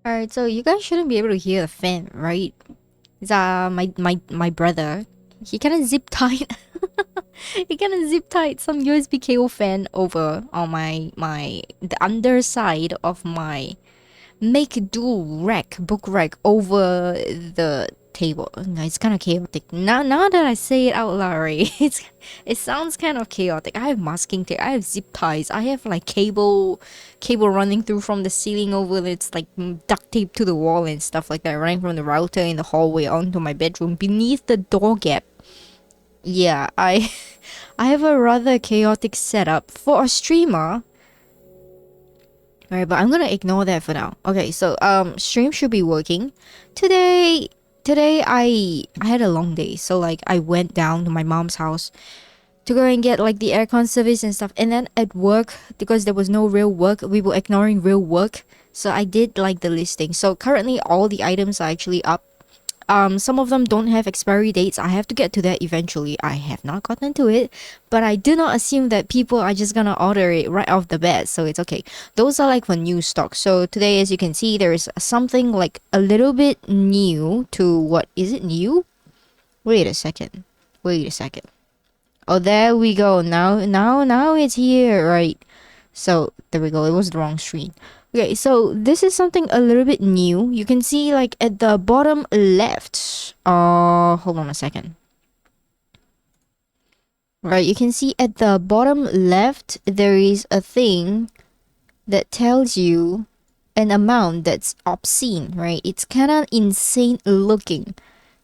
Alright, so you guys shouldn't be able to hear the fan, right? It's my brother. He kinda zip tied he kinda zip tied some USB cable fan over on the underside of my make do rack, book rack over the table. No, it's kind of chaotic. Now that I say it out loud, right, it sounds kind of chaotic. I have masking tape, I have zip ties, I have like cable running through from the ceiling over. It's like duct tape to the wall and stuff like that, running from the router in the hallway onto my bedroom beneath the door gap. Yeah, I have a rather chaotic setup for a streamer. Alright, but I'm gonna ignore that for now. Okay, so stream should be working. Today today I had a long day, so like I went down to my mom's house to go and get like the aircon service and stuff. And then at work, because there was no real work, we were ignoring real work. So I did like the listing. So currently all the items are actually up. Some of them don't have expiry dates. I have to get to that eventually. I have not gotten to it, but I do not assume that people are just gonna order it right off the bat, so it's okay. Those are like for new stock. So today, as you can see, there is something like a little bit new to what is it new? Wait a second. Wait a second. Oh, there we go. Now it's here, right? So there we go. It was the wrong screen. Okay, so this is something a little bit new. You can see like at the bottom left. Hold on a second. Right, you can see at the bottom left there is a thing that tells you an amount that's obscene, right? It's kind of insane looking.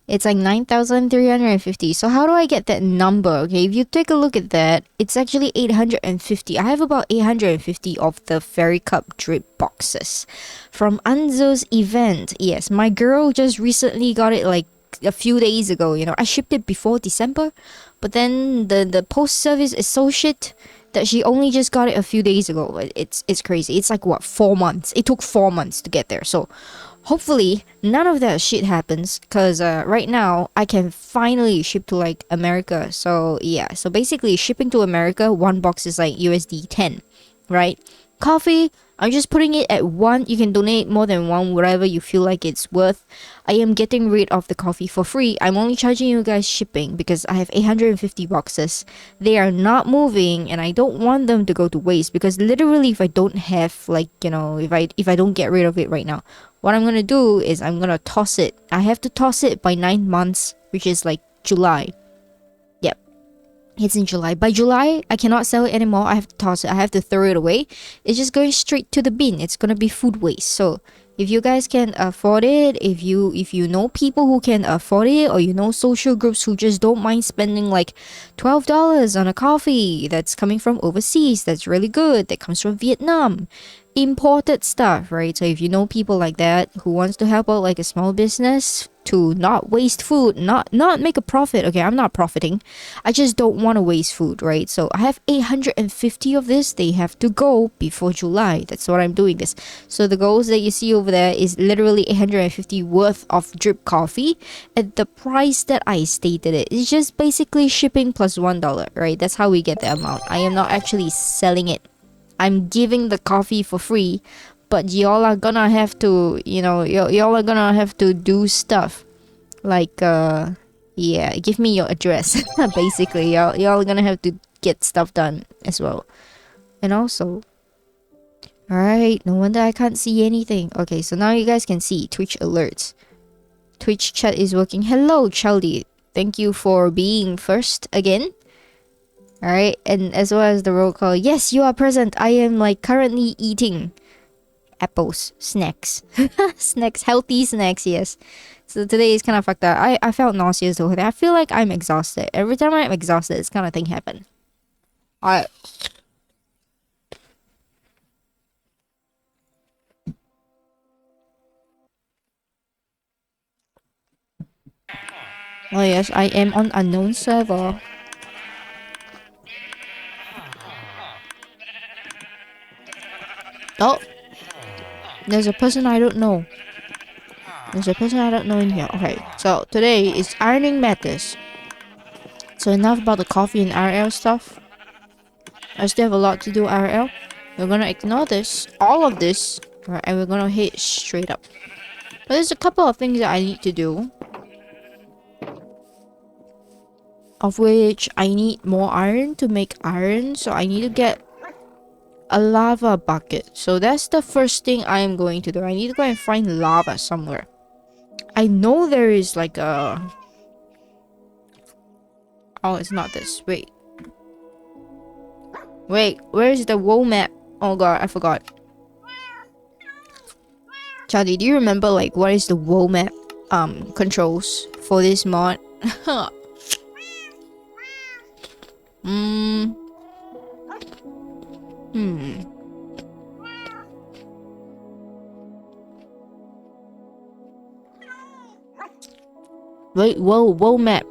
It's like 9,350. So how do I get that number? Okay, if you take a look at that, it's actually 850. I have about 850 of the Fairy Cup drip boxes from Anzo's event. Yes, my girl just recently got it like a few days ago. You know, I shipped it before December, but then the post service is so shit that she only just got it a few days ago. It's crazy. It's like what, 4 months? It took 4 months to get there. So hopefully none of that shit happens, because right now I can finally ship to like America. So yeah, so basically shipping to America, one box is like USD 10, right? Coffee, I'm just putting it at one. You can donate more than one, whatever you feel like it's worth. I am getting rid of the coffee for free. I'm only charging you guys shipping because I have 850 boxes. They are not moving and I don't want them to go to waste, because literally if I don't have like, you know, if I don't get rid of it right now, what I'm gonna do is I'm gonna toss it. I have to toss it by 9 months, which is like July. Yep, it's in July. By July, I cannot sell it anymore. I have to toss it. I have to throw it away. It's just going straight to the bin. It's gonna be food waste. So if you guys can afford it, if you know people who can afford it, or you know social groups who just don't mind spending like $12 on a coffee that's coming from overseas, that's really good, that comes from Vietnam, imported stuff, right? So if you know people like that who wants to help out like a small business to not waste food, not make a profit. Okay, I'm not profiting. I just don't want to waste food, right? So I have 850 of this. They have to go before July. That's what I'm doing this. So the goals that you see over there is literally 850 worth of drip coffee at the price that I stated it. It's just basically shipping plus $1, right? That's how we get the amount. I am not actually selling it. I'm giving the coffee for free, but y'all are gonna have to, you know, y'all are gonna have to do stuff like yeah, give me your address. Basically, y'all are gonna have to get stuff done as well. And also, all right, no wonder I can't see anything. Okay, so now you guys can see Twitch alerts. Twitch chat is working. Hello, Chaldy. Thank you for being first again. Alright, and as well as the roll call. Yes, you are present. I am like currently eating apples, snacks. Snacks, healthy snacks, yes. So today is kind of fucked up. I felt nauseous over there. I feel like I'm exhausted. Every time I'm exhausted, this kind of thing happen. I Oh yes, I am on unknown server. Oh, there's a person I don't know. There's a person I don't know in here. Okay, so today is ironing matters. So enough about the coffee and RL stuff. I still have a lot to do RL. We're gonna ignore this, all of this, Alright, and we're gonna hit straight up. But there's a couple of things that I need to do. Of which I need more iron to make iron. So I need to get a lava bucket. So that's the first thing I am going to do. I need to go and find lava somewhere. I know there is like a... Oh, it's not this. Wait. Wait, where is the world map? Oh god, I forgot. Charlie, do you remember like what is the world map controls for this mod? Wait, world map.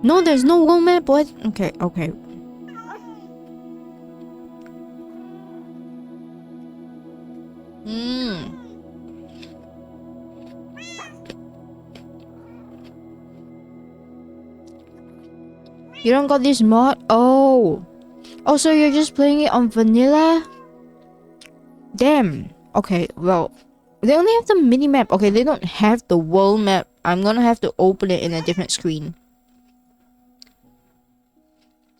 No, there's no world map. What? Okay, okay. You don't got this mod? Oh. Oh, so you're just playing it on vanilla? Damn. Okay, well, they only have the mini map. Okay, they don't have the world map. I'm gonna have to open it in a different screen.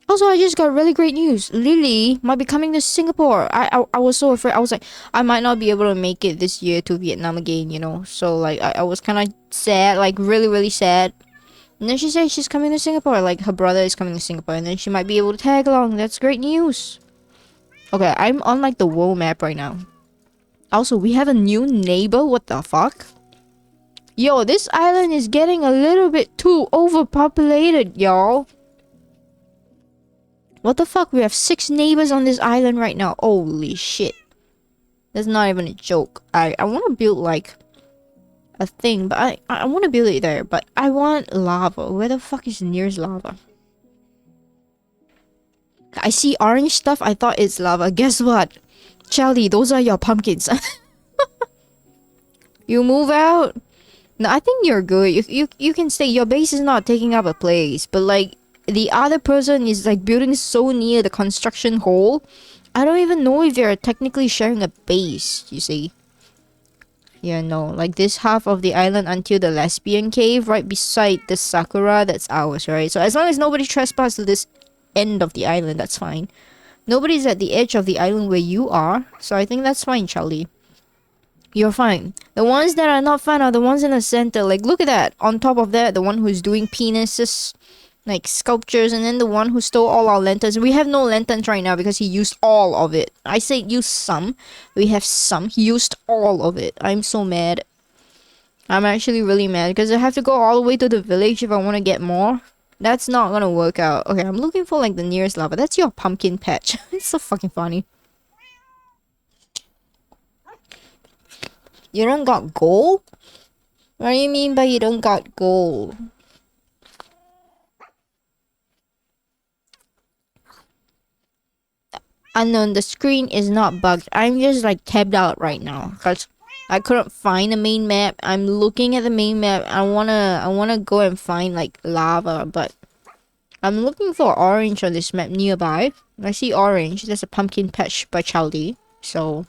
Also, I just got really great news. Lily might be coming to Singapore. I was so afraid. I was like, I might not be able to make it this year to Vietnam again, you know? So, like, I was kind of sad, like, really, really sad. And then she said she's coming to Singapore. Like, her brother is coming to Singapore. And then she might be able to tag along. That's great news. Okay, I'm on, like, the world map right now. Also, we have a new neighbor. What the fuck? Yo, this island is getting a little bit too overpopulated, y'all. What the fuck? We have 6 neighbors on this island right now. Holy shit. That's not even a joke. I want to build like a thing, but I want to build it there, but I want lava. Where the fuck is the nearest lava? I see orange stuff. I thought it's lava. Guess what? Charlie, those are your pumpkins. You move out? No, I think you're good. You can stay. Your base is not taking up a place, but like the other person is like building so near the construction hole. I don't even know if they're technically sharing a base, you see. Yeah, no, like this half of the island until the lesbian cave right beside the sakura, that's ours, right? So as long as nobody trespasses to this end of the island, that's fine. Nobody's at the edge of the island where you are, so I think that's fine, Charlie. You're fine. The ones that are not fine are the ones in the center. Like, look at that. On top of that, the one who's doing penises, like sculptures, and then the one who stole all our lanterns. We have no lanterns right now because he used all of it. I said use some. We have some. He used all of it. I'm so mad. I'm actually really mad because I have to go all the way to the village if I want to get more. That's not gonna work out. Okay, I'm looking for like the nearest lava. That's your pumpkin patch. It's so fucking funny. You don't got gold? What do you mean by you don't got gold? Unknown, the screen is not bugged. I'm just like tabbed out right now because I couldn't find the main map. I'm looking at the main map. I wanna go and find like lava, but I'm looking for orange on this map nearby. I see orange. There's a pumpkin patch by Charlie. So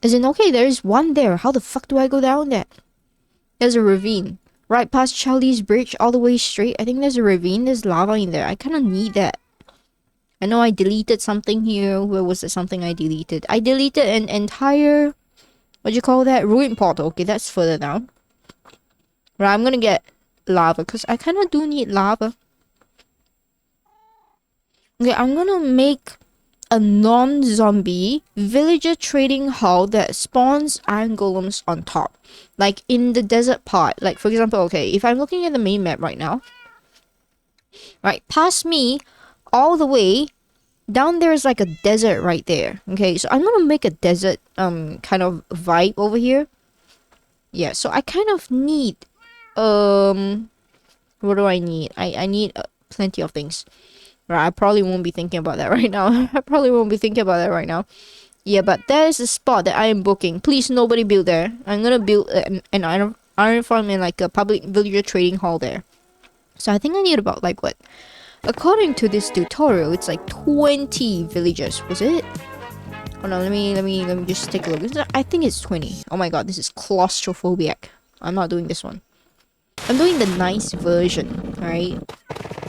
is it okay? There is one there. How the fuck do I go down that? There's a ravine. Right past Charlie's bridge all the way straight. I think there's a ravine. There's lava in there. I kind of need that. I know I deleted something here. Where was it? Something I deleted. I deleted an entire... What do you call that? Ruin portal. Okay, that's further down. Right, I'm gonna get lava. Because I kind of do need lava. Okay, I'm gonna make a non-zombie villager trading hall that spawns iron golems on top. Like in the desert part. Like for example, okay, if I'm looking at the main map right now. Right, past me, all the way, down there is like a desert right there. Okay, so I'm gonna make a desert kind of vibe over here. Yeah, so I kind of need, what do I need? I need plenty of things. Right, I probably won't be thinking about that right now. I probably won't be thinking about that right now. Yeah, but that is the spot that I am booking. Please, nobody build there. I'm gonna build an iron farm and like a public villager trading hall there. So I think I need about like what? According to this tutorial, it's like 20 villagers. Was it? Oh no, let me just take a look. I think it's 20. Oh my god, this is claustrophobic. I'm not doing this one. I'm doing the nice version, alright?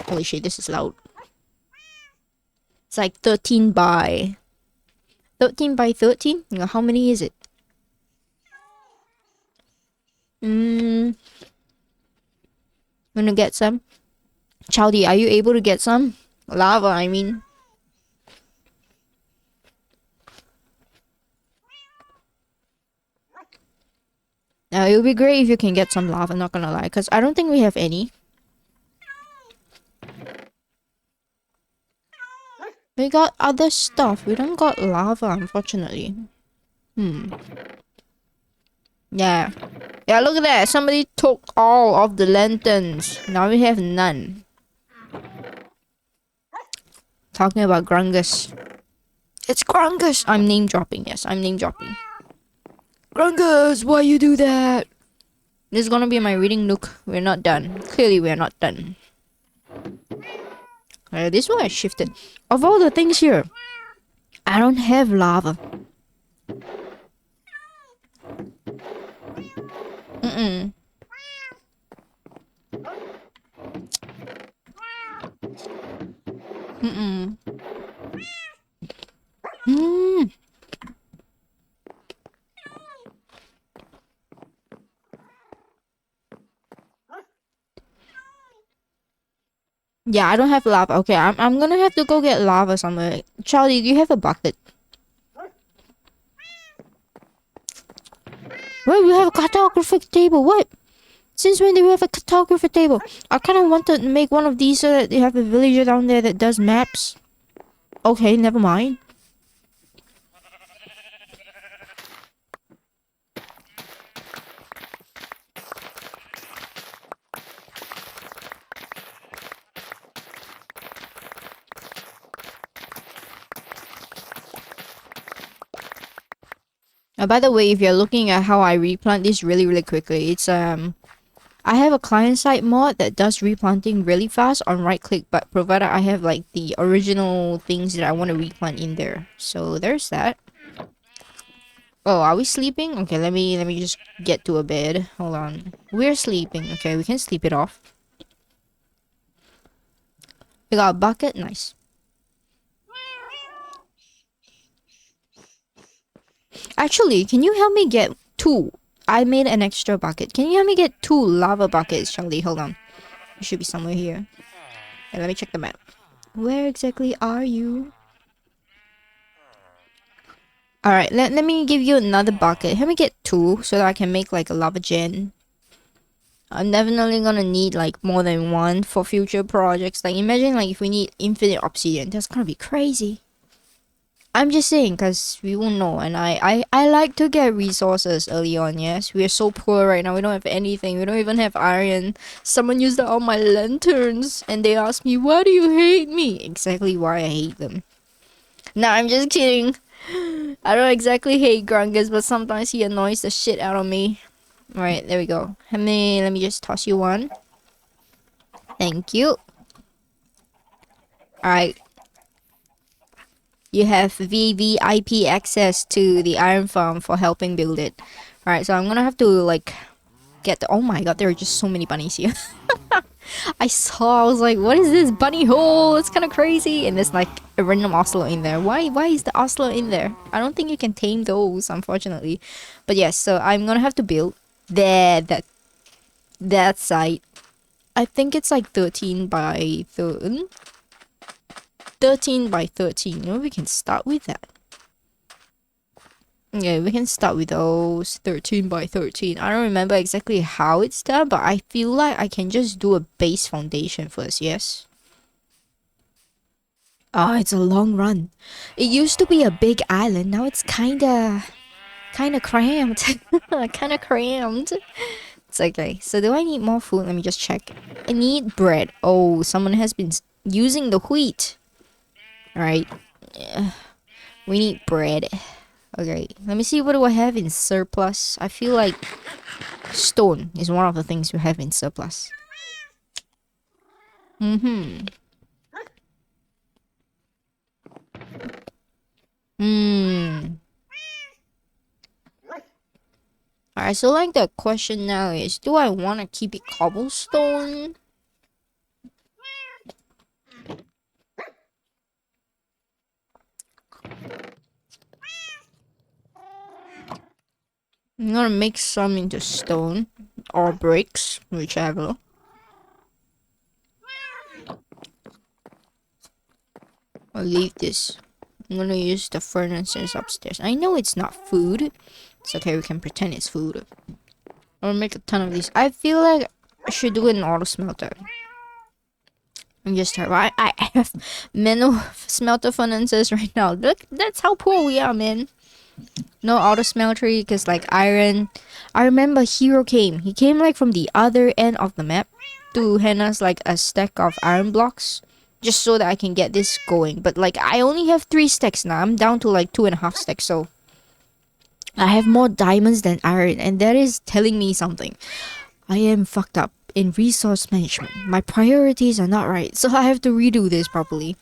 Holy shit, this is loud. It's like 13 by 13. You know, how many is it? I'm gonna get some. Chowdy, are you able to get some? Lava, I mean. Now, it would be great if you can get some lava, not gonna lie, because I don't think we have any. We got other stuff. We don't got lava, unfortunately. Yeah. Yeah, look at that. Somebody took all of the lanterns. Now we have none. Talking about Grungus. It's Grungus! I'm name dropping, yes. I'm name dropping. Grungus, why you do that? This is gonna be my reading nook. We're not done. Clearly, we're not done. This one I shifted. Of all the things here, I don't have lava. Mm-mm. Mm-mm. Yeah, I don't have lava. Okay, I'm gonna have to go get lava somewhere. Charlie, do you have a bucket? Wait, we have a cartographic table. What? Since when do we have a cartographic table? I kind of want to make one of these so that you have a villager down there that does maps. Okay, never mind. By the way, if you're looking at how I replant this really quickly, it's I have a client-side mod that does replanting really fast on right-click, but provided I have like the original things that I want to replant in there. So there's that. Oh, are we sleeping? Okay, let me just get to a bed. Hold on. We're sleeping. Okay, we can sleep it off. We got a bucket. Nice. Actually, can you help me get 2? I made an extra bucket. Can you help me get 2 lava buckets, Charlie? Hold on. It should be somewhere here. Okay, let me check the map. Where exactly are you? Alright, let me give you another bucket. Help me get 2 so that I can make like a lava gen. I'm definitely gonna need like more than 1 for future projects. Like imagine like if we need infinite obsidian. That's gonna be crazy. I'm just saying because we won't know, and I like to get resources early on. Yes, we are so poor right now. We don't have anything. We don't even have iron. Someone used all my lanterns and they asked me, why do you hate me? Exactly why I hate them. Nah, I'm just kidding. I don't exactly hate Grungus, but sometimes he annoys the shit out of me. Alright, there we go. Let me just toss you one. Thank you. Alright. You have VVIP access to the iron farm for helping build it. Alright, so I'm gonna have to like get the— oh my god, there are just so many bunnies here. I was like, what is this bunny hole? It's kind of crazy. And there's like a random oslo in there. Why is the oslo in there? I don't think you can tame those, unfortunately. But yes, so I'm gonna have to build that site. I think it's like 13 by 13. 13 by 13. You know, we can start with that. Yeah, we can start with those 13 by 13. I don't remember exactly how it's done, but I feel like I can just do a base foundation first, yes? Oh, it's a long run. It used to be a big island. Now it's kinda cramped. Kinda cramped. It's okay. So do I need more food? Let me just check. I need bread. Oh, someone has been using the wheat. Alright. Yeah. We need bread. Okay, let me see, what do I have in surplus? I feel like stone is one of the things we have in surplus. Mm-hmm. Hmm. Alright, so like the question now is, do I want to keep it cobblestone? I'm gonna make some into stone or bricks, whichever. I'll leave this. I'm gonna use the furnaces upstairs. I know it's not food. It's okay, we can pretend it's food. I'll make a ton of these. I feel like I should do an auto smelter. I'm just terrible. I have manual smelter furnaces right now. Look, that's how poor we are, man. No auto smeltery, because like iron. I remember Hero came. He came like from the other end of the map to hand us like a stack of iron blocks, just so that I can get this going. But like I only have 3 stacks now. I'm down to like 2.5 stacks. So I have more diamonds than iron, and that is telling me something. I am fucked up in resource management. My priorities are not right, so I have to redo this properly.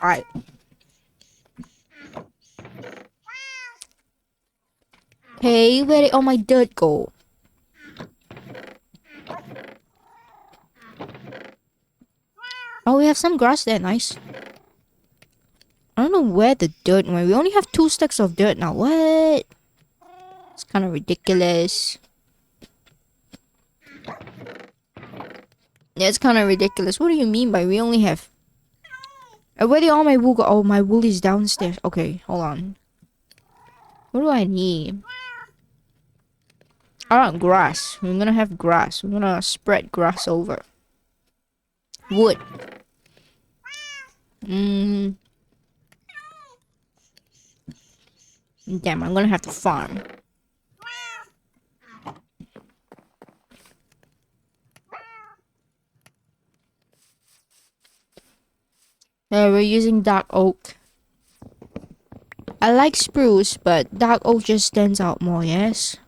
Alright. Hey, where did all my dirt go? Oh, we have some grass there. Nice. I don't know where the dirt went. We only have 2 stacks of dirt now. What? It's kind of ridiculous. Yeah, it's kind of ridiculous. What do you mean by we only have... where did all my wool go? Oh, my wool is downstairs. Okay, hold on. What do I need? I want grass. We're gonna have grass. We're gonna spread grass over. Wood. Damn, I'm gonna have to farm. Yeah, we're using dark oak. I like spruce, but dark oak just stands out more, yes?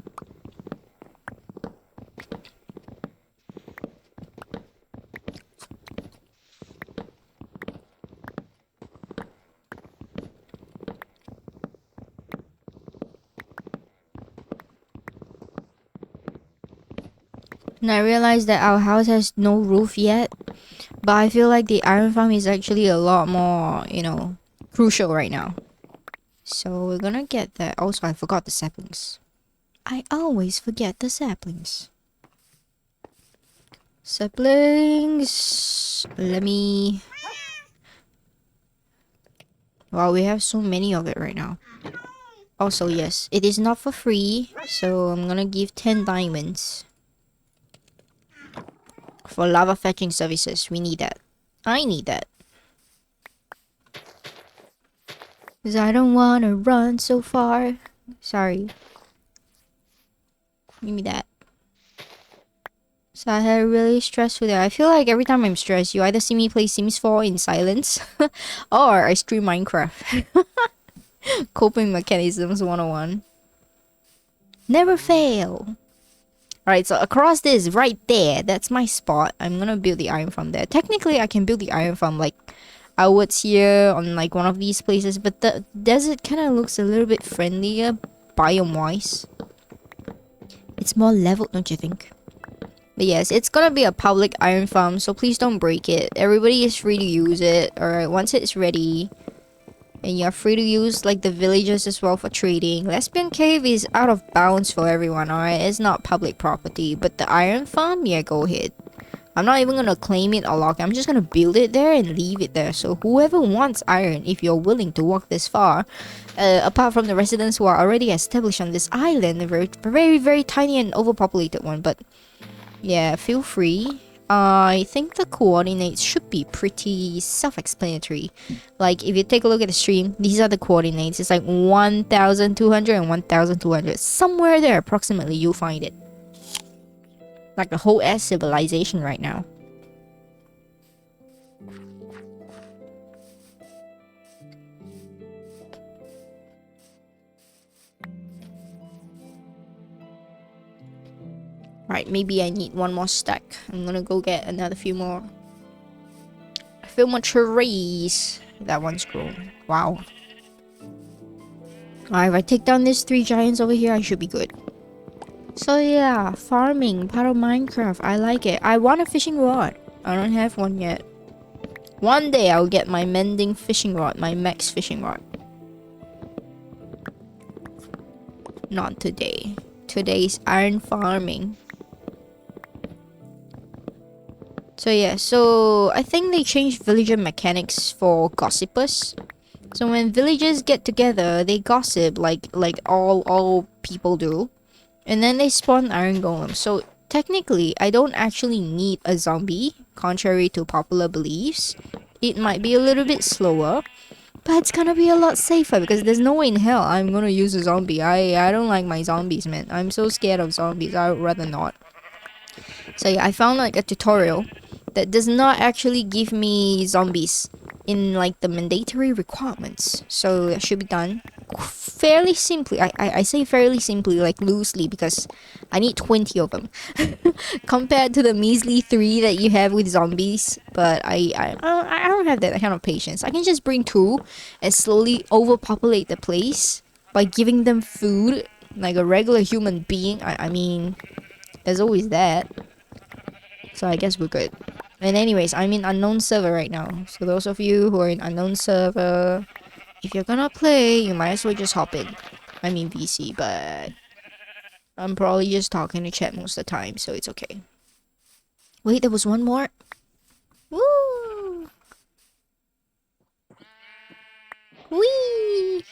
And I realized that our house has no roof yet, but I feel like the iron farm is actually a lot more, you know, crucial right now. So we're gonna get that. Also, I forgot the saplings. I always forget the saplings. Saplings. Let me... Wow, we have so many of it right now. Also, yes, it is not for free, so I'm gonna give 10 diamonds. For lava fetching services, we need that. I need that. Cause I don't wanna run so far. Sorry. Give me that. So I had a really stressful day. I feel like every time I'm stressed, you either see me play Sims 4 in silence, or I stream Minecraft. Coping mechanisms 101. Never fail. Alright, so across this, right there, that's my spot. I'm gonna build the iron farm there. Technically, I can build the iron farm like outwards here on like one of these places, but the desert kind of looks a little bit friendlier biome-wise. It's more leveled, don't you think? But yes, it's gonna be a public iron farm, so please don't break it. Everybody is free to use it, alright, once it's ready. And you're free to use like the villages as well for trading. Lesbian Cave is out of bounds for everyone, alright? It's not public property. But the iron farm, yeah, go ahead. I'm not even gonna claim it or lock it. I'm just gonna build it there and leave it there. So whoever wants iron, if you're willing to walk this far, apart from the residents who are already established on this island, a very tiny and overpopulated one, but yeah, feel free. I think the coordinates should be pretty self-explanatory. Like, if you take a look at the stream, these are the coordinates. It's like 1,200 and 1,200. Somewhere there, approximately, you'll find it. Like the whole ass civilization right now. Right, maybe I need one more stack. I'm gonna go get another few more. A few more trees. That one's grown. Wow. Alright, if I take down these 3 giants over here, I should be good. So yeah, farming, part of Minecraft. I like it. I want a fishing rod. I don't have one yet. One day I'll get my mending fishing rod, my max fishing rod. Not today. Today's iron farming. So yeah, so I think they changed villager mechanics for gossipers. So when villagers get together, they gossip like all people do. And then they spawn iron golems. So technically, I don't actually need a zombie, contrary to popular beliefs. It might be a little bit slower, but it's gonna be a lot safer because there's no way in hell I'm gonna use a zombie. I don't like my zombies, man. I'm so scared of zombies. I would rather not. So yeah, I found like a tutorial that does not actually give me zombies in like the mandatory requirements. So that should be done fairly simply. I say fairly simply, like loosely, because I need 20 of them compared to the measly 3 that you have with zombies. But I don't have that kind of patience. I can just bring 2 and slowly overpopulate the place by giving them food like a regular human being. I mean, there's always that. So I guess we're good. And anyways, I'm in unknown server right now. So those of you who are in unknown server, if you're gonna play, you might as well just hop in. I mean VC, but I'm probably just talking to chat most of the time, so it's okay. Wait, there was one more. Woo! Wee!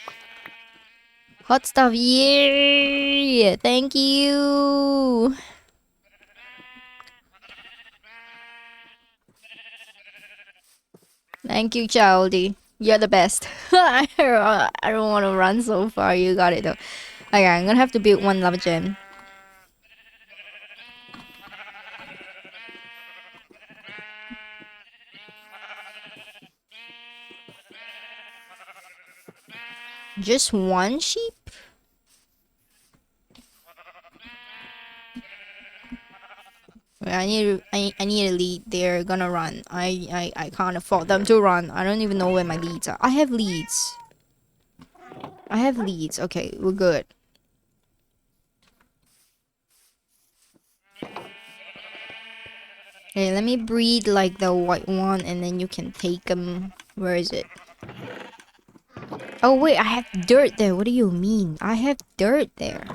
Hot stuff, yeah! Thank you! Thank you, Childy. You're the best. I don't want to run so far. You got it though. Okay, I'm gonna have to build 1 lava gem. Just 1 sheep? Wait, I need a lead. They're gonna run. I can't afford them to run. I don't even know where my leads are. I have leads. I have leads. Okay, we're good. Okay, let me breed like the white one and then you can take them. Where is it? Oh wait, I have dirt there. What do you mean? I have dirt there.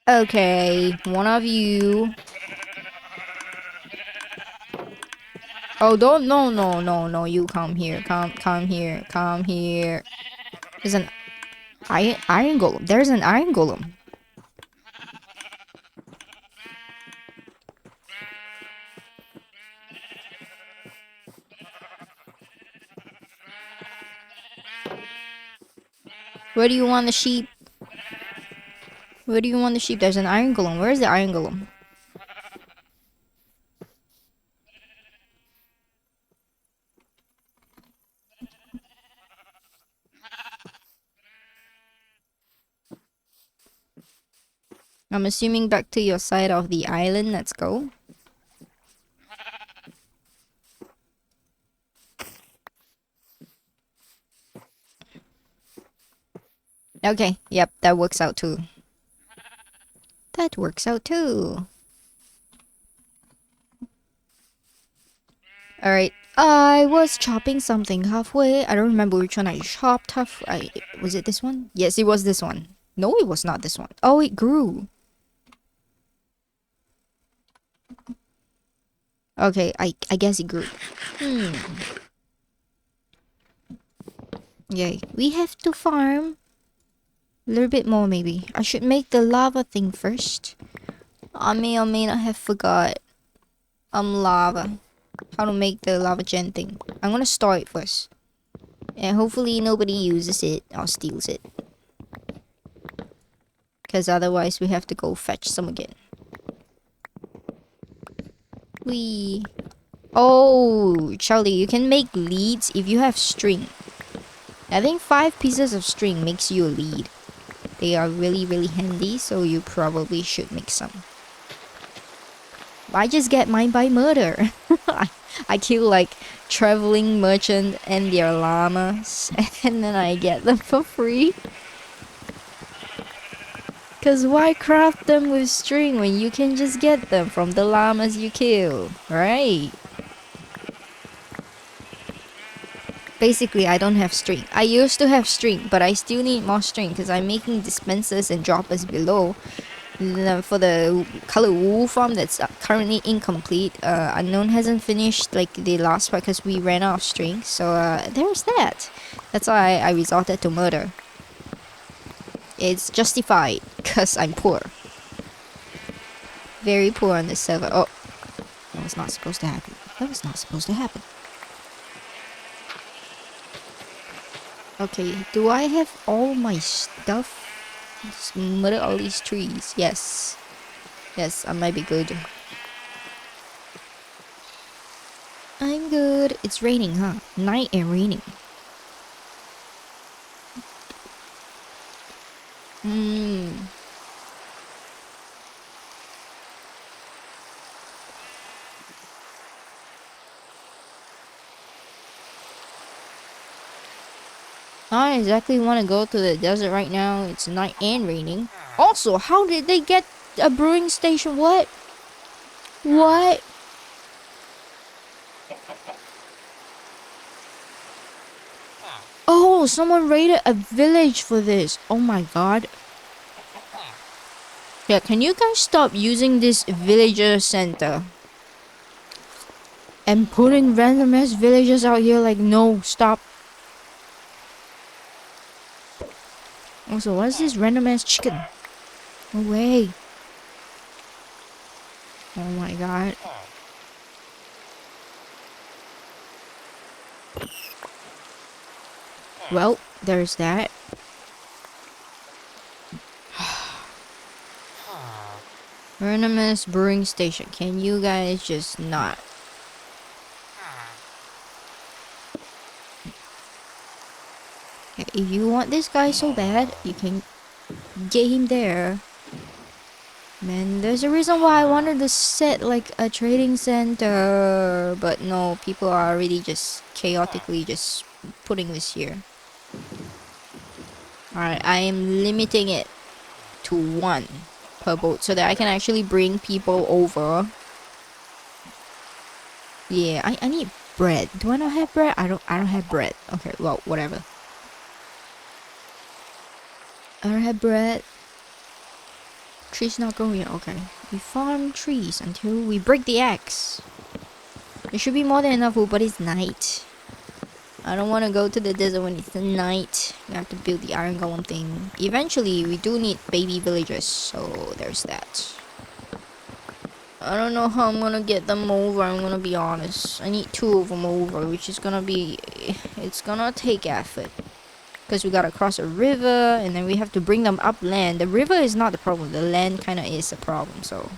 Okay, one of you. Oh, don't, no, you come here, come here. There's an iron golem. There's an iron golem. Where do you want the sheep? Where do you want the sheep? There's an iron golem. Where is the iron golem? I'm assuming back to your side of the island. Let's go. Okay, yep, that works out too. That works out too. Alright, I was chopping something halfway. I don't remember which one I chopped halfway. Was it this one? Yes, it was this one. No, it was not this one. Oh, it grew. Okay, I guess it grew. Yay. We have to farm a little bit more maybe. I should make the lava thing first. I may or may not have forgot. Lava. How to make the lava gen thing. I'm gonna store it first. And hopefully nobody uses it or steals it. Because otherwise we have to go fetch some again. Wee. Oh, Charlie, you can make leads if you have string. I think 5 pieces of string makes you a lead. They are really, really handy, so you probably should make some. I just get mine by murder. I kill like traveling merchant and their llamas, and then I get them for free. Cause why craft them with string when you can just get them from the llamas you kill, right? Basically, I don't have string. I used to have string, but I still need more string because I'm making dispensers and droppers below. For the color wool farm that's currently incomplete. Unknown hasn't finished like the last part because we ran out of string. So there's that. That's why I resorted to murder. It's justified because I'm poor. Very poor on this server. Oh, that was not supposed to happen. That was not supposed to happen. Okay, do I have all my stuff? Just murder all these trees. Yes. Yes, I might be good. I'm good. It's raining, huh? Night and raining. I don't exactly want to go to the desert right now. It's night and raining. Also, how did they get a brewing station? What? What? Oh, someone raided a village for this. Oh my god. Yeah, can you guys stop using this villager center? And putting random ass villagers out here like, no, stop. Also, what is this random ass chicken? No way. Oh my god. Well, there's that. Randomest brewing station. Can you guys just not? Okay, if you want this guy so bad, you can get him there. Man, there's a reason why I wanted to set like a trading center, but no, people are already just chaotically just putting this here. Alright, I am limiting it to 1 per boat so that I can actually bring people over. Yeah, I need bread. Do I not have bread? I don't have bread. Okay, well, whatever. I don't have bread. Trees not growing. Okay. We farm trees until we break the axe. There should be more than enough wood, but it's night. I don't want to go to the desert when it's night. We have to build the iron golem thing. Eventually, we do need baby villagers, so there's that. I don't know how I'm gonna get them over, I'm gonna be honest. I need 2 of them over, which is gonna be... It's gonna take effort. Because we gotta cross a river, and then we have to bring them upland. The river is not the problem, the land kinda is a problem, so...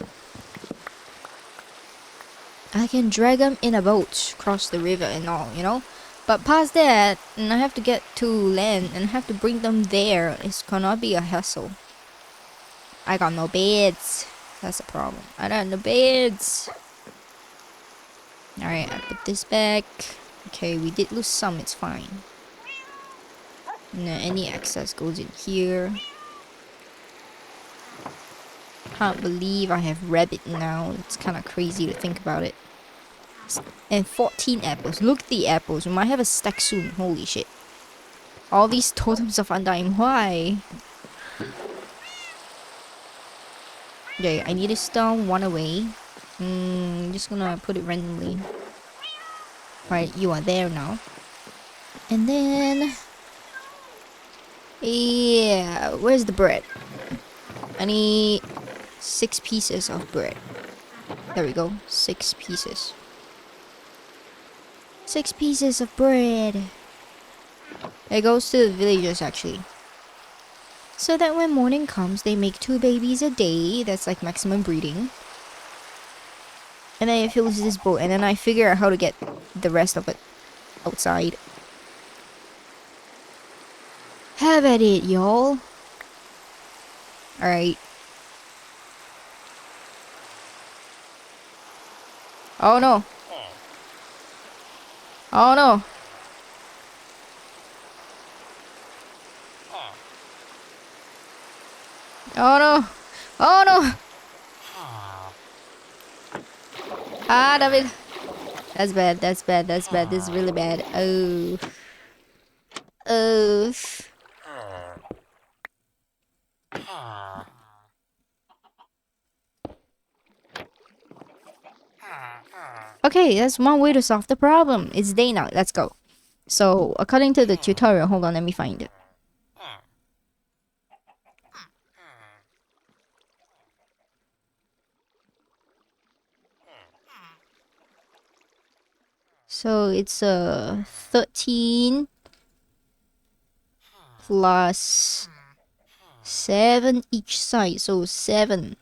I can drag them in a boat, cross the river and all, you know? But past that, and I have to get to land, and I have to bring them there. It's gonna be a hassle. I got no beds. That's a problem. I don't have no beds. Alright, I put this back. Okay, we did lose some, it's fine. No, any excess goes in here. Can't believe I have rabbit now. It's kind of crazy to think about it. And 14 apples. Look at the apples. We might have a stack soon. Holy shit. All these totems of undying. Why? Okay, I need to stone 1 away. I'm just gonna put it randomly. Right, you are there now. And then... Yeah, where's the bread? I need 6 pieces of bread. There we go, 6 pieces. 6 pieces of bread. It goes to the villagers actually. So that when morning comes, they make 2 babies a day. That's like maximum breeding. And then it fills this boat, and then I figure out how to get the rest of it outside. Have at it, y'all. Alright. Oh no. Oh no. Oh no. Oh no. Ah, David. That's bad. That's bad. That's bad. This is really bad. Oh. Oh. Okay, that's one way to solve the problem. It's day now. Let's go. So, according to the tutorial, hold on, let me find it. So, it's 13 plus 7 each side. So, 7.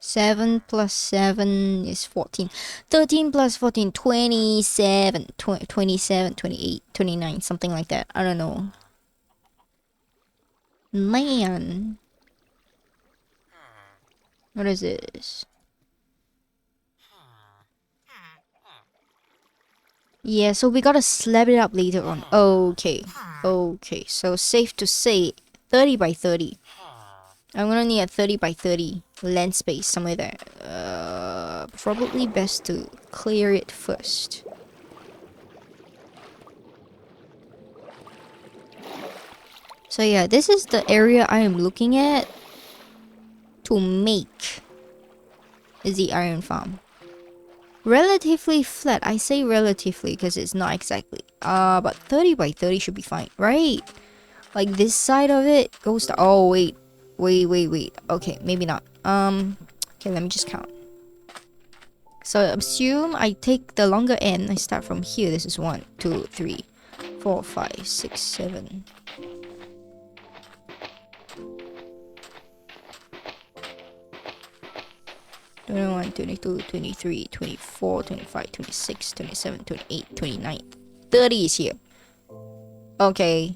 7 plus 7 is 14. 13 plus 14, 27. 27, 28, 29, something like that. I don't know. Man. What is this? Yeah, so we gotta slap it up later on. Okay. Okay, so safe to say 30 by 30. I'm gonna need a 30 by 30 land space somewhere there. Probably best to clear it first. So yeah, this is the area I am looking at to make the iron farm. Relatively flat. I say relatively because it's not exactly. But 30 by 30 should be fine, right? Like this side of it goes to. Oh wait, wait. Okay, maybe not. Okay, let me just count. So assume I take the longer end. I start from here. This is 1, 2, 3, 4, 5, 6, 7. 21, 22, 23, 24, 25, 26, 27, 28, 29, 30 is here. Okay.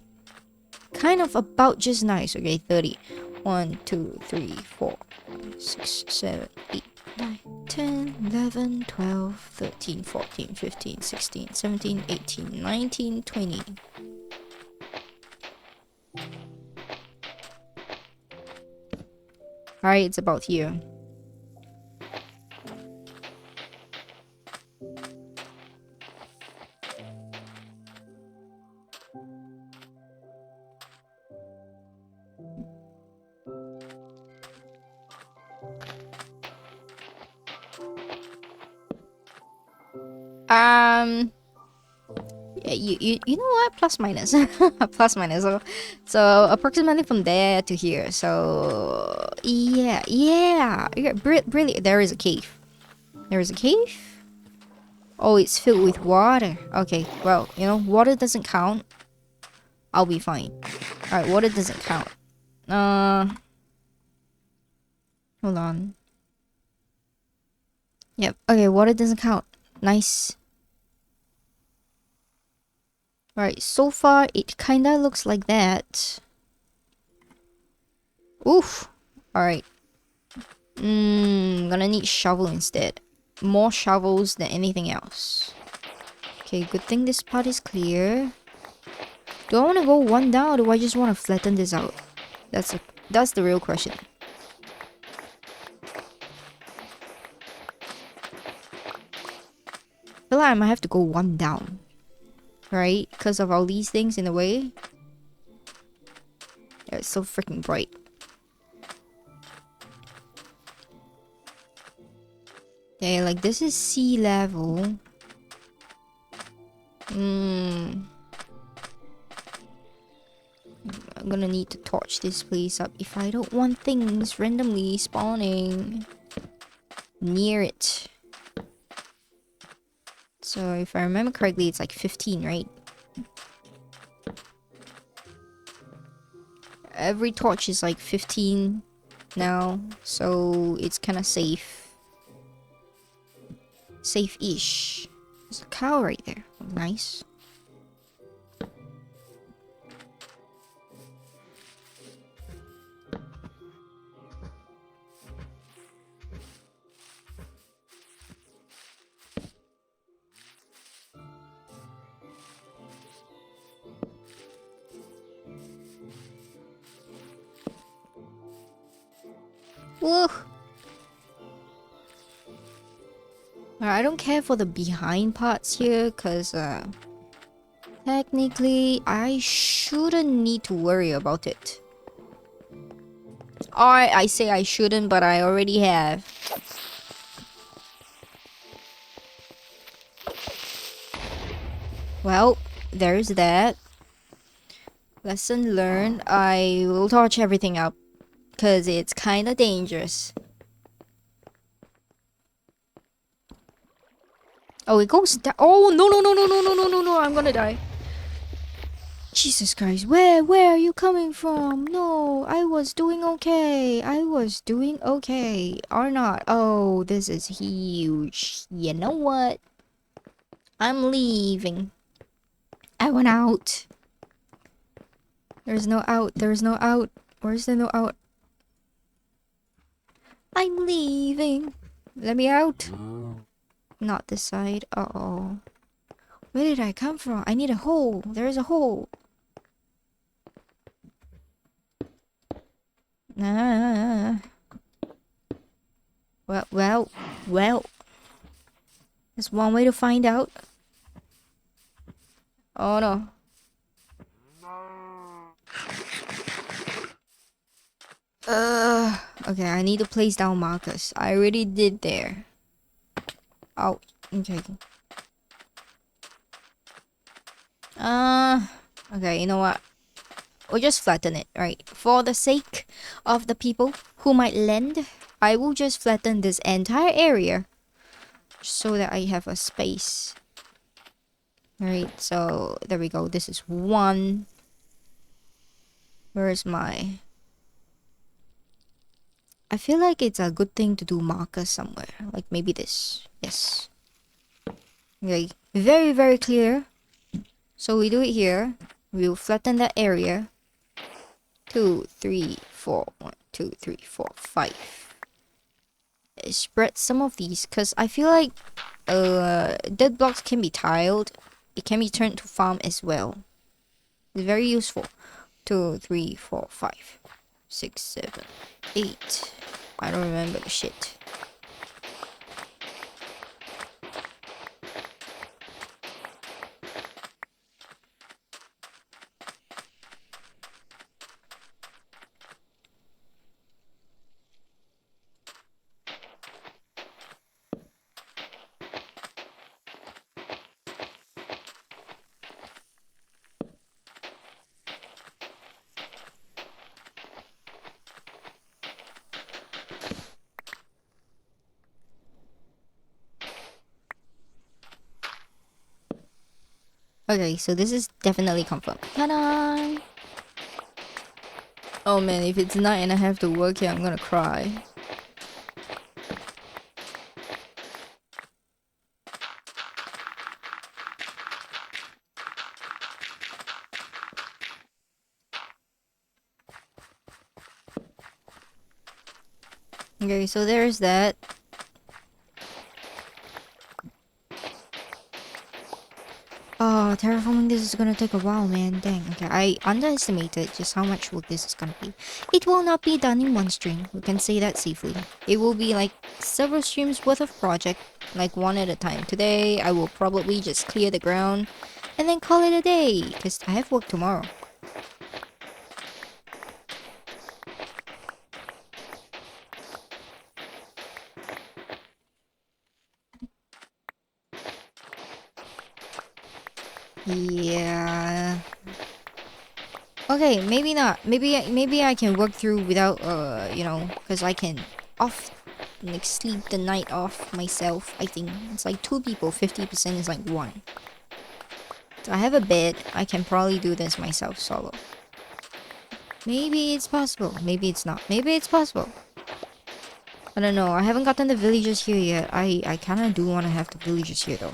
Kind of about just nice. Okay, 30. 1, 2, 3, 4, 5, 6, 7, 8, 9, 10, 11, 12, 13, 14, 15, 16, 17, 18, 19, 20. Alright, it's about here. Yeah, you know what? Plus minus. Plus minus. So approximately from there to here. So yeah. Brilliant. There is a cave. There is a cave. Oh, it's filled with water. Okay, well, you know, water doesn't count. I'll be fine. Alright, water doesn't count. Hold on. Yep, okay, water doesn't count. Nice. Right, so far it kinda looks like that. Oof. Alright. Gonna need shovel instead. More shovels than anything else. Okay, good thing this part is clear. Do I want to go one down or do I just want to flatten this out? That's the real question. I feel like I might have to go one down. Right? Because of all these things in the way. Yeah, it's so freaking bright. Yeah, like this is sea level. I'm gonna need to torch this place up if I don't want things randomly spawning near it. So if I remember correctly, it's like 15, right? Every torch is like 15 now, so it's kind of safe. Safe-ish. There's a cow right there. Nice. Woo! I don't care for the behind parts here, cause technically I shouldn't need to worry about it. I say I shouldn't, but I already have. Well, there's that. Lesson learned. I will torch everything up, cause it's kinda dangerous. Oh, it goes down. Oh, no, no, no, no, no, no, no, no, no, I'm gonna die. Jesus Christ, where are you coming from? No, I was doing okay. I was doing okay. Or not. Oh, this is huge. You know what? I'm leaving. I went out. There's no out. There's no out. Where's the no out? I'm leaving. Let me out. Not this side. Uh-oh. Where did I come from? I need a hole. There is a hole. Ah. Well. There's one way to find out. Oh no. Okay, I need to place down markers. I already did there. Oh, okay. Okay, you know what? We'll just flatten it, right? For the sake of the people who might lend, I will just flatten this entire area so that I have a space. Alright, so there we go. This is one. Where's my... I feel like it's a good thing to do markers somewhere. Like maybe this. Yes. Okay, very, very clear. So we do it here. We'll flatten that area. 2, 3, 4. 1, 2, 3, 4, 5. Spread some of these because I feel like dead blocks can be tiled. It can be turned to farm as well. It's very useful. 2, 3, 4, 5, 6, 7, 8. I don't remember the shit. Okay, so this is definitely confirmed. Ta-da! Oh man, if it's night and I have to work here, I'm gonna cry. Okay, so there's that. Oh, terraforming this is gonna take a while, man. Dang. Okay, I underestimated just how much work this is gonna be. It will not be done in one stream. We can say that safely. It will be like several streams worth of project, like one at a time. Today, I will probably just clear the ground and then call it a day, because I have work tomorrow. Yeah. Okay, maybe not. Maybe I can work through without you know, because I can like sleep the night off myself. I think it's like 2 people. 50% is like 1. So I have a bed. I can probably do this myself solo. Maybe it's possible. Maybe it's not. Maybe it's possible. I don't know. I haven't gotten the villagers here yet. I kind of do want to have the villagers here though,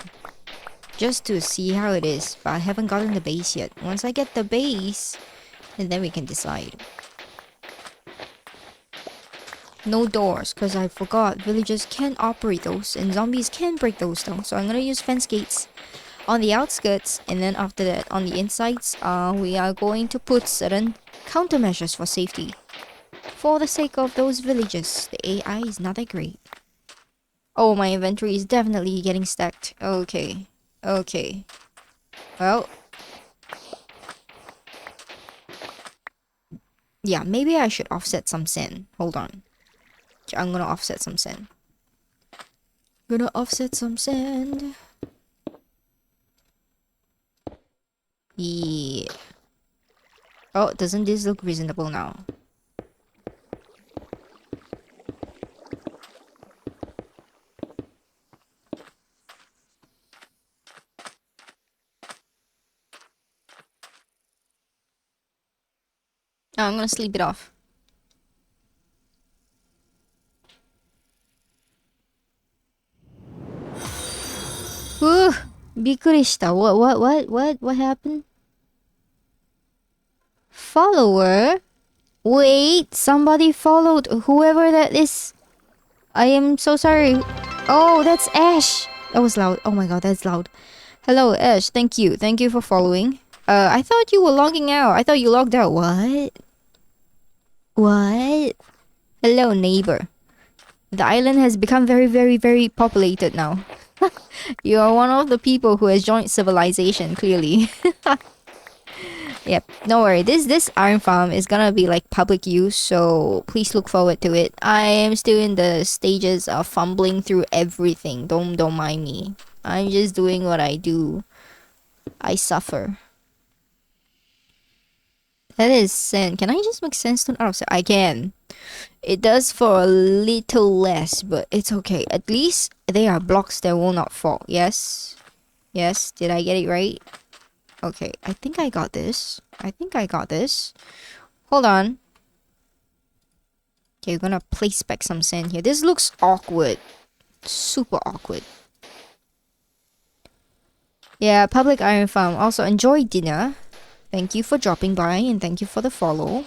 just to see how it is. But I haven't gotten the base yet. Once I get the base, and then we can decide. No doors, because I forgot villagers can operate those and zombies can break those though. So I'm gonna use fence gates on the outskirts, and then after that on the insides, we are going to put certain countermeasures for safety. For the sake of those villagers, the AI is not that great. Oh, my inventory is definitely getting stacked. Okay. Okay. Well. Yeah, maybe I should offset some sand. Hold on. I'm gonna offset some sand. Gonna offset some sand. Yeah. Oh, doesn't this look reasonable now? Oh, I'm gonna sleep it off. Whew! びっくりした. What happened? Follower? Wait, somebody followed whoever that is. I am so sorry. Oh, that's Ash. That was loud. Oh my god, that's loud. Hello, Ash. Thank you. Thank you for following. I thought you were logging out. I thought you logged out. What? What? Hello, neighbor. The island has become very, very, very populated now. You are one of the people who has joined civilization, clearly. Yep, don't worry. This iron farm is gonna be like public use, so please look forward to it. I am still in the stages of fumbling through everything. Don't mind me. I'm just doing what I do. I suffer. That is sand. Can I just make sandstone out of sand? I can. It does for a little less, but it's okay. At least they are blocks that will not fall. Yes? Yes? Did I get it right? Okay, I think I got this. I think I got this. Hold on. Okay, we're gonna place back some sand here. This looks awkward. Super awkward. Yeah, public iron farm. Also, enjoy dinner. Thank you for dropping by and thank you for the follow.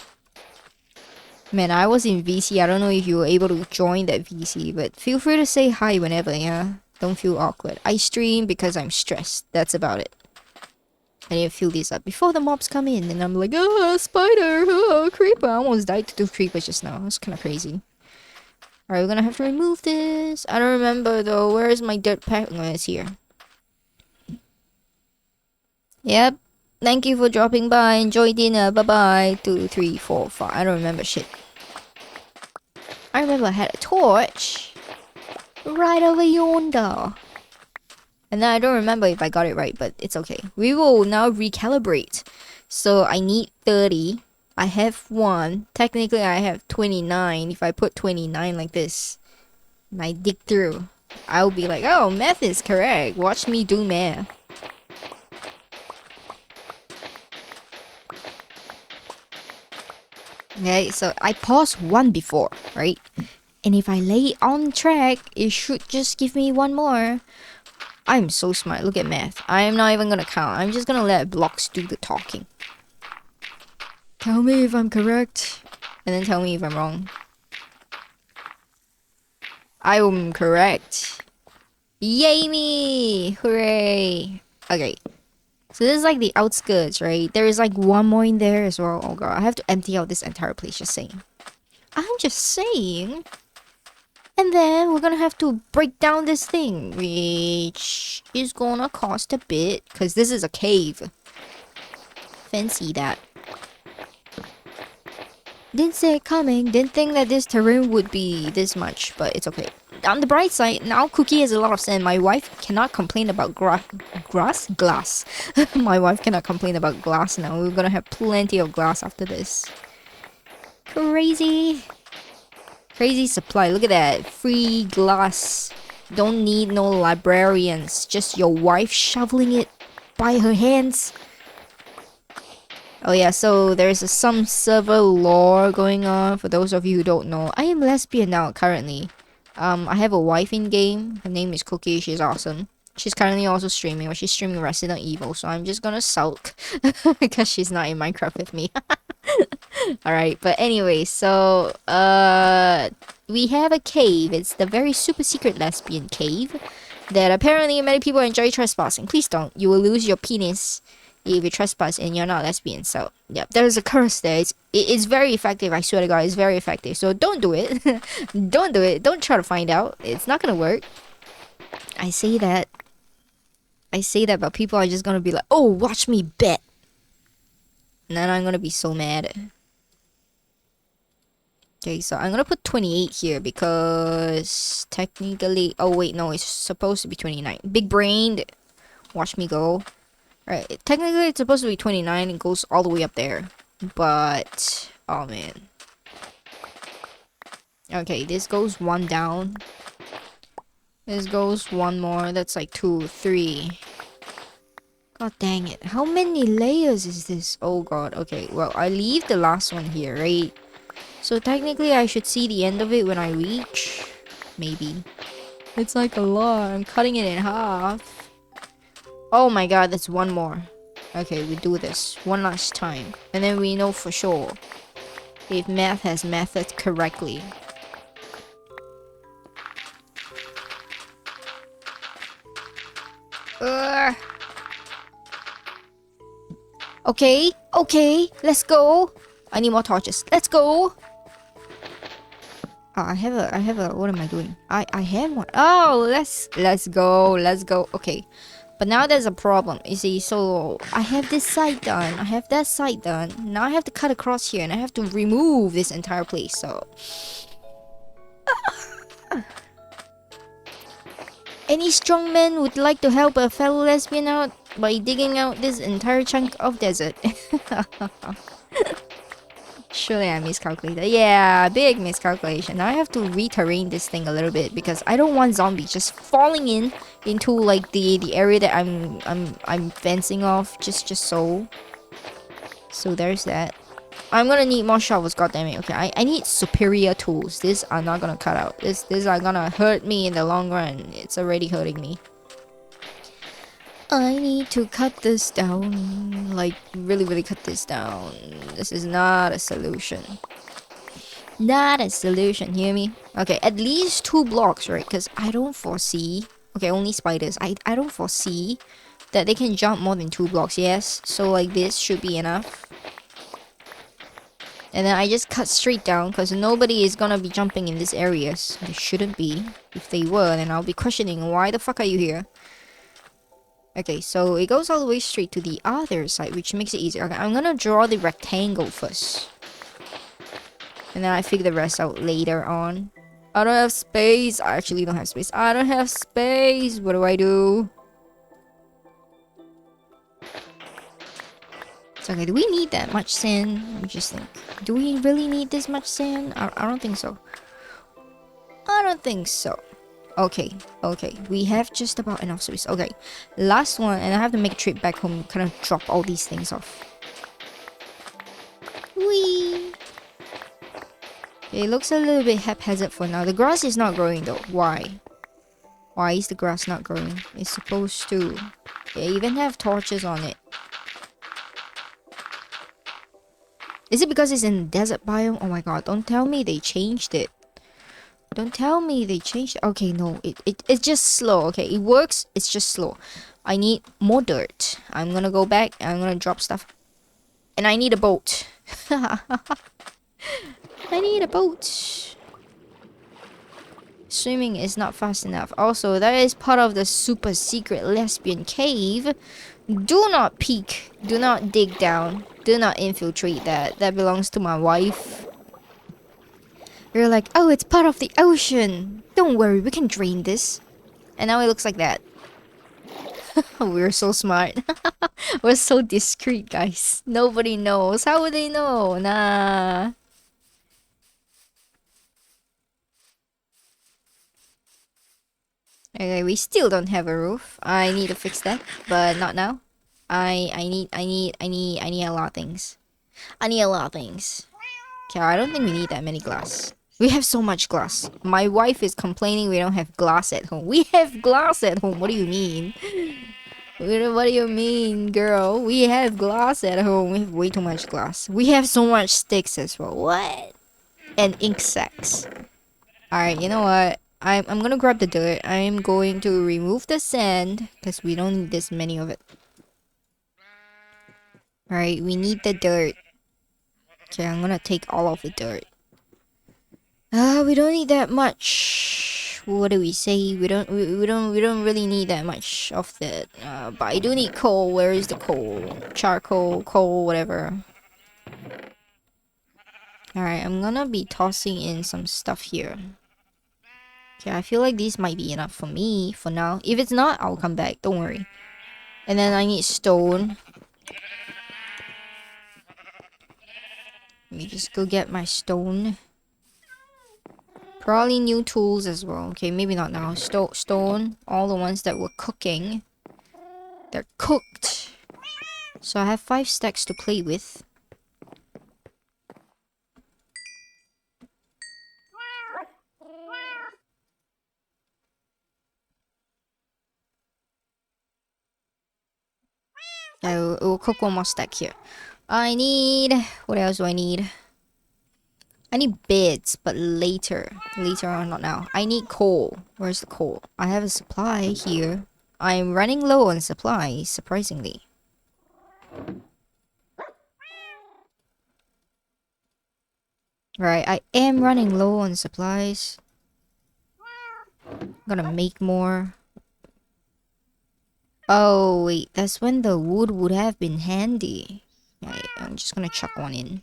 Man, I was in VC. I don't know if you were able to join that VC, but feel free to say hi whenever, yeah? Don't feel awkward. I stream because I'm stressed. That's about it. I need to fill this up before the mobs come in, and I'm like, oh, spider, oh, creeper. I almost died to two creepers just now. That's kind of crazy. Alright, we're gonna have to remove this. I don't remember though. Where is my dirt pack? Oh, it's here. Yep. Thank you for dropping by. Enjoy dinner. Bye bye. 2, 3, 4, 5. I don't remember shit. I remember I had a torch right over yonder. And then I don't remember if I got it right, but it's okay. We will now recalibrate. So I need 30. I have 1. Technically, I have 29. If I put 29 like this, and I dig through, I'll be like, oh, math is correct. Watch me do math. Okay, so I paused 1 before, right? And if I lay it on track, it should just give me 1 more. I'm so smart. Look at math. I am not even gonna count. I'm just gonna let blocks do the talking. Tell me if I'm correct, and then tell me if I'm wrong. I'm correct. Yay me! Hooray! Okay. So this is like the outskirts, right? There is like 1 more in there as well. Oh god, I have to empty out this entire place, just saying. I'm just saying. And then we're gonna have to break down this thing, which is gonna cost a bit, because this is a cave. Fancy that. Didn't see it coming, didn't think that this terrain would be this much, but it's okay. On the bright side, now Cookie has a lot of sand. My wife cannot complain about glass. My wife cannot complain about glass now. We're gonna have plenty of glass after this. Crazy. Crazy supply. Look at that. Free glass. Don't need no librarians. Just your wife shoveling it by her hands. Oh yeah, so there's some server lore going on. For those of you who don't know, I am lesbian now currently. I have a wife in game. Her name is Cookie. She's awesome. She's currently also streaming, but she's streaming Resident Evil, so I'm just gonna sulk because she's not in Minecraft with me. Alright, but anyway, so we have a cave. It's the very super secret lesbian cave that apparently many people enjoy trespassing. Please don't. You will lose your penis if you trespass and you're not lesbian. So yeah, there's a curse there. It's very effective. I swear to God, it's very effective. So don't do it. Don't do it. Don't try to find out. It's not gonna work. I say that. But people are just gonna be like, "Oh, watch me bet," and then I'm gonna be so mad. Okay, so I'm gonna put 28 here because technically, oh wait, no, it's supposed to be 29. Big brained. Watch me go. Right, technically it's supposed to be 29. It goes all the way up there, but oh man. Okay, this goes one down. This goes one more. That's like 2, 3. God dang it. How many layers is this? Oh god. Okay, well, I leave the last one here, right? So technically I should see the end of it when I reach. Maybe. It's like a lot. I'm cutting it in half. Oh my god, that's one more. Okay, we do this one last time. And then we know for sure if math has methods correctly. Okay, let's go. I need more torches. Let's go. Oh, I have a, what am I doing? I have one. Oh, let's go. Okay. But now there's a problem. You see, so I have this side done. I have that side done. Now I have to cut across here and I have to remove this entire place. So any strong man would like to help a fellow lesbian out by digging out this entire chunk of desert. Surely I miscalculated. Yeah, big miscalculation. Now I have to reterrain this thing a little bit because I don't want zombies just falling into like the area that I'm fencing off just so. So there's that. I'm gonna need more shovels, goddammit. Okay, I need superior tools. These are not gonna cut out. These are gonna hurt me in the long run. It's already hurting me. I need to cut this down. Like, really cut this down. This is not a solution. Not a solution, hear me? Okay, at least 2 blocks, right? Because I don't foresee... Okay, only spiders. I don't foresee that they can jump more than 2 blocks, yes? So, like, this should be enough. And then I just cut straight down because nobody is gonna be jumping in these areas. They shouldn't be. If they were, then I'll be questioning, why the fuck are you here? Okay, so it goes all the way straight to the other side, which makes it easier. Okay, I'm gonna draw the rectangle first. And then I figure the rest out later on. I don't have space. I actually don't have space. I don't have space. What do I do? So, okay, do we need that much sand? Let me just think. Do we really need this much sand? I don't think so. I don't think so. Okay, we have just about enough space. Okay, last one, and I have to make a trip back home, kind of drop all these things off. Whee! It looks a little bit haphazard for now. The grass is not growing though. Why? Why is the grass not growing? It's supposed to. They even have torches on it. Is it because it's in the desert biome? Oh my god, don't tell me they changed it. Don't tell me they changed it. Okay, no, it's just slow. Okay, it works. It's just slow. I need more dirt. I'm gonna go back and I'm gonna drop stuff. And I need a boat. I need a boat. Swimming is not fast enough. Also, that is part of the super secret lesbian cave. Do not peek. Do not dig down. Do not infiltrate that. That belongs to my wife. You're like, oh, it's part of the ocean. Don't worry, we can drain this. And now it looks like that. We're so smart. We're so discreet, guys. Nobody knows. How would they know? Nah. Okay, we still don't have a roof. I need to fix that, but not now. I need a lot of things. I need a lot of things. Okay, I don't think we need that many glass. We have so much glass. My wife is complaining we don't have glass at home. We have glass at home. What do you mean? What do you mean, girl? We have glass at home. We have way too much glass. We have so much sticks as well. What? And ink sacks. Alright, you know what? I'm gonna grab the dirt. I'm going to remove the sand because we don't need this many of it. Alright, we need the dirt. Okay, I'm gonna take all of the dirt. We don't need that much. What do we say? We don't really need that much of that. But I do need coal. Where is the coal? Charcoal, coal, whatever. Alright, I'm gonna be tossing in some stuff here. Okay, I feel like these might be enough for me for now. If it's not, I'll come back. Don't worry. And then I need stone. Let me just go get my stone. Probably new tools as well. Okay, maybe not now. Stone. All the ones that were cooking. They're cooked. So I have 5 stacks to play with. We'll cook one more stack here. I need... What else do I need? I need beds, but later. Later on, not now. I need coal. Where's the coal? I have a supply here. I'm running low on supplies, surprisingly. Right, I am running low on supplies. I'm gonna make more. Oh, wait, that's when the wood would have been handy. Right, I'm just gonna chuck one in.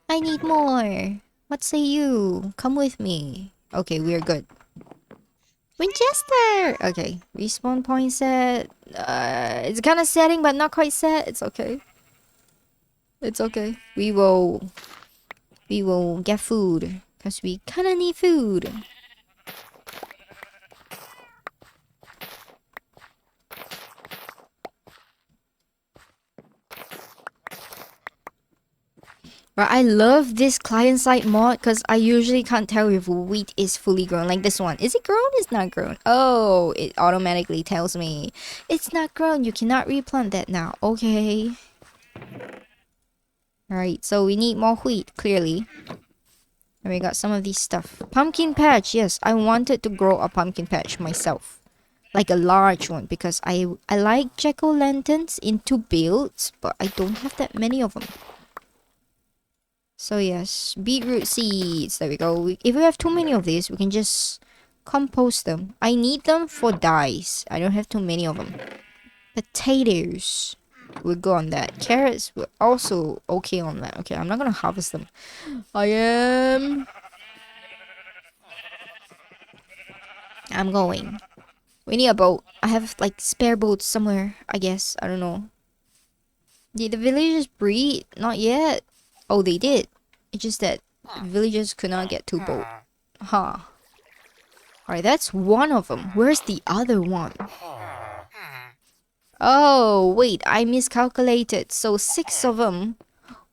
I need more. What say you? Come with me. Okay, we're good. Winchester! Okay, respawn point set. It's kind of setting, but not quite set. It's okay. It's okay. We will get food. Because we kind of need food. But I love this client-side mod because I usually can't tell if wheat is fully grown. Like this one. Is it grown? It's not grown. Oh, it automatically tells me. It's not grown. You cannot replant that now. Okay. Alright, so we need more wheat, clearly. And we got some of these stuff. Pumpkin patch. Yes, I wanted to grow a pumpkin patch myself. Like a large one because I like jack-o'-lanterns in 2 builds. But I don't have that many of them. So yes, beetroot seeds. There we go. If we have too many of these, we can just compost them. I need them for dyes. I don't have too many of them. Potatoes. We'll go on that. Carrots, we're also okay on that. Okay, I'm not gonna harvest them. I'm going. We need a boat. I have like spare boats somewhere, I guess. I don't know. Did the villagers breed? Not yet. Oh, they did. It's just that villagers could not get to boat. Huh. Alright, that's one of them. Where's the other one? Oh, wait, I miscalculated. So 6 of them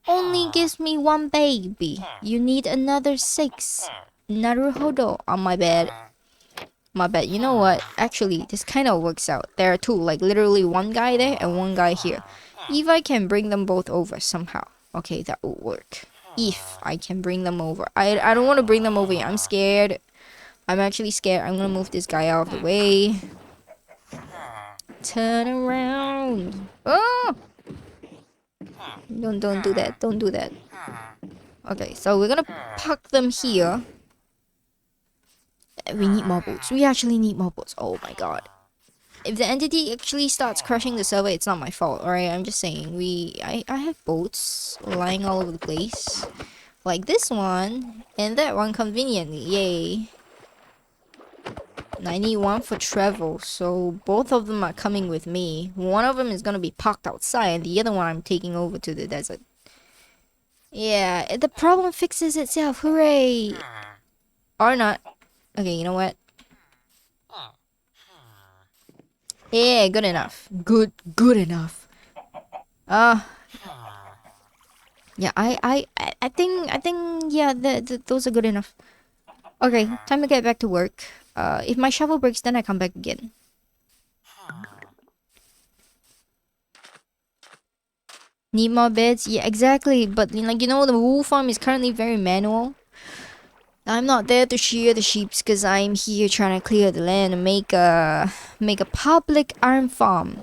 only gives me 1 baby. You need another 6. Naruhodo. Oh, my bad. My bad. You know what? Actually, this kind of works out. There are 2, like literally 1 guy there and 1 guy here. If I can bring them both over somehow. Okay, that will work. If I can bring them over. I don't want to bring them over yet. I'm scared. I'm actually scared. I'm gonna move this guy out of the way. Turn around. Oh! Don't do that. Don't do that. Okay, so we're gonna park them here. We need more boats. We actually need more boats. Oh my god. If the entity actually starts crushing the server, it's not my fault, alright? I'm just saying, I have boats lying all over the place. Like this one, and that one conveniently, yay. And I need one for travel, so both of them are coming with me. One of them is gonna be parked outside, and the other one I'm taking over to the desert. Yeah, the problem fixes itself, hooray! Or not. Okay, you know what? Yeah, good enough. Good enough. Yeah, I think, yeah, those are good enough. Okay, time to get back to work. If my shovel breaks, then I come back again. Need more beds? Yeah, exactly. But like the wool farm is currently very manual. I'm not there to shear the sheeps because I'm here trying to clear the land and make a public iron farm.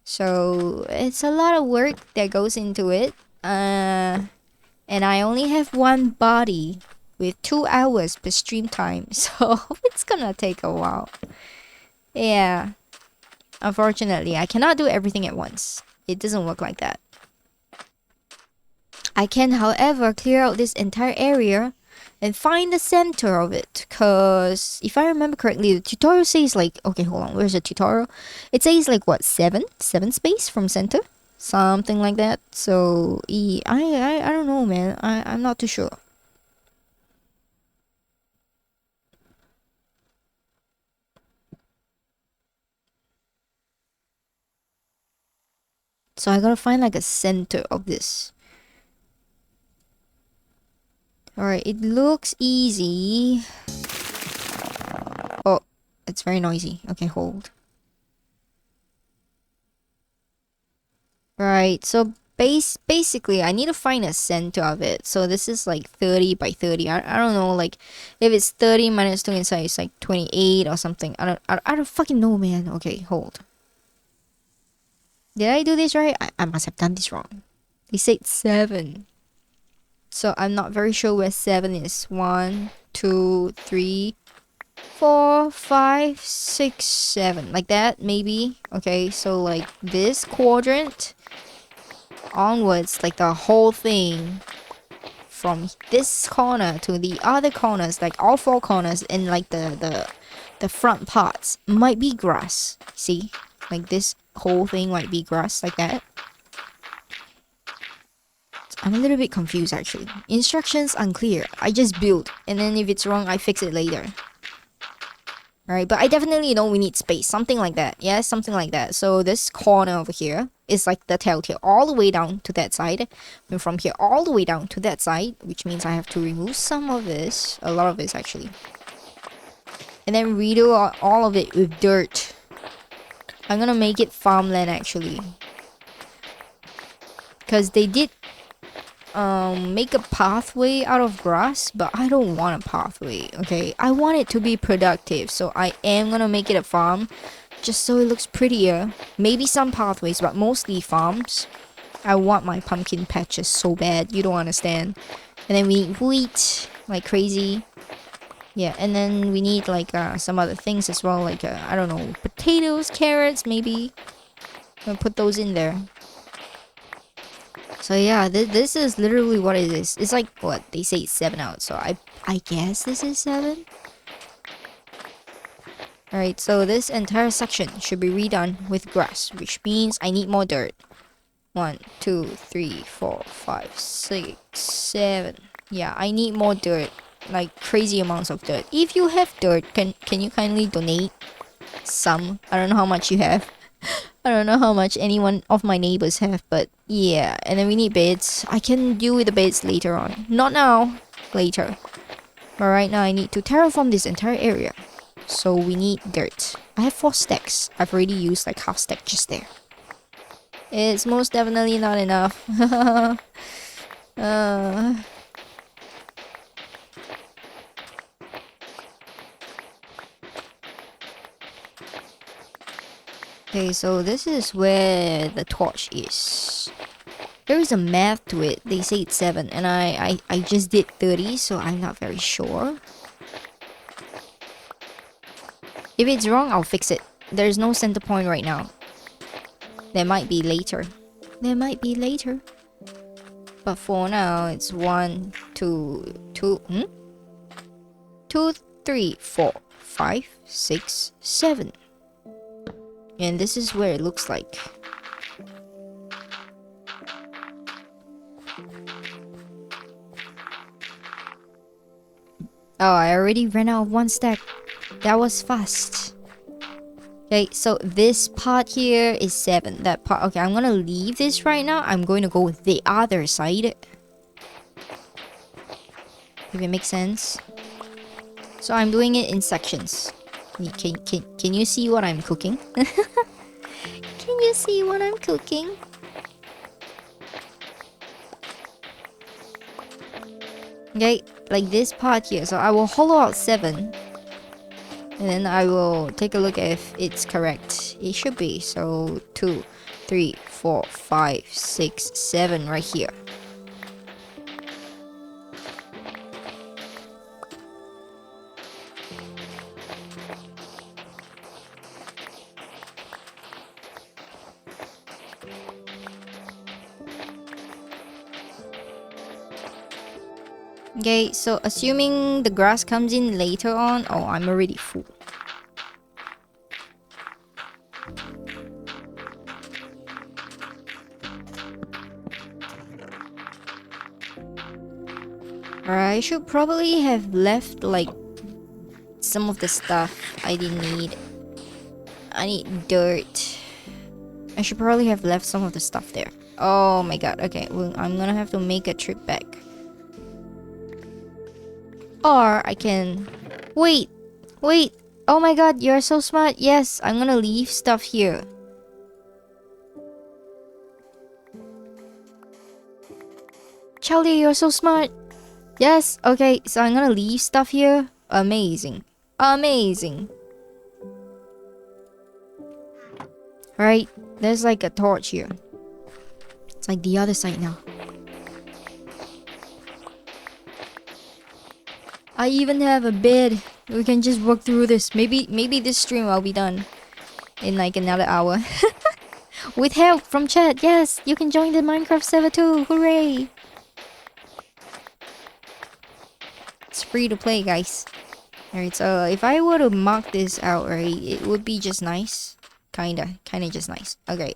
So it's a lot of work that goes into it. And I only have one body with 2 hours per stream time, so it's gonna take a while. Yeah, unfortunately, I cannot do everything at once. It doesn't work like that. I can, however, clear out this entire area and find the center of it. Cause if I remember correctly, the tutorial says like, okay, hold on, where's the tutorial? It says like what, seven space from center, something like that. So I don't know, man. I'm not too sure. So I gotta find like a center of this. Alright, it looks easy. Oh, it's very noisy. Okay, hold. Right, so basically I need to find a center of it. So this is like 30 by 30. I don't know, like if it's 30 minus 2 inside, it's like 28 or something. I don't fucking know, man. Okay, hold. Did I do this right? I must have done this wrong. They said 7. So I'm not very sure where 7 is. 1, 2, 3, 4, 5, 6, 7. Like that, maybe. Okay, so like this quadrant onwards, like the whole thing from this corner to the other corners, like all 4 corners, and like the front parts might be grass. See, like this whole thing might be grass, like that. I'm a little bit confused actually. Instructions unclear. I just build, and then if it's wrong, I fix it later. Alright, but I definitely know we need space. Something like that. Yeah, something like that. So this corner over here is like the telltale all the way down to that side. And from here all the way down to that side, which means I have to remove some of this. A lot of this actually. And then redo all of it with dirt. I'm gonna make it farmland actually. Because they did make a pathway out of grass, but I don't want a pathway. Okay, I want it to be productive, so I am gonna make it a farm just so it looks prettier. Maybe some pathways, but mostly farms. I want my pumpkin patches so bad, you don't understand. And then we need wheat like crazy. Yeah, and then we need like some other things as well, like I don't know, potatoes, carrots, maybe. I'll put those in there. So yeah, this is literally what it is. It's like, what, they say 7 out, so I guess this is 7? Alright, so this entire section should be redone with grass, which means I need more dirt. 1, 2, 3, 4, 5, 6, 7. Yeah, I need more dirt. Like crazy amounts of dirt. If you have dirt, can you kindly donate some? I don't know how much you have. I don't know how much any one of my neighbors have, but yeah. And then we need beds. I can deal with the beds later on. Not now. Later. But right now I need to terraform this entire area. So we need dirt. I have 4 stacks. I've already used like half stack just there. It's most definitely not enough. Okay, so this is where the torch is. There is a math to it. They say it's 7, and I just did 30, so I'm not very sure. If it's wrong, I'll fix it. There's no center point right now. There might be later. There might be later. But for now, it's 1, 2, 2, 2, 3, 4, 5, 6, 7. And this is where it looks like. Oh, I already ran out of 1 stack. That was fast. Okay, so this part here is 7. That part, okay, I'm gonna leave this right now. I'm going to go with the other side. If it makes sense. So I'm doing it in sections. Can you see what I'm cooking? Can you see what I'm cooking? Okay, like this part here. So I will hollow out 7. And then I will take a look if it's correct. It should be. So 2, 3, 4, 5, 6, 7 right here. Okay, so assuming the grass comes in later on. Oh, I'm already full. Alright, I should probably have left like some of the stuff I didn't need. I need dirt. I should probably have left some of the stuff there. Oh my god, okay, well, I'm gonna have to make a trip back. Or I can... Wait! Wait! Oh my god, you're so smart. Yes, I'm gonna leave stuff here. Charlie, you're so smart. Yes, okay, so I'm gonna leave stuff here. Amazing. Amazing. Alright, there's like a torch here. It's like the other side now. I even have a bed. We can just work through this. Maybe this stream I'll be done in like another hour. With help from chat. Yes, you can join the Minecraft server too. Hooray! It's free to play, guys. Alright, so if I were to mark this out, right, it would be just nice. Kinda just nice. Okay.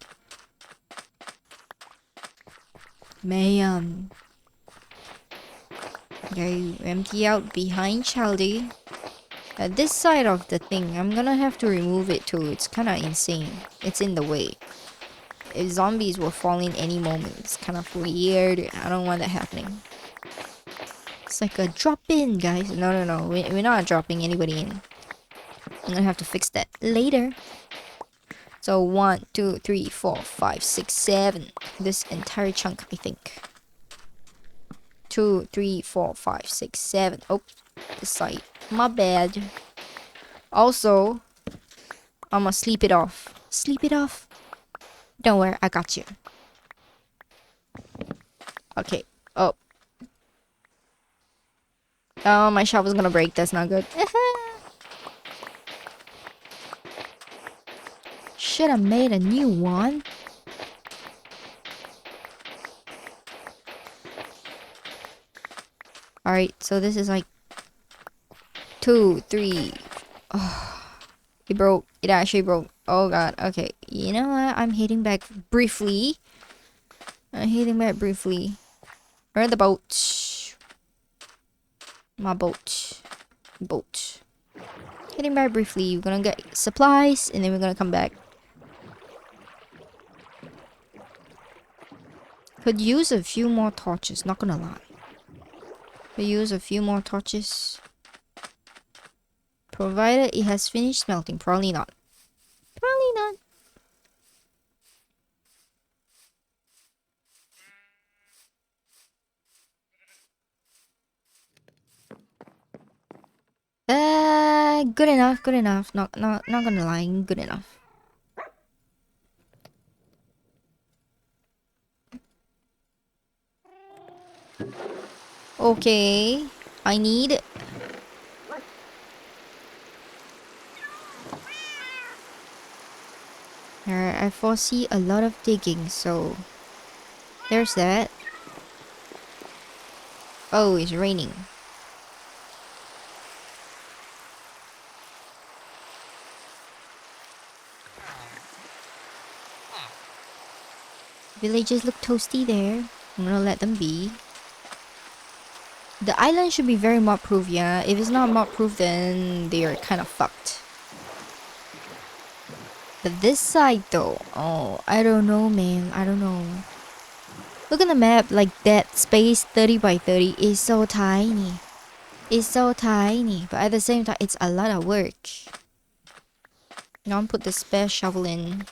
Okay, empty out behind Chaldy. This side of the thing, I'm gonna have to remove it too. It's kinda insane. It's in the way. If zombies will fall in any moment, it's kind of weird. I don't want that happening. It's like a drop in, guys. No. We're not dropping anybody in. I'm gonna have to fix that later. So 1, 2, 3, 4, 5, 6, 7. This entire chunk, I think. 2, 3, 4, 5, 6, 7. Oh, this side. My bad. Also, I'm gonna sleep it off. Sleep it off. Don't worry, I got you. Okay. Oh. Oh, my shovel's gonna break. That's not good. Should have made a new one. Alright, so this is like 2, 3. Oh, it broke. It actually broke. Oh god. Okay. You know what? I'm heading back briefly. Where's the boat? My boat. Heading back briefly. We're gonna get supplies and then we're gonna come back. Could use a few more torches, not gonna lie. Could use a few more torches. Provided it has finished smelting. Probably not. Probably not. Good enough, good enough. Not gonna lie, good enough. Okay, I need... Alright, I foresee a lot of digging, so... There's that. Oh, it's raining. Villagers look toasty there. I'm gonna let them be. The island should be very mob proof, yeah. If it's not mob proof, then they are kind of fucked. But this side though, oh, I don't know, man. I don't know. Look at the map, like that space 30 by 30 is so tiny. It's so tiny, but at the same time, it's a lot of work. Now I'm put the spare shovel in.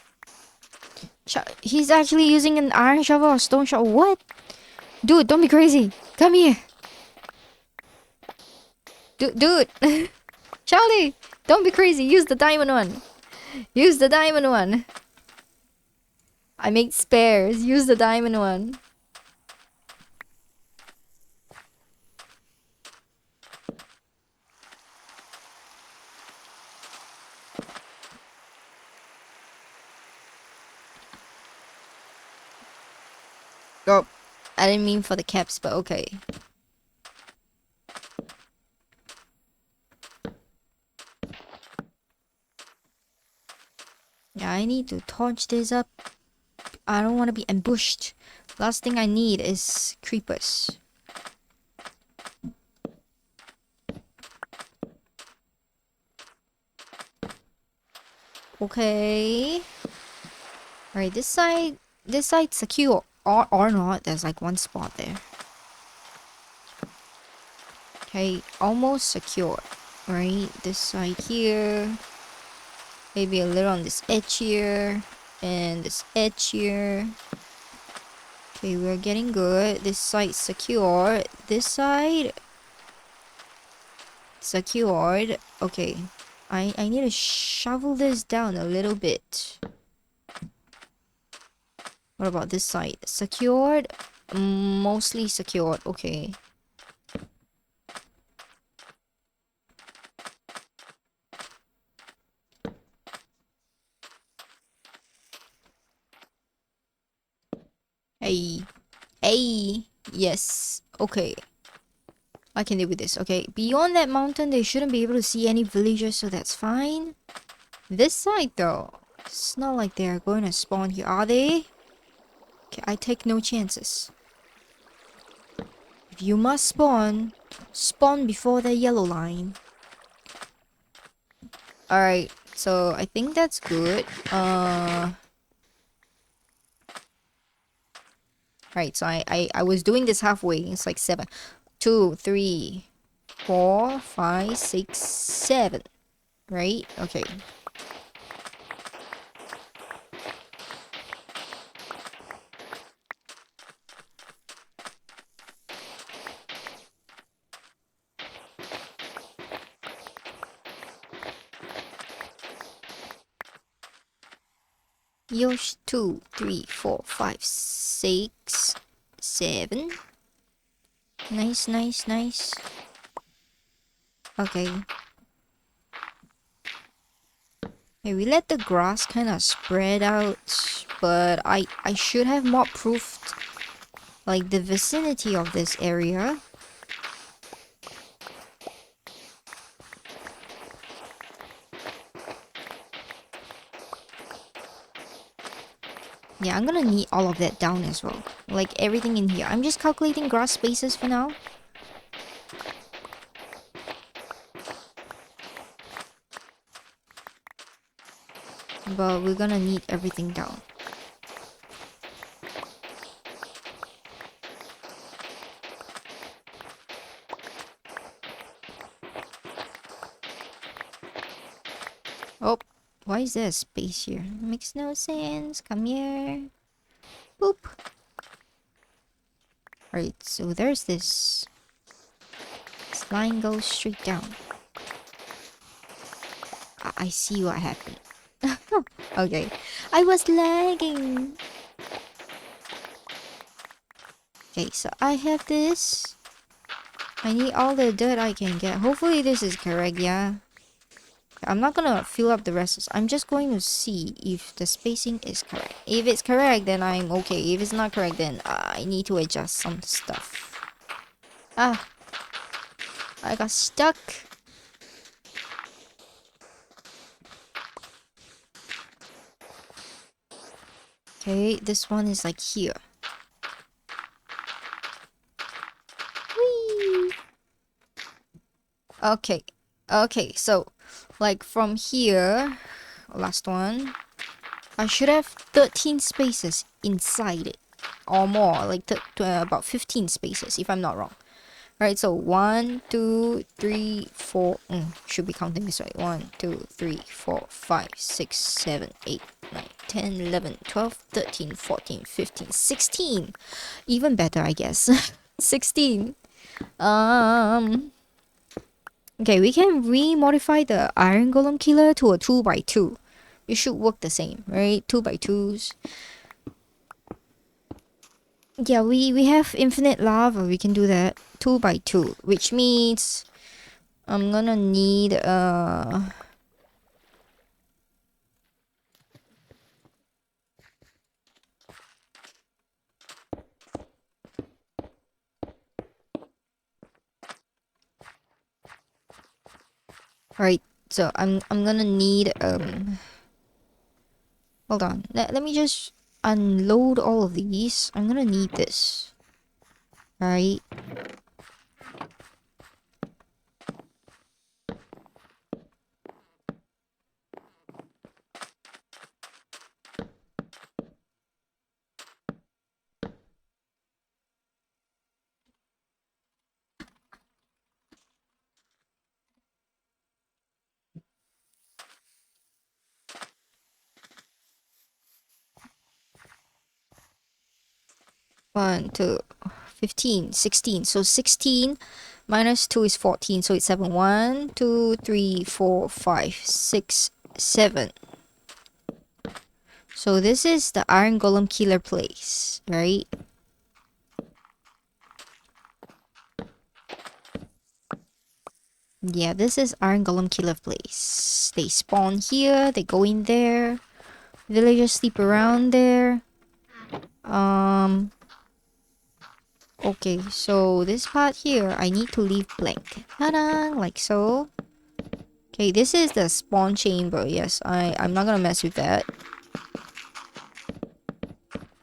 He's actually using an iron shovel or stone shovel. What? Dude, don't be crazy. Come here. Dude. Charlie, don't be crazy. Use the diamond one. Use the diamond one. I make spares. Use the diamond one. Oh, I didn't mean for the caps, but okay. Yeah, I need to torch this up. I don't want to be ambushed. Last thing I need is creepers. Okay. Alright, this side's secure. Or not, there's like one spot there. Okay, almost secure. Right, this side here. Maybe a little on this edge here. And this edge here. Okay, we're getting good. This side secure. This side secured. Okay. I need to shovel this down a little bit. What about this side? Secured? Mostly secured. Okay. Hey. Hey. Yes. Okay. I can deal with this. Okay. Beyond that mountain, they shouldn't be able to see any villagers, so that's fine. This side, though. It's not like they're going to spawn here, are they? Okay, I take no chances. If you must spawn, spawn before the yellow line. Alright, so I think that's good. Right, so I was doing this halfway. It's like 7. 2, 3, 4, 5, 6, 7. Right? Okay. Yosh, 2, 3, 4, 5, 6, 7. Nice, nice, nice. Okay. Okay, we let the grass kind of spread out, but I should have mob proofed like the vicinity of this area. Yeah, I'm gonna need all of that down as well. Like everything in here. I'm just calculating grass spaces for now. But we're gonna need everything down. Oh, why is there a space here? Makes no sense. Come here. Boop. Alright, so there's this. This line goes straight down. I see what happened. Okay. I was lagging. Okay, so I have this. I need all the dirt I can get. Hopefully this is correct, yeah? I'm not gonna fill up the rest. I'm just going to see if the spacing is correct. If it's correct, then I'm okay. If it's not correct, then I need to adjust some stuff. Ah, I got stuck. Okay, this one is like here. Whee! Okay, okay, so like from here, last one, I should have 13 spaces inside it, or more, like about 15 spaces if I'm not wrong. Right, so 1, 2, 3, 4. Should be counting this way. 1, 2, 3, 4, 5, 6, 7, 8, 9, 10, 11, 12, 13, 14, 15, 16. Even better, I guess. 16. Okay, we can re-modify the Iron Golem Killer to a 2x2. It should work the same, right? 2x2s. Yeah, we have infinite lava. We can do that 2 by 2, which means I'm gonna need right. So I'm gonna need hold on. Let me just unload all of these. I'm gonna need this. Right. 1, 2, 15, 16. So 16 minus 2 is 14. So it's 7. 1, 2, 3, 4, 5, 6, 7. So this is the Iron Golem Killer place, right? Yeah, this is Iron Golem Killer place. They spawn here, they go in there. Villagers sleep around there. Okay, so this part here, I need to leave blank. Ta-da! Like so. Okay, this is the spawn chamber. Yes, I'm not gonna mess with that.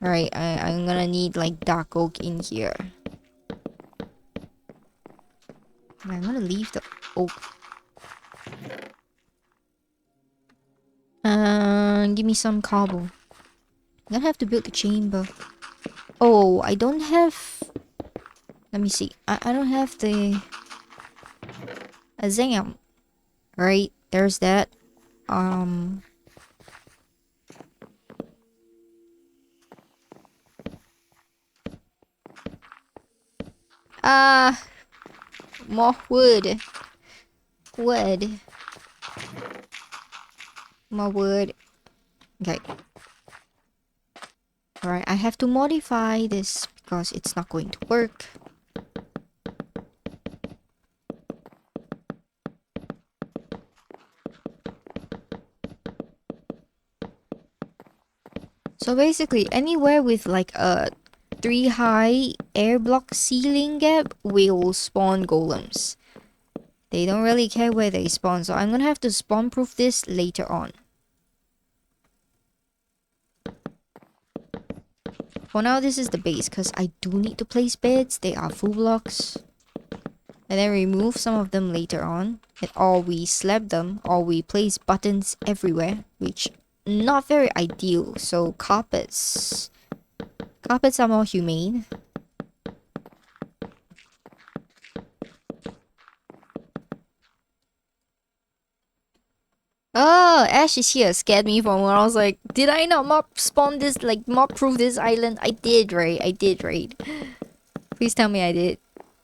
Alright, I'm gonna need like dark oak in here. I'm gonna leave the oak. Give me some cobble. I'm gonna have to build the chamber. Oh, I don't have... Let me see. I don't have the... Azam. Right, there's that. Ah, more wood. Wood. More wood. Okay. Alright, I have to modify this because it's not going to work. So basically, anywhere with like a 3 high air block ceiling gap will spawn golems. They don't really care where they spawn, so I'm gonna have to spawn proof this later on. For now, this is the base because I do need to place beds. They are full blocks. And then remove some of them later on. Or we slab them, or we place buttons everywhere, which not very ideal. So carpets. Carpets are more humane. Oh, Ash is here. Scared me for a moment. I was like, did I not mob spawn this, like mob proof this island? I did, right? I did, right? Please tell me I did.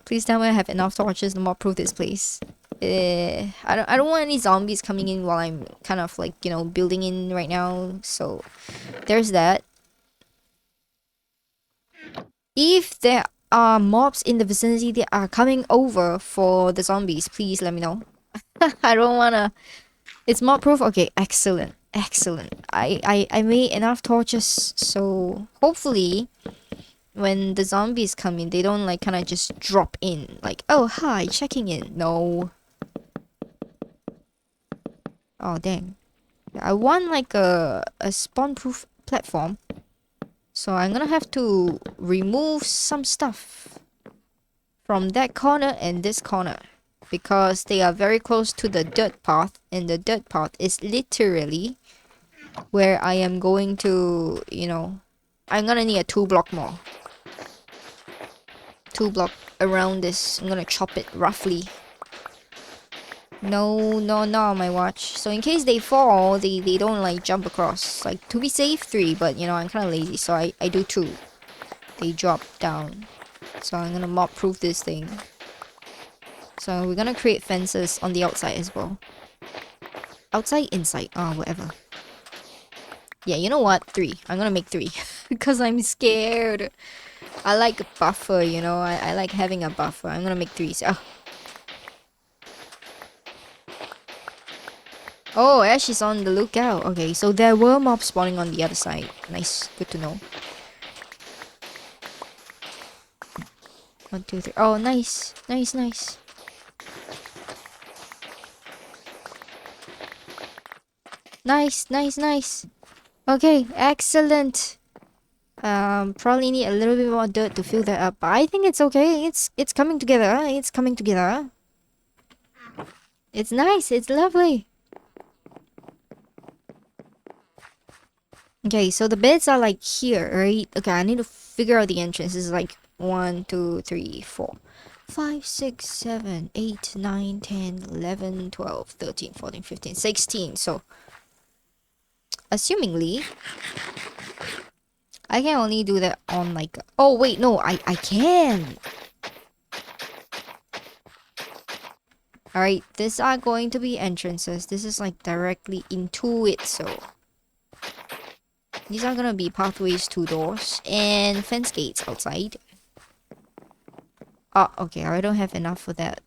Please tell me I have enough torches to mob proof this place. I don't want any zombies coming in while I'm kind of like, you know, building in right now. So there's that. If there are mobs in the vicinity that are coming over for the zombies, please let me know. I don't wanna... It's mob proof? Okay, excellent. Excellent. I made enough torches, so hopefully when the zombies come in, they don't like kind of just drop in. Like, oh, hi, checking in. No. Oh, dang. I want like a spawn-proof platform. So I'm gonna have to remove some stuff from that corner and this corner. Because they are very close to the dirt path. And the dirt path is literally where I am going to, you know... I'm gonna need a 2 block more. 2 block around this. I'm gonna chop it roughly. No, no, not on my watch. So in case they fall, they don't like jump across. Like to be safe, 3, but you know, I'm kind of lazy, so I do 2. They drop down. So I'm gonna mob proof this thing. So we're gonna create fences on the outside as well. Outside, inside, whatever. Yeah, you know what? 3. I'm gonna make 3 because I'm scared. I like a buffer, you know. I like having a buffer. I'm gonna make 3. Oh, Ash is on the lookout. Okay, so there were mobs spawning on the other side. Nice, good to know. 1, 2, 3. Oh, nice, nice, nice. Nice, nice, nice. Okay, excellent. Probably need a little bit more dirt to fill that up, but I think it's okay. It's coming together. It's coming together. It's nice. It's lovely. Okay, so the beds are like here, right? Okay, I need to figure out the entrance. This is like 1, 2, 3, 4, 5, 6, 7, 8, 9, 10, 11, 12, 13, 14, 15, 16. So, assumingly, I can only do that on like... Oh, wait, no, I can. Alright, these are going to be entrances. This is like directly into it, so... These are gonna be pathways to doors and fence gates outside. Oh, okay, I don't have enough for that.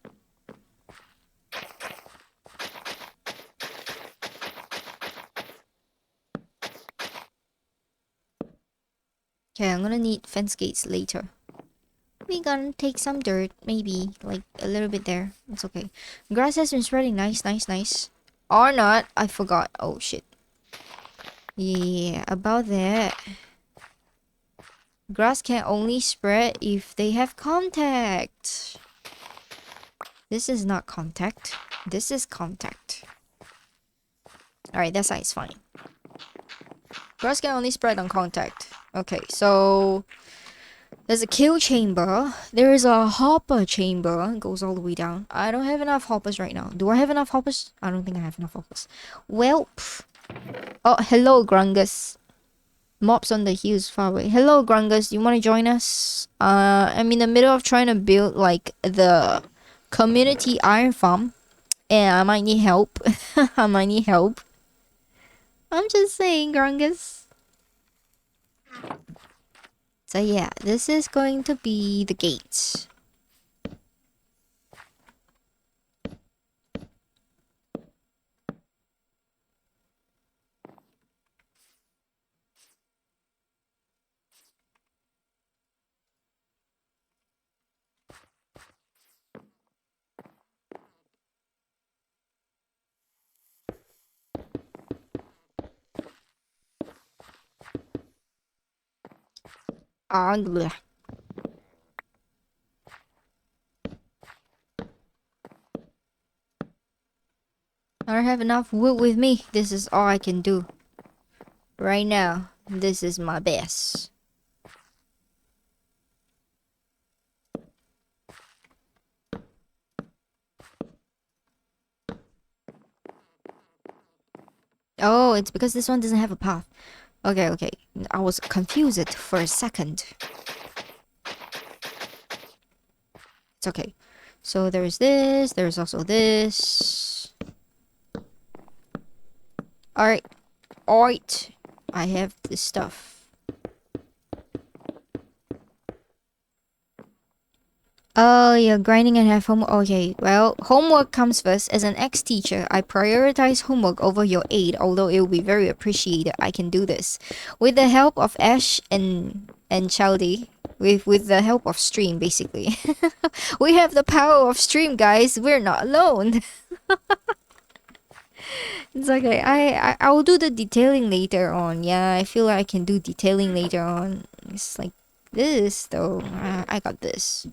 Okay, I'm gonna need fence gates later. We're gonna take some dirt, maybe, like a little bit there. It's okay. Grass has been spreading nice, nice, nice. Or not, I forgot. Oh shit. Yeah, about that. Grass can only spread if they have contact. This is not contact. This is contact. Alright, that side's fine. Grass can only spread on contact. Okay, so... There's a kill chamber. There is a hopper chamber. It goes all the way down. I don't have enough hoppers right now. Do I have enough hoppers? I don't think I have enough hoppers. Well... Oh, hello, Grungus. Mobs on the hills far away. Hello, Grungus. You want to join us? I'm in the middle of trying to build, like, the community iron farm. And I might need help. I might need help. I'm just saying, Grungus. So yeah, this is going to be the gates. Bleh. I don't have enough wood with me. This is all I can do. Right now, this is my best. Oh, it's because this one doesn't have a path. Okay, okay. I was confused for a second. It's okay. So there's this. There's also this. Alright. Alright. I have this stuff. Oh, you're grinding and have homework. Okay, well, homework comes first. As an ex-teacher, I prioritize homework over your aid, although it will be very appreciated. I can do this. With the help of Ash and Chaldy. With the help of Stream, basically. We have the power of Stream, guys. We're not alone. It's okay. I will do the detailing later on. Yeah, I feel like I can do detailing later on. It's like this, though. I got this.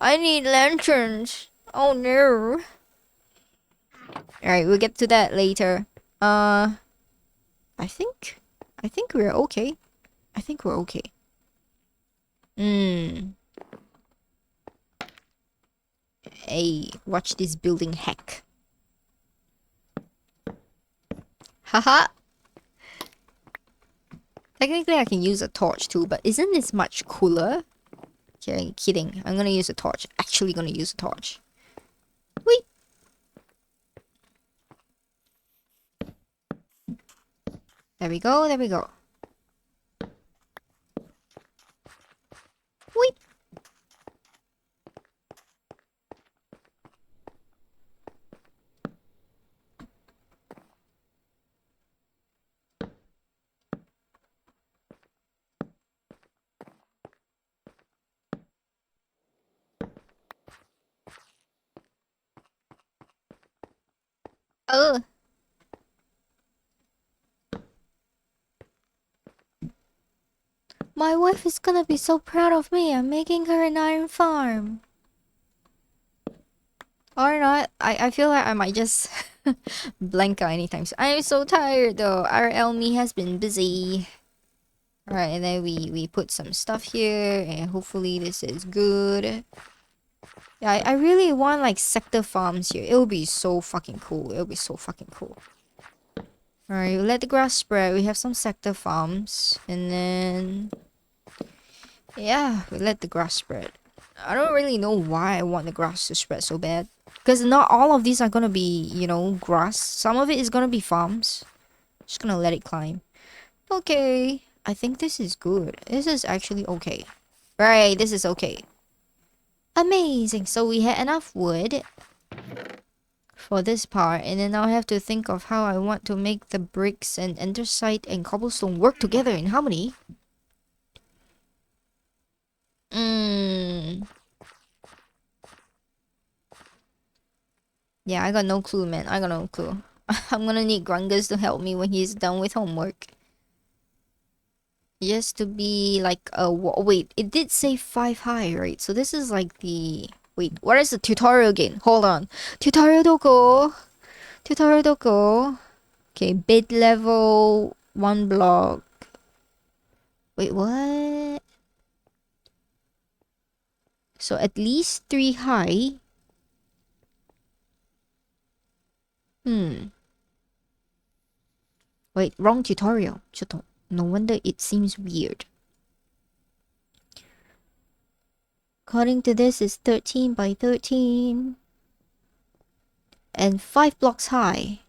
I need lanterns. Oh no. Alright, we'll get to that later. I think we're okay. I think we're okay. Hey, watch this building hack. Haha. Technically, I can use a torch too, but isn't this much cooler? Kidding. I'm gonna use a torch. Actually gonna use a torch. Wait. There we go, there we go. Wait. Oh. My wife is gonna be so proud of me. I'm making her an iron farm. Or not. I feel like I might just blank out anytime soon. I'm so tired though. Our Elmi has been busy. Alright, and then we put some stuff here, and hopefully this is good. Yeah, I really want like sector farms here. It'll be so fucking cool. It'll be so fucking cool. Alright, we let the grass spread. We have some sector farms, and then yeah, we let the grass spread. I don't really know why I want the grass to spread so bad. Because not all of these are gonna be, you know, grass. Some of it is gonna be farms. Just gonna let it climb. Okay. I think this is good. This is actually okay. Right, this is okay. Amazing. So we had enough wood for this part. And then now I have to think of how I want to make the bricks and andesite and cobblestone work together in harmony. Yeah, I got no clue, man. I got no clue. I'm gonna need Grungus to help me when he's done with homework. Just to be like a wait, it did say 5 high, right? So this is like the wait, what is the tutorial again? Hold on. Tutorial doko. Tutorial doko. Okay, bid level 1 block. Wait, what? So at least 3 high. Wait, wrong tutorial. No wonder it seems weird. According to this, it's 13 by 13. And 5 blocks high.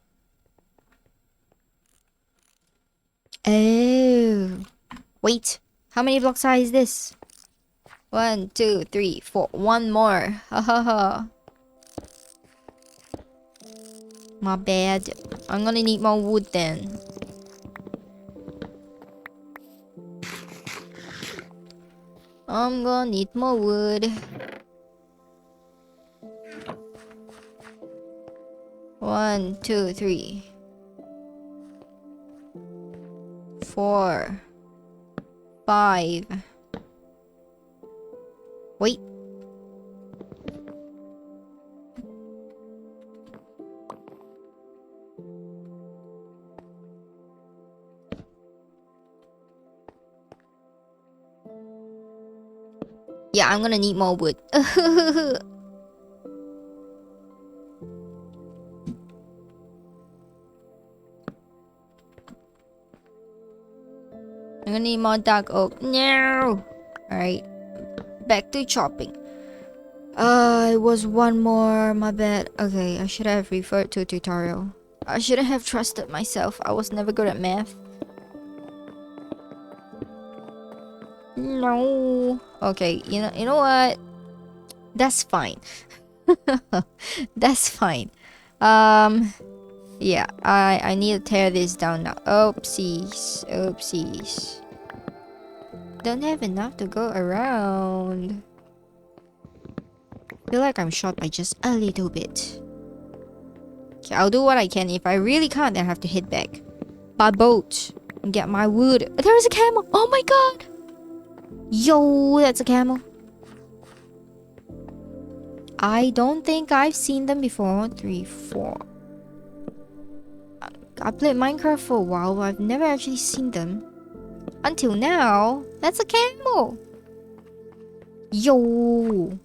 Oh. Wait. How many blocks high is this? 1, 2, 3, 4. One more. Ha ha ha. My bad. I'm gonna need more wood then. I'm gonna need more wood. 1, 2, 3, 4, 5. Wait. Yeah, I'm gonna need more wood. I'm gonna need more dark oak. No! Alright. Back to chopping. It was one more. My bad. Okay, I should have referred to a tutorial. I shouldn't have trusted myself. I was never good at math. No. Okay, you know what? That's fine. That's fine. Yeah, I need to tear this down now. Oopsies. Oopsies. Don't have enough to go around. Feel like I'm short by just a little bit. Okay, I'll do what I can. If I really can't, then I have to head back by boat and get my wood. There is a camel. Oh my god. Yo, that's a camel. I don't think I've seen them before. 3, 4. I played Minecraft for a while, but I've never actually seen them. Until now. That's a camel. Yo.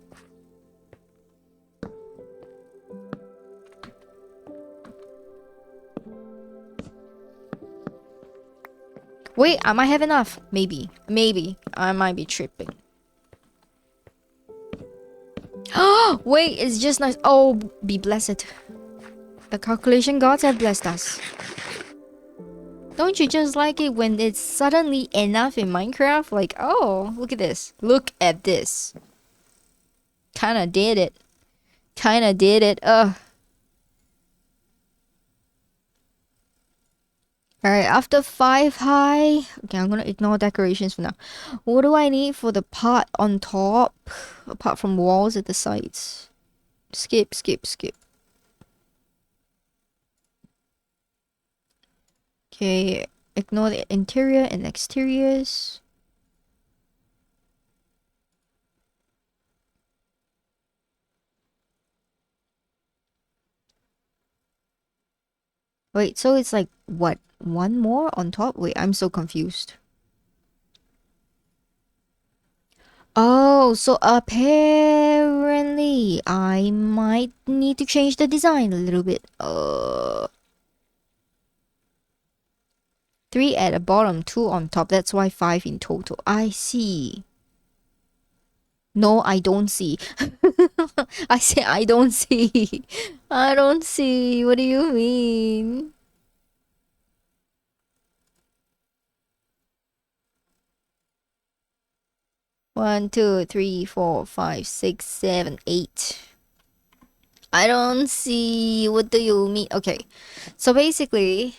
Wait, I might have enough. Maybe. Maybe. I might be tripping. Oh, wait, it's just nice. Oh, be blessed. The calculation gods have blessed us. Don't you just like it when it's suddenly enough in Minecraft? Like, oh, look at this. Look at this. Kinda did it. Kinda did it. Ugh. Alright, after 5 high. Okay, I'm gonna ignore decorations for now. What do I need for the part on top? Apart from walls at the sides. Skip, skip, skip. Okay, ignore the interior and exteriors. Wait, so it's like, what? One more on top? Wait, I'm so confused. Oh, so apparently I might need to change the design a little bit. 3 at the bottom, 2 on top. That's why 5 in total. I see. No, I don't see. I say I don't see. I don't see. What do you mean? One, two, three, four, five, six, 7, 8. I don't see. What do you mean? Okay. So basically,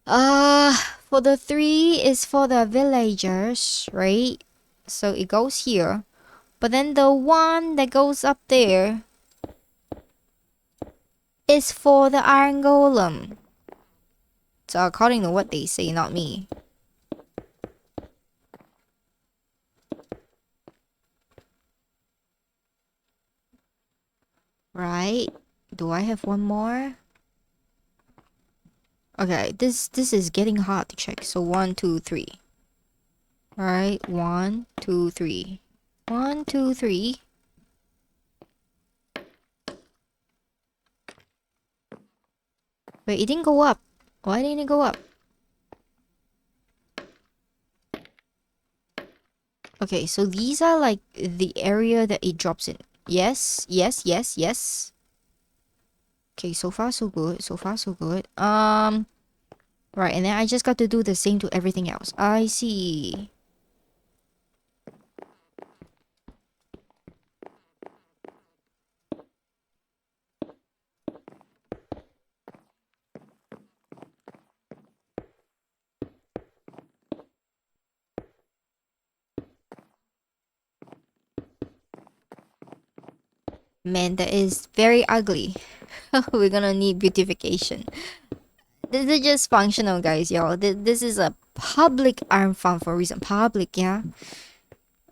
for the 3 is for the villagers, right? So it goes here. But then the one that goes up there is for the iron golem. So according to what they say, not me. Right? Do I have one more? Okay, this is getting hard to check. So 1, 2, 3. Alright, 1, 2, 3. 1, 2, 3. Wait, it didn't go up. Why didn't it go up? Okay, so these are like the area that it drops in. Yes, yes, yes, yes. Okay, so far so good. So far so good. Right, and then I just got to do the same to everything else. I see. Man, that is very ugly. We're gonna need beautification. This is just functional, guys, y'all. This is a public iron farm for a reason. Public, yeah.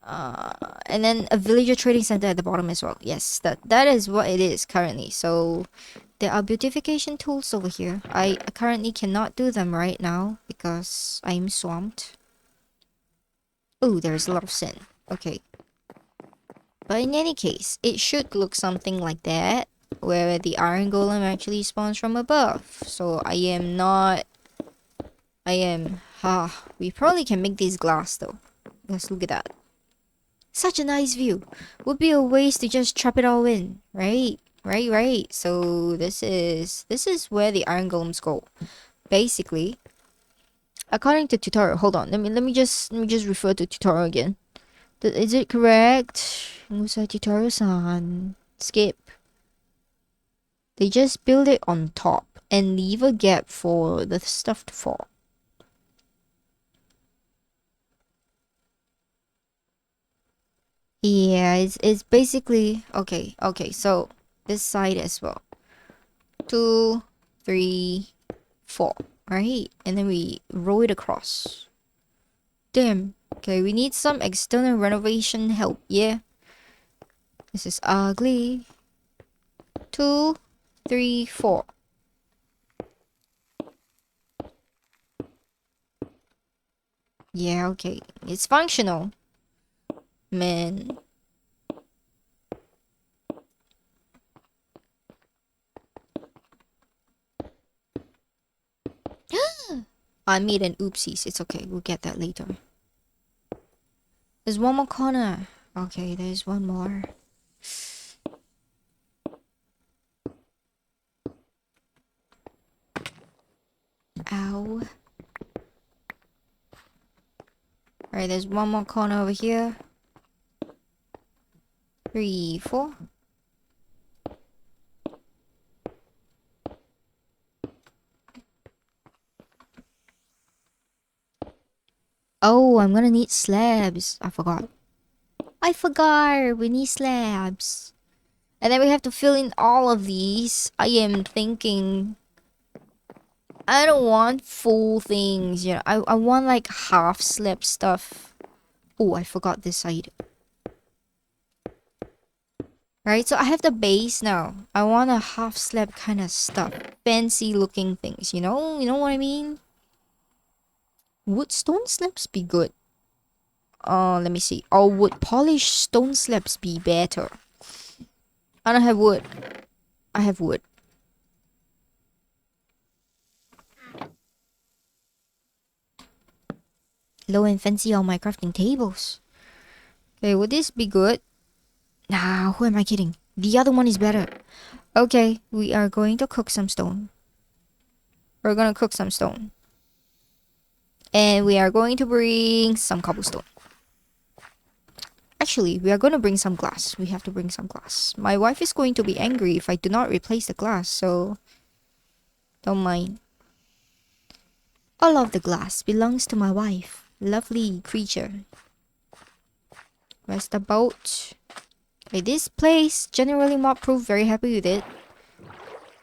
And then a villager trading center at the bottom as well. Yes, that is what it is currently. So there are beautification tools over here. I currently cannot do them right now because I'm swamped. Oh, there's a lot of sand. Okay. But in any case, it should look something like that, where the iron golem actually spawns from above. So I am not... we probably can make these glass though. Let's look at that. Such a nice view. Would be a waste to just trap it all in, right? Right. So this is where the iron golems go. Basically, according to tutorial, hold on. Let me just refer to tutorial again. Is it correct? Musa tutorial-san. Skip. They just build it on top and leave a gap for the stuff to fall. Yeah, it's basically okay. So this side as well. 2, 3, 4. Right, and then we roll it across. Damn. Okay, we need some external renovation help. Yeah. This is ugly. 2, 3, 4. Yeah, okay. It's functional. Man. I made an oopsies. It's okay. We'll get that later. There's one more corner. Okay, there's one more. Ow. Alright, there's one more corner over here. 3, 4. Oh, I'm gonna need slabs. I forgot. We need slabs. And then we have to fill in all of these. I am thinking, I don't want full things, you know. I want like half slab stuff. Oh, I forgot this side. Right, so I have the base now. I want a half slab kind of stuff. Fancy looking things, you know? You know what I mean? Would stone slabs be good? Let me see. Or would polished stone slabs be better? I don't have wood. I have wood. Low and fancy on my crafting tables. Okay, would this be good? Nah, who am I kidding? The other one is better. Okay, we are going to cook some stone. We're gonna cook some stone. And we are going to bring some cobblestone. Actually, we are going to bring some glass. We have to bring some glass. My wife is going to be angry if I do not replace the glass, so don't mind. All of the glass belongs to my wife. Lovely creature. Where's the boat? Okay, this place, generally mob proof, very happy with it.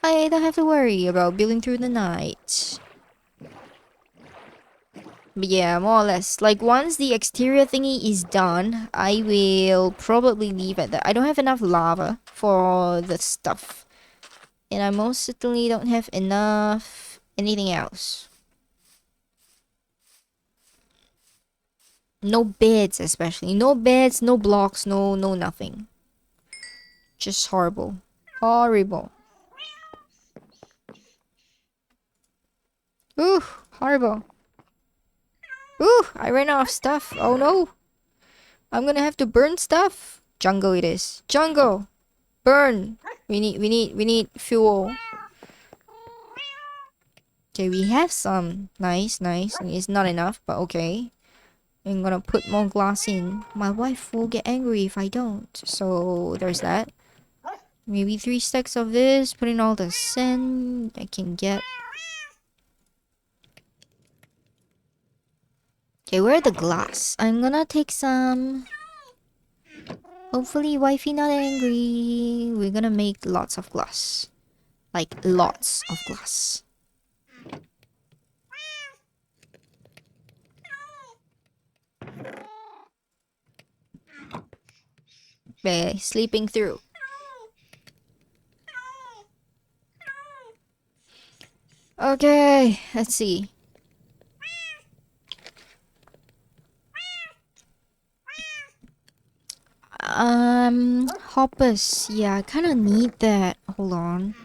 I don't have to worry about building through the night. But yeah, more or less. Like, once the exterior thingy is done, I will probably leave it there. I don't have enough lava for the stuff. And I most certainly don't have enough anything else. No beds, especially. No beds, no blocks, no nothing. Just horrible. Horrible. Ooh, horrible. Ooh, I ran out of stuff. Oh no. I'm gonna have to burn stuff. Jungle it is. Jungle. Burn. We need fuel. Okay, we have some. Nice. It's not enough, but okay. I'm gonna put more glass in. My wife will get angry if I don't. So there's that. Maybe 3 stacks of this. Put in all the sand I can get. Okay, where are the glass? I'm gonna take some. Hopefully wifey not angry. We're gonna make lots of glass. Like lots of glass. Okay, sleeping through. Okay, let's see. Hoppers. Yeah, I kind of need that. Hold on.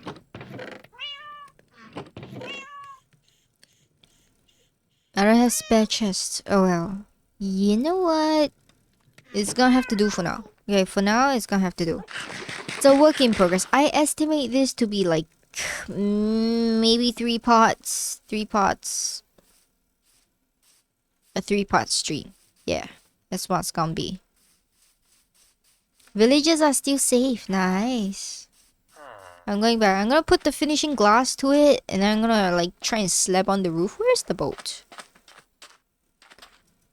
I don't have spare chests. Oh well. You know what? It's gonna have to do for now. Okay, for now, it's gonna have to do. It's a work in progress. I estimate this to be like maybe 3 pots. 3 pots. A 3-pot stream. Yeah, that's what it's gonna be. Villages are still safe. Nice. I'm going back. I'm gonna put the finishing glass to it, and then I'm gonna like try and slap on the roof. Where's the boat?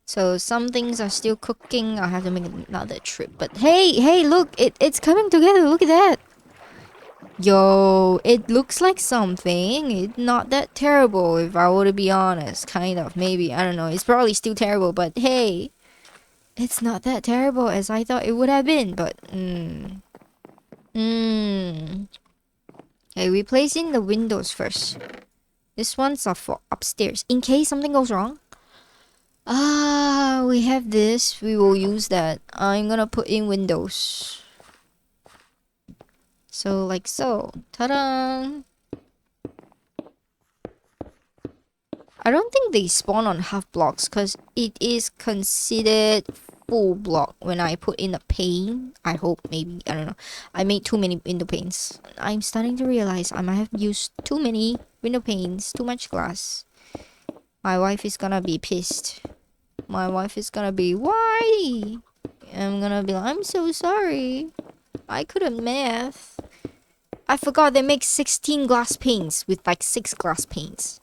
So some things are still cooking. I'll have to make another trip. But hey, look, it's coming together. Look at that. Yo, it looks like something. It's not that terrible if I were to be honest. Kind of, maybe. I don't know. It's probably still terrible, but hey. It's not that terrible as I thought it would have been, but Okay, replacing the windows first. This one's are for upstairs. In case something goes wrong. Ah, we have this. We will use that. I'm gonna put in windows. So, like so. Ta-da! I don't think they spawn on half blocks because it is considered full block when I put in a pane. I hope, maybe. I don't know. I made too many window panes. I'm starting to realize I might have used too many window panes. Too much glass. My wife is gonna be pissed. My wife is gonna be, why? I'm gonna be like, I'm so sorry. I couldn't math. I forgot they make 16 glass panes with like 6 glass panes.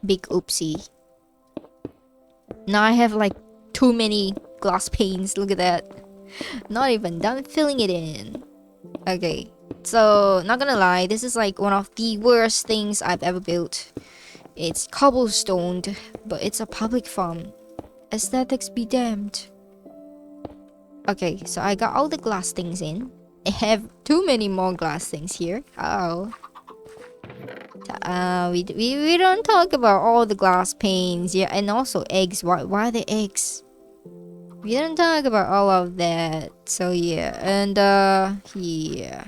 Big oopsie. Now I have like too many glass panes. Look at that. Not even done filling it in. Okay. So, not gonna lie, this is like one of the worst things I've ever built. It's cobblestoned, but it's a public farm. Aesthetics be damned. Okay, so I got all the glass things in. I have too many more glass things here. Oh. We don't talk about all the glass panes. Yeah, and also eggs. Why are the eggs? We don't talk about all of that. So yeah, and yeah.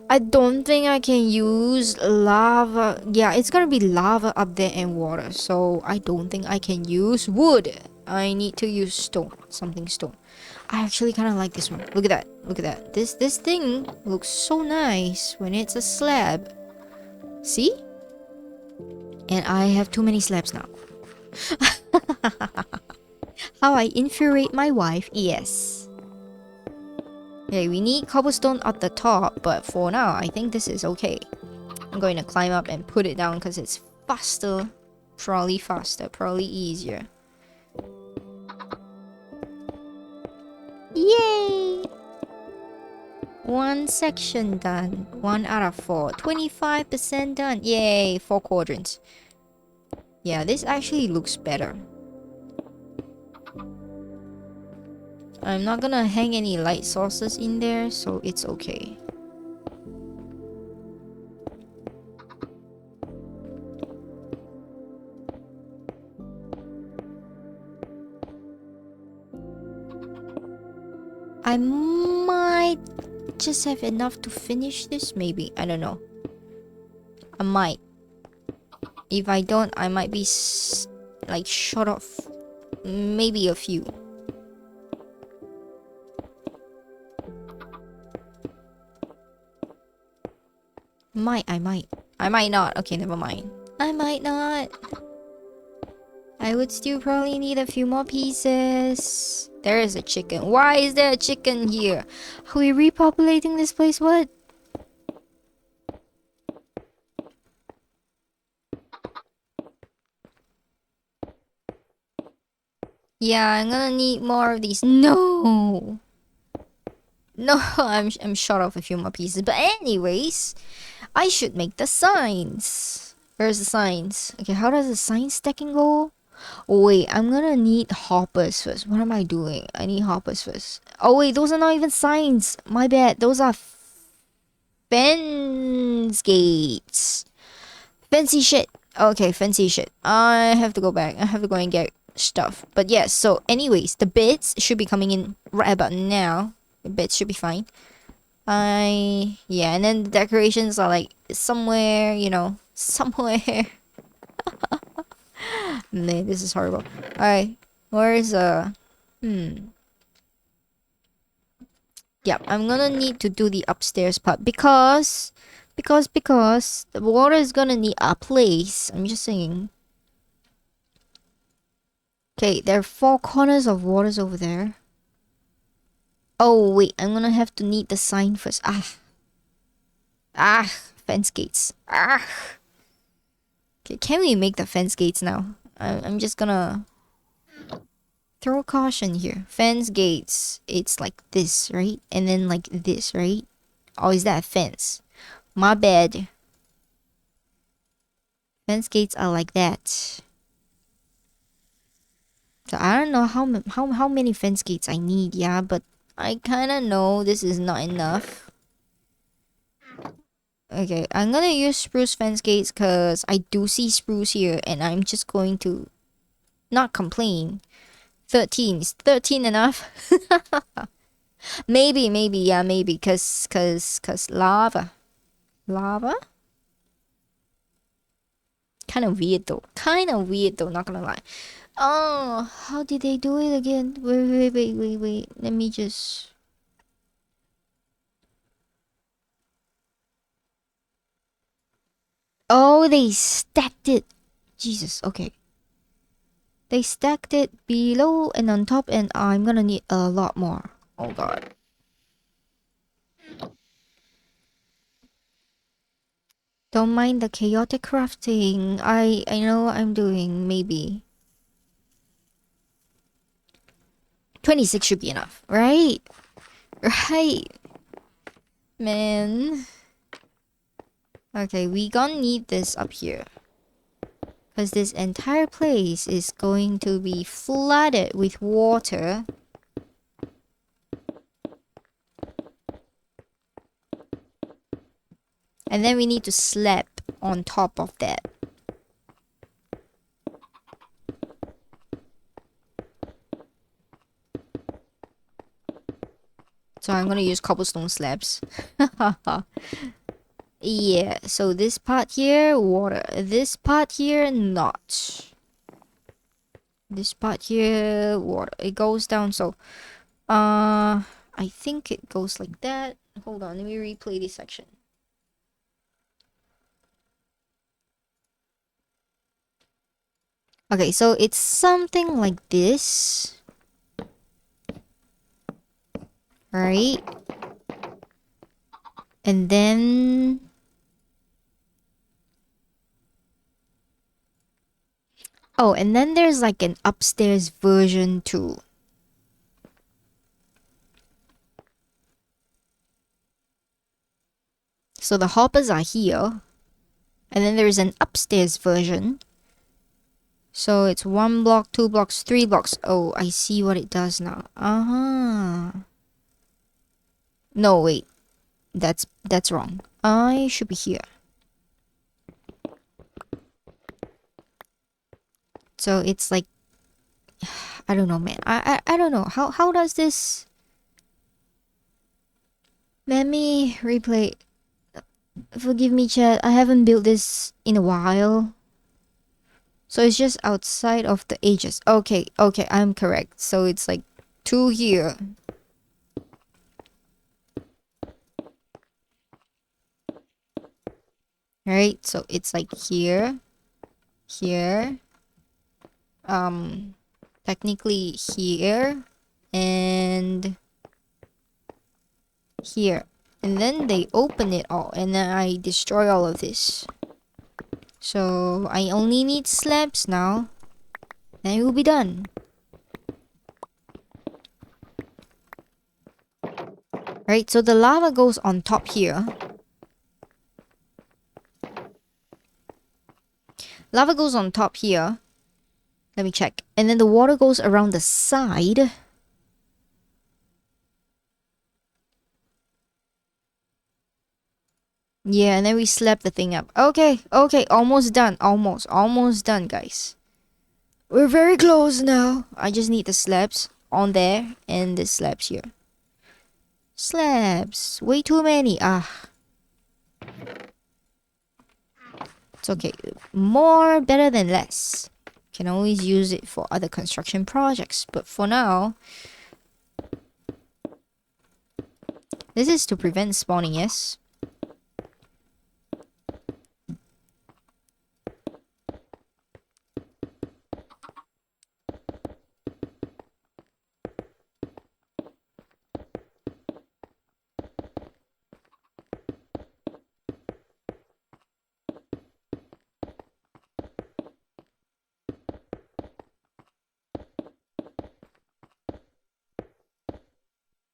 I don't think I can use lava. Yeah, it's gonna be lava up there and water. So I don't think I can use wood. I need to use stone. Something stone. I actually kind of like this one. Look at that. Look at that. This thing looks so nice when it's a slab. See? And I have too many slabs now. How I infuriate my wife. Yes. Okay, we need cobblestone at the top, but for now, I think this is okay. I'm going to climb up and put it down because it's faster. Probably faster, probably easier. Yay! One section done. 1 out of 4. 25% done. Yay! 4 quadrants. Yeah, this actually looks better. I'm not gonna hang any light sources in there, so it's okay. I might just have enough to finish this, maybe. I don't know. I might. If I don't, I might be like short of maybe a few. I might. I might not. Okay, never mind. I might not. I would still probably need a few more pieces. There is a chicken. Why is there a chicken here? Are we repopulating this place? What? Yeah, I'm gonna need more of these. No! No, I'm short of a few more pieces. But anyways, I should make the signs. Where's the signs? Okay, how does the sign stacking go? Oh, wait, I'm gonna need hoppers first. What am I doing? I need hoppers first. Oh wait, those are not even signs. My bad. Those are fence gates. Fancy shit. Okay, fancy shit. I have to go back. I have to go and get stuff. But yes, so anyways, the bits should be coming in right about now. The bits should be fine. Yeah, and then the decorations are like somewhere, you know, somewhere. Nah, this is horrible. Alright, where's Yep, I'm gonna need to do the upstairs part because the water is gonna need a place. I'm just saying. Okay, there are 4 corners of waters over there. Oh wait, I'm gonna have to need the sign first. Fence gates. Okay, can we make the fence gates now? I'm just gonna throw caution here. Fence gates. It's like this, right? And then like this, right? Oh, is that a fence? My bad. Fence gates are like that. So I don't know how many fence gates I need, yeah, but I kind of know this is not enough. Okay, I'm gonna use spruce fence gates because I do see spruce here, and I'm just going to not complain. 13 is 13 enough? maybe, yeah, maybe, cause lava. Lava? Kind of weird though. Not gonna lie. Oh, how did they do it again? Wait. Let me just. Oh, they stacked it. Jesus, okay. They stacked it below and on top, and I'm gonna need a lot more. Oh god. Don't mind the chaotic crafting. I know what I'm doing, maybe. 26 should be enough, right? Right. Man. Okay, we gonna need this up here. Because this entire place is going to be flooded with water. And then we need to slap on top of that. So I'm gonna use cobblestone slabs. Yeah, so this part here, water. This part here, not. This part here, water. It goes down, so... I think it goes like that. Hold on, let me replay this section. Okay, so it's something like this. Right? And then... Oh, and then there's like an upstairs version too. So the hoppers are here. And then there's an upstairs version. So it's 1 block, 2 blocks, 3 blocks. Oh, I see what it does now. Uh-huh. No, wait. That's wrong. I should be here. So it's like... I don't know, man. I don't know. How does this... Let me replay. Forgive me, chat. I haven't built this in a while. So it's just outside of the edges. Okay, okay, I'm correct. So it's like 2 here. Right? So it's like here. Here. Technically here. And... here. And then they open it all. And then I destroy all of this. So I only need slabs now. And it will be done. Right, so the lava goes on top here. Lava goes on top here. Let me check. And then the water goes around the side. Yeah, and then we slap the thing up. Okay, okay, almost done. Almost done, guys. We're very close now. I just need the slabs on there and the slabs here. Slabs. Way too many. Ah. It's okay. More better than less. Can always use it for other construction projects. But for now... This is to prevent spawning, yes?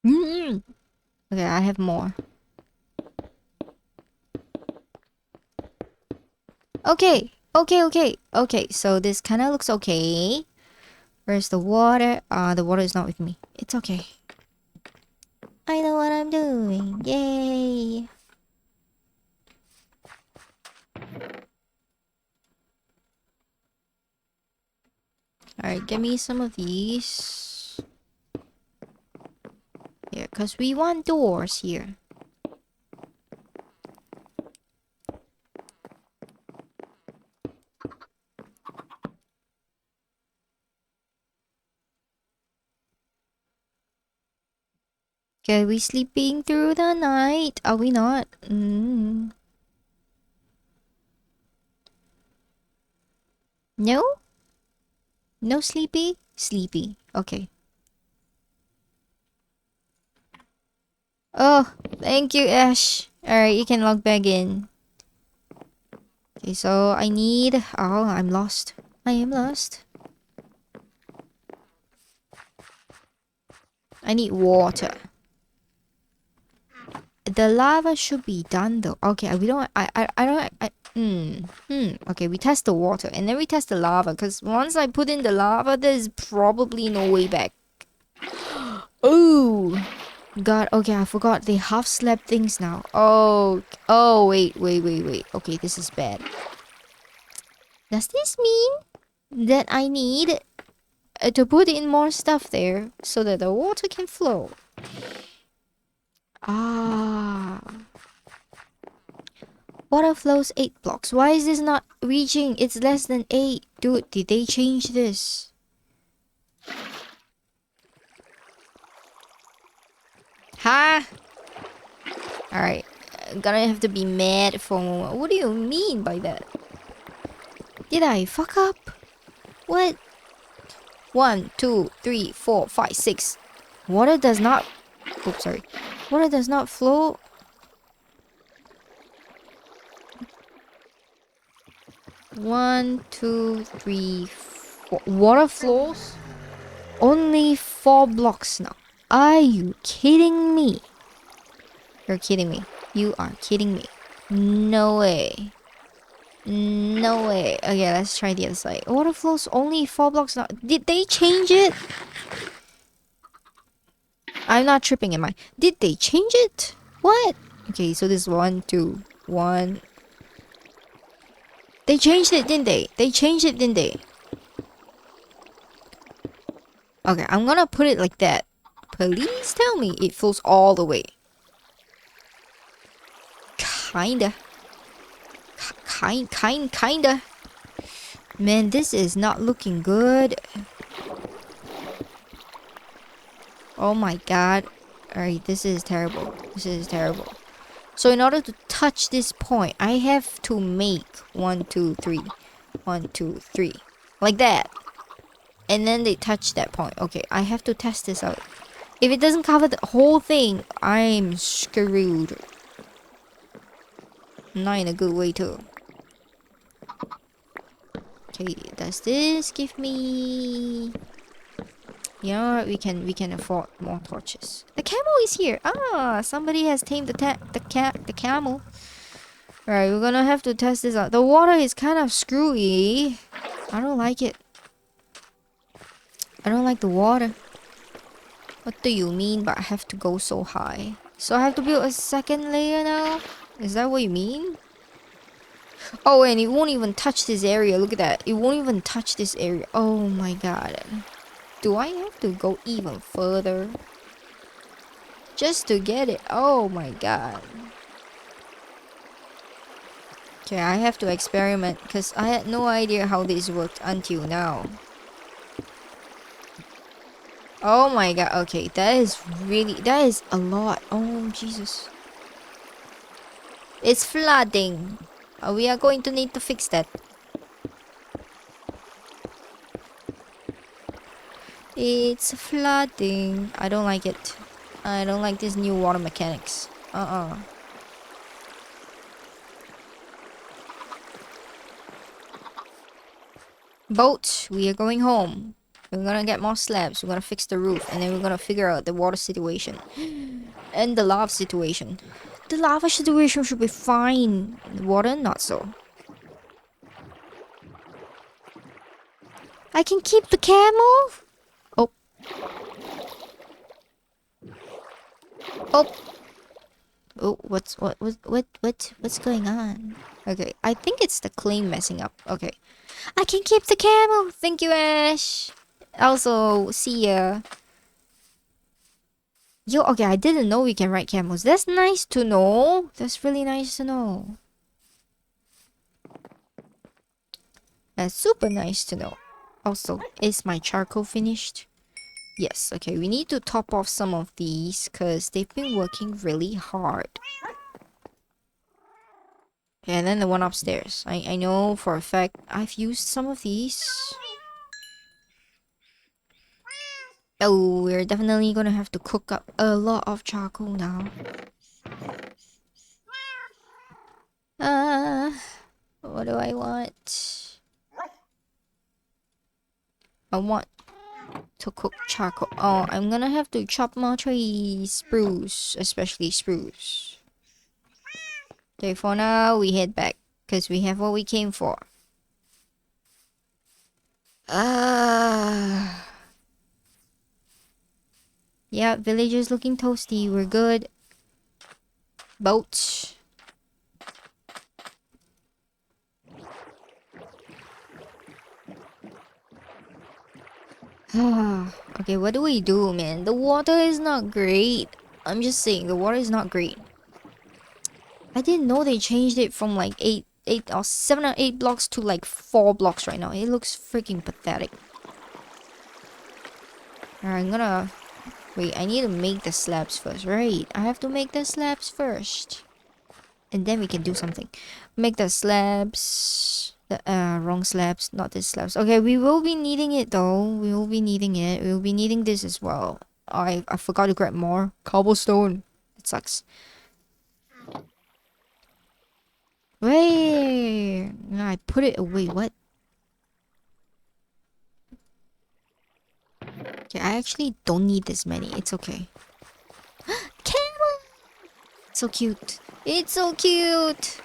Mm. Okay, I have more. Okay, okay. So this kind of looks okay. Where's the water? The water is not with me. It's okay. I know what I'm doing. Yay! Alright, give me some of these. Yeah, because we want doors here. Okay, we sleeping through the night? Are we not? No? No sleepy? Sleepy. Okay. Oh, thank you, Ash. Alright, you can log back in. Okay, so I need... Oh, I'm lost. I am lost. I need water. The lava should be done though. Okay, we don't... I don't... Okay, we test the water and then we test the lava. Because once I put in the lava, there's probably no way back. Ooh! God, okay, I forgot. They half-slept things now. Oh, wait. Okay, this is bad. Does this mean that I need to put in more stuff there so that the water can flow? Ah. Water flows 8 blocks. Why is this not reaching? It's less than 8. Dude, did they change this? Ha! Alright. Gonna have to be mad for a moment. What do you mean by that? Did I fuck up? What? 1, 2, 3, 4, 5, 6. Water does not... Oops, sorry. Water does not flow. One, two, three, four. Water flows only 4 blocks now. Are you kidding me? You're kidding me. You are kidding me. No way. No way. Okay, let's try the other side. Water flows only 4 blocks now. Did they change it? I'm not tripping, am I? Did they change it? What? Okay, so this is 1, 2, 1. They changed it, didn't they? They changed it, didn't they? Okay, I'm gonna put it like that. Please tell me it flows all the way. Kinda. Kinda. Man, this is not looking good. Oh my god. Alright, this is terrible. This is terrible. So in order to touch this point, I have to make 1, 2, 3. 1, 2, 3. Like that. And then they touch that point. Okay, I have to test this out. If it doesn't cover the whole thing, I'm screwed. Not in a good way too. Okay, does this give me... You know what? We can afford more torches. The camel is here. Ah, somebody has tamed the camel. Alright, we're gonna have to test this out. The water is kind of screwy. I don't like it. I don't like the water. What do you mean by I have to go so high? So I have to build a second layer now? Is that what you mean? Oh, and it won't even touch this area. Look at that. It won't even touch this area. Oh my god. Do I have to go even further? Just to get it. Oh my god. Okay, I have to experiment because I had no idea how this worked until now. Oh my god. Okay, that is a lot. Oh, Jesus. It's flooding. We are going to need to fix that. It's flooding. I don't like it. I don't like this new water mechanics. Boat, we are going home. We're gonna get more slabs. We're gonna fix the roof. And then we're gonna figure out the water situation. And the lava situation. The lava situation should be fine. The water, not so. I can keep the camel? Oh. Oh. Oh, what's going on? Okay, I think it's the claim messing up. Okay. I can keep the camel. Thank you, Ash. Also, see ya. Yo, okay, I didn't know we can ride camels. That's nice to know. That's really nice to know. That's super nice to know. Also, is my charcoal finished? Yes, okay, we need to top off some of these because they've been working really hard. Okay, and then the one upstairs. I know for a fact I've used some of these. Oh, we're definitely gonna have to cook up a lot of charcoal now. Uh, what do I want? I want to cook charcoal. Oh, I'm gonna have to chop more trees. Spruce, especially spruce. Okay, for now, we head back. Because we have what we came for. Yeah, villagers looking toasty. We're good. Boats. Okay, what do we do, man? The water is not great. I'm just saying, the water is not great. I didn't know they changed it from like 7 or 8 blocks to like 4 blocks right now. It looks freaking pathetic. Alright, I'm gonna... Wait, I need to make the slabs first. Right, I have to make the slabs first. And then we can do something. Make the slabs... wrong slabs, not this slabs. Okay, we will be needing it though. We will be needing it. We will be needing this as well. I forgot to grab more. Cobblestone. It sucks. Wait! I put it away. What? Okay, I actually don't need this many. It's okay. Camel! It's so cute. It's so cute!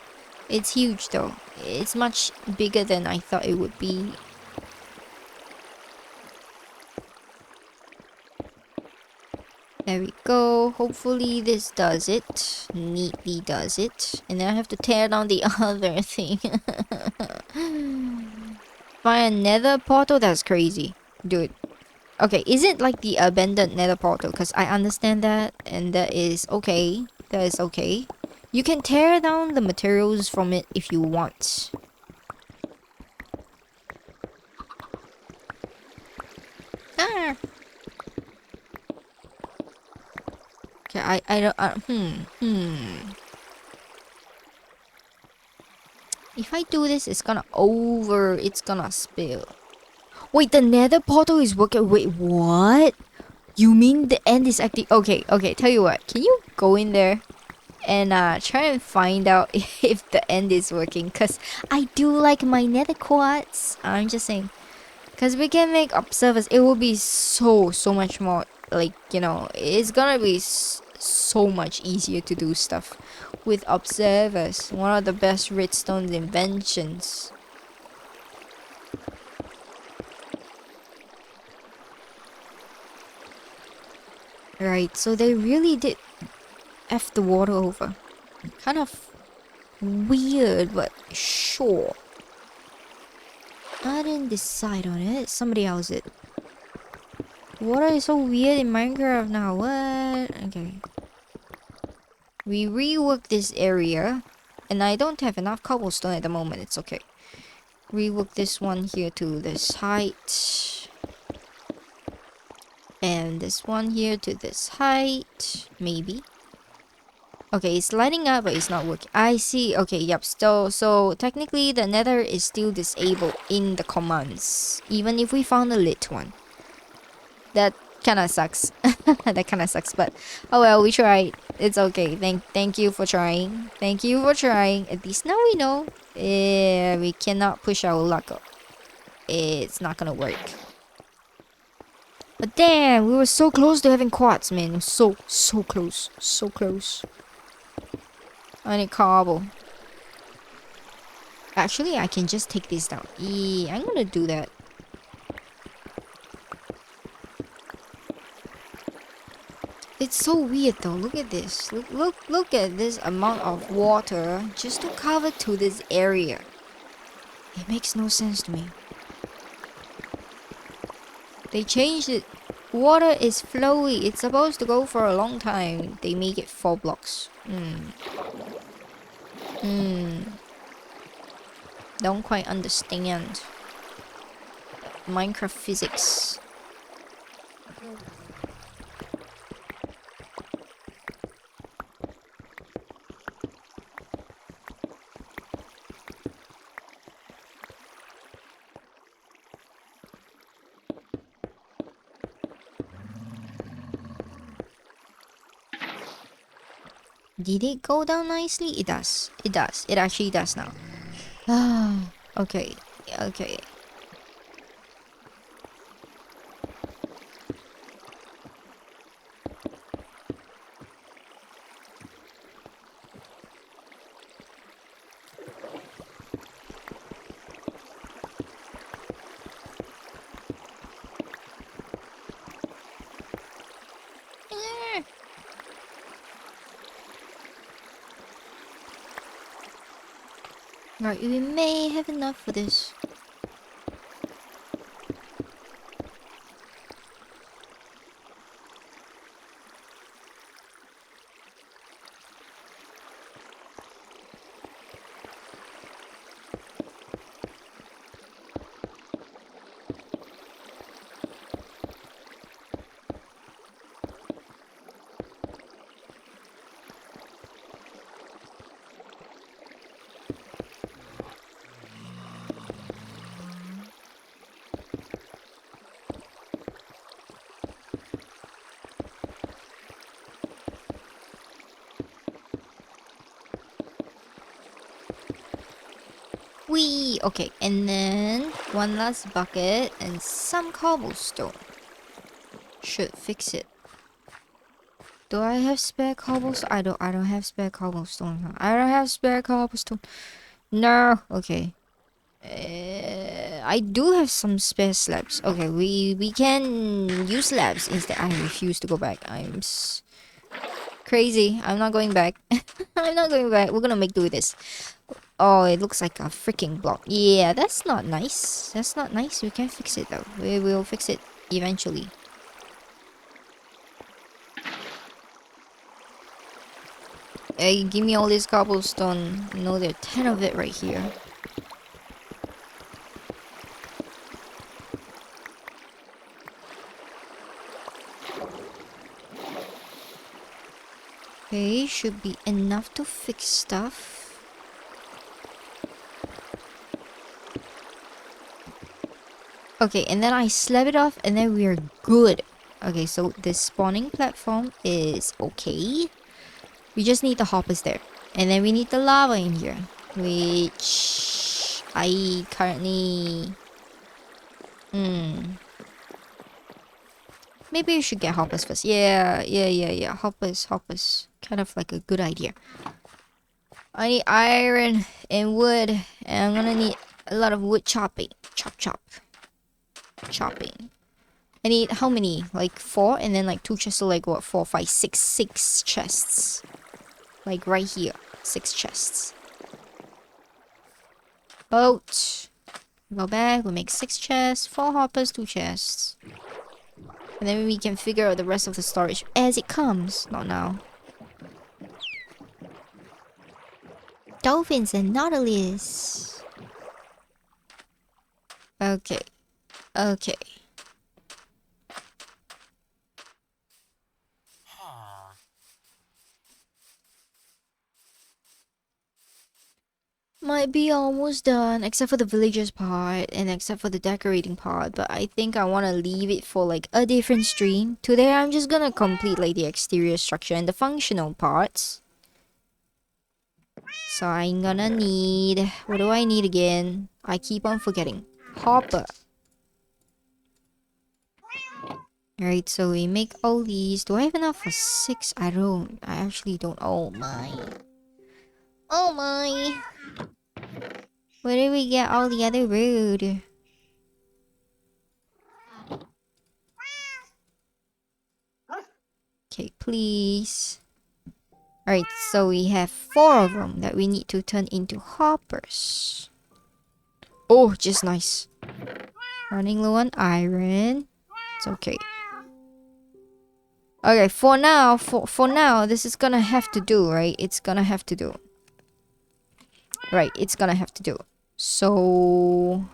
It's huge though. It's much bigger than I thought it would be. There we go. Hopefully this does it. Neatly does it. And then I have to tear down the other thing. Find a nether portal? That's crazy. Dude. Okay, is it like the abandoned nether portal? Because I understand that. And that is okay. That is okay. You can tear down the materials from it if you want. Ah! Okay, I don't... If I do this, it's gonna it's gonna spill. Wait, the nether portal is working. Wait, what? You mean the end is active? Okay, okay, tell you what. Can you go in there and try and find out if the end is working? Because I do like my nether quartz. I'm just saying. Because we can make observers. It will be so much more, like, you know, it's gonna be so much easier to do stuff with observers. One of the best redstone inventions. Right, so they really did F the water over. Kind of weird, but sure. I didn't decide on it. Somebody else did. Water is so weird in Minecraft now. What? Okay. We rework this area. And I don't have enough cobblestone at the moment. It's okay. Rework this one here to this height. And this one here to this height. Maybe. Okay, it's lighting up, but it's not working. I see. Okay, yep. So technically, the nether is still disabled in the commands. Even if we found a lit one. That kind of sucks. That kind of sucks, but oh well, we tried. It's okay. Thank you for trying. Thank you for trying. At least now we know. We cannot push our luck up. It's not gonna work. But damn, we were so close to having quartz, man. So close. So close. I need cobble. Actually, I can just take this down. I'm gonna do that. It's so weird though. Look at this. Look at this amount of water just to cover to this area. It makes no sense to me. They changed it. Water is flowy. It's supposed to go for a long time. They make it 4 blocks. Don't quite understand Minecraft physics. Did it go down nicely? It does. It does. It actually does now. Ah, okay. Okay. Right, we may have enough for this. Whee! Okay, and then one last bucket and some cobblestone. Should fix it. Do I have spare cobblestone? I don't have spare cobblestone. Huh? I don't have spare cobblestone. No. Okay. I do have some spare slabs. Okay, we can use slabs instead. I refuse to go back. Crazy. I'm not going back. I'm not going back. We're gonna make do with this. Oh, it looks like a freaking block. Yeah, that's not nice. That's not nice. We can fix it though. We will fix it eventually. Hey, give me all this cobblestone. No, there are 10 of it right here. Okay, should be enough to fix stuff. Okay, and then I slab it off and then we are good. Okay, so the spawning platform is okay. We just need the hoppers there. And then we need the lava in here, which I currently... Maybe I should get hoppers first. Yeah. Hoppers. Kind of like a good idea. I need iron and wood. And I'm gonna need a lot of wood chopping. Chopping. I need how many? Like 4 and then like 2 chests. So like what? 4, 5, 6. 6 chests. Like right here. 6 chests. Boat. Go back. We make 6 chests. 4 hoppers, 2 chests. And then we can figure out the rest of the storage as it comes. Not now. Dolphins and Nautilus. Okay. Okay. Might be almost done, except for the villagers part and except for the decorating part, but I think I want to leave it for like a different stream. Today I'm just gonna complete like the exterior structure and the functional parts. So I'm gonna need... What do I need again? I keep on forgetting. Hopper. Alright, so we make all these. Do I have enough for 6? I don't. I actually don't. Oh my. Oh my. Where did we get all the other wood? Okay, please. Alright, so we have 4 of them that we need to turn into hoppers. Oh, just nice. Running low on iron. It's okay. Okay, for now, this is gonna have to do, right? It's gonna have to do. Right, it's gonna have to do. So...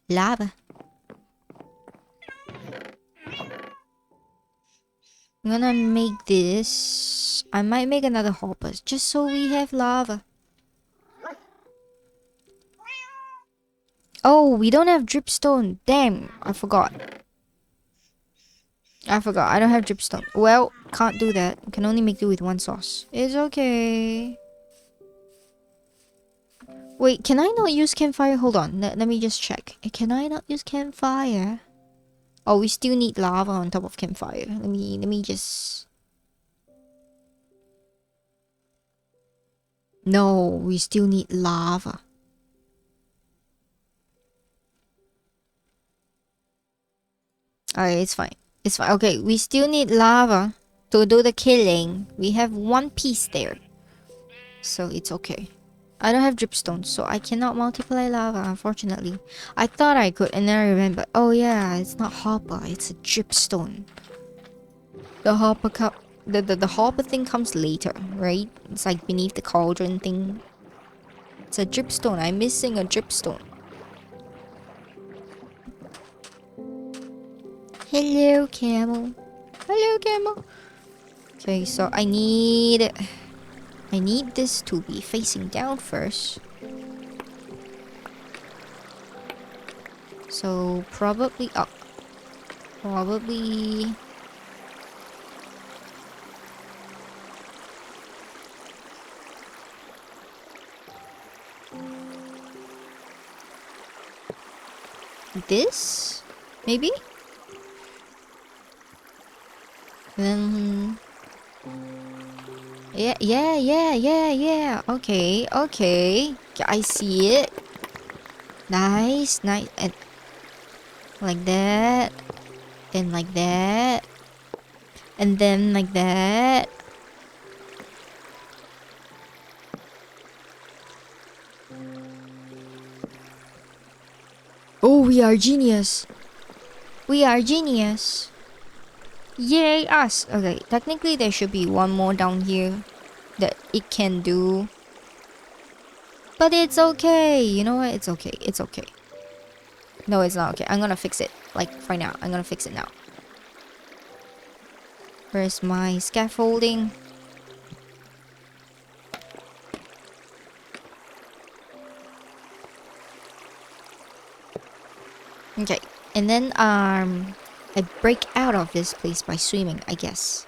Lava. I'm gonna make this. I might make another hopper just so we have lava. Oh, we don't have dripstone. Damn, I forgot. I forgot. I don't have dripstone. Well, can't do that. Can only make do with one sauce. It's okay. Wait, can I not use campfire? Hold on. Let me just check. Can I not use campfire? Oh, we still need lava on top of campfire. Let me just... No, we still need lava. Alright, it's fine. It's fine. Okay, we still need lava to do the killing. We have one piece there. So it's okay. I don't have dripstone, so I cannot multiply lava, unfortunately. I thought I could, and then I remembered, oh yeah, it's not hopper, it's a dripstone. The hopper cup, the hopper thing comes later, right? It's like beneath the cauldron thing. It's a dripstone. I'm missing a dripstone. Hello, camel. Hello, camel. Okay, so I need this to be facing down first. So probably up. Probably... this? Maybe? Then... Yeah. Okay. I see it. Nice. And like that. And like that. And then like that. Oh, we are genius. Yay, us. Okay, technically there should be one more down here that it can do. But it's okay. You know what? It's okay. No, it's not okay. I'm gonna fix it. Like, right now. I'm gonna fix it now. Where's my scaffolding? Okay. And then, I break out of this place by swimming, I guess.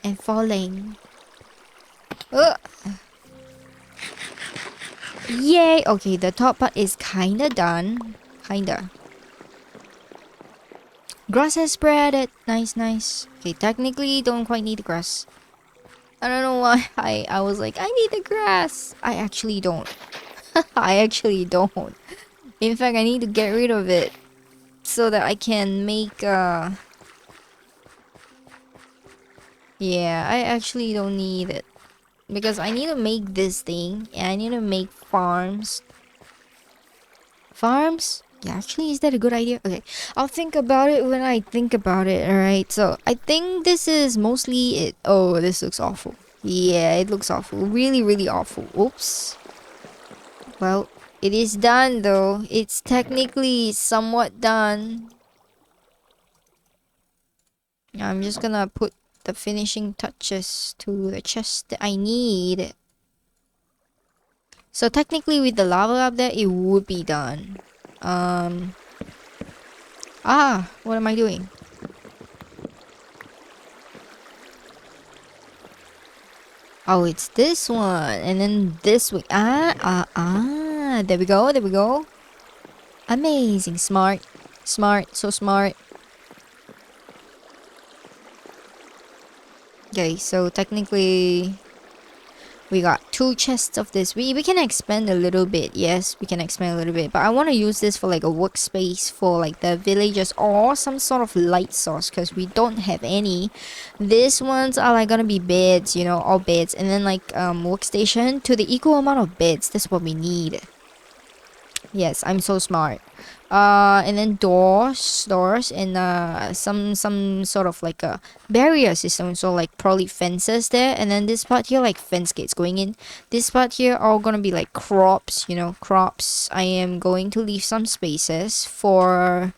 And falling. Yay! Okay, the top part is kinda done. Kinda. Grass has spread it. Nice. Okay, technically don't quite need the grass. I don't know why I was like, I need the grass. I actually don't. I actually don't. In fact, I need to get rid of it so that I can make yeah, I actually don't need it. Because I need to make this thing and I need to make farms. Farms? Yeah, actually, is that a good idea? Okay, I'll think about it when I think about it, alright? So, I think this is mostly it. Oh, this looks awful. Yeah, it looks awful. Really awful. Oops. Well, it is done though. It's technically somewhat done. I'm just gonna put the finishing touches to the chest that I need. So technically with the lava up there, it would be done. What am I doing? Oh, it's this one. And then this way. There we go. Amazing. Smart. So smart. Okay, so technically we got 2 chests of this. We can expand a little bit. Yes, we can expand a little bit. But I want to use this for like a workspace for like the villagers or some sort of light source because we don't have any. These ones are like gonna be beds, you know, all beds. And then like workstation to the equal amount of beds. That's what we need. Yes, I'm so smart. And then doors, and some sort of like a barrier system. So like probably fences there, and then this part here like fence gates going in. This part here are gonna be like crops, you know, crops. I am going to leave some spaces for.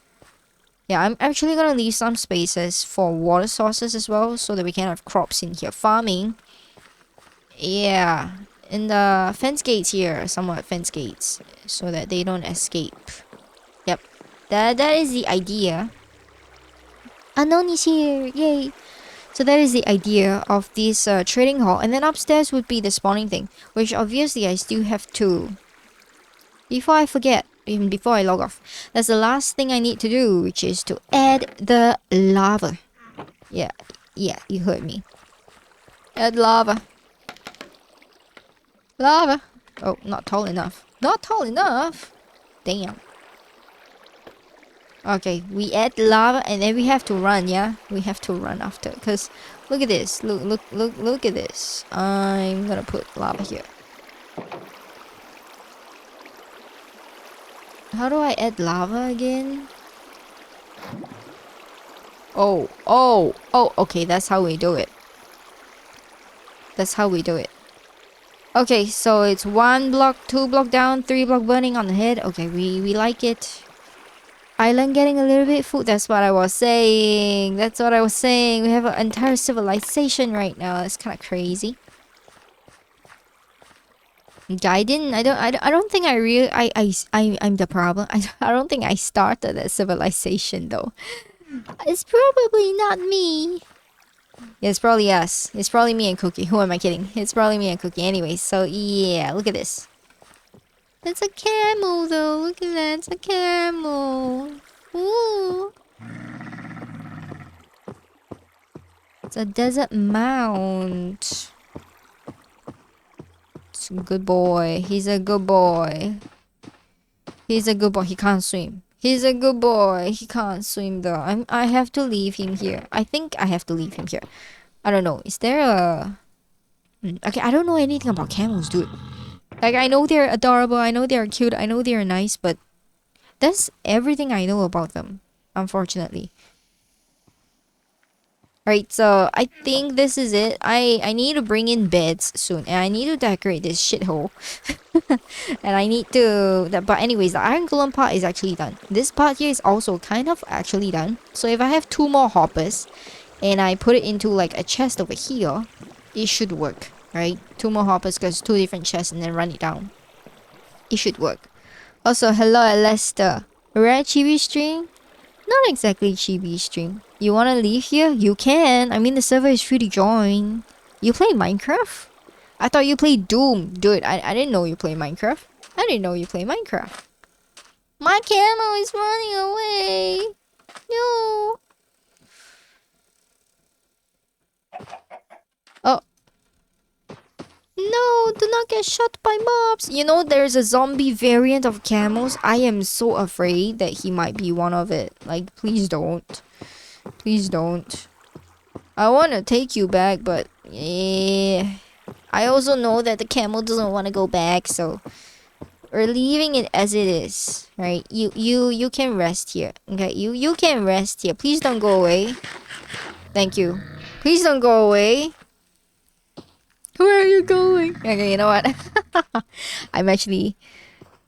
Yeah, I'm actually gonna leave some spaces for water sources as well, so that we can have crops in here farming. Yeah, and the fence gates here, somewhat fence gates, so that they don't escape. Yep, that is the idea. Unknown is here. Yay. So that is the idea of this trading hall. And then upstairs would be the spawning thing, which obviously I still have to... Before I forget, even before I log off, that's the last thing I need to do, which is to add the lava. Yeah, you heard me. Add lava. Lava. Oh, not tall enough. Not tall enough. Damn. Okay, we add lava and then we have to run, yeah? We have to run after. Because look at this. Look at this. I'm gonna put lava here. How do I add lava again? Oh, okay, that's how we do it. That's how we do it. Okay, so it's 1 block, 2 block down, 3 block burning on the head. Okay, we like it. Island getting a little bit full. That's what I was saying. That's what I was saying. We have an entire civilization right now. It's kind of crazy. I don't think I really... I'm the problem. I don't think I started that civilization, though. It's probably not me. Yeah, it's probably us. It's probably me and Cookie. Who am I kidding? It's probably me and Cookie. Anyway, so yeah, look at this. That's a camel, though. Look at that. It's a camel. Ooh. It's a desert mount. It's a good boy. He's a good boy. He's a good boy. He can't swim. He's a good boy. He can't swim though. I have to leave him here. I think I have to leave him here. I don't know. Is there a... Okay, I don't know anything about camels, dude. Like, I know they're adorable. I know they're cute. I know they're nice, but that's everything I know about them, unfortunately. Right, so I think this is it. I need to bring in beds soon, and I need to decorate this shithole. And I need to... But anyways, the iron golem part is actually done. This part here is also kind of actually done. So if I have 2 more hoppers, and I put it into like a chest over here, it should work, right? 2 more hoppers because 2 different chests, and then run it down. It should work. Also, hello Lester. Rare chibi stream? Not exactly chibi stream. You wanna leave here? You can. I mean, the server is free to join. You play Minecraft? I thought you played Doom. Dude, I didn't know you play Minecraft. I didn't know you play Minecraft. My camel is running away. No. Oh. No, do not get shot by mobs. You know, there's a zombie variant of camels. I am so afraid that he might be one of it. Like, please don't. Please don't. I want to take you back, but yeah. I also know that the camel doesn't want to go back, so we're leaving it as it is, right? You can rest here. Okay, you can rest here. Please don't go away. Thank you. Please don't go away. Where are you going? Okay, you know what? I'm actually...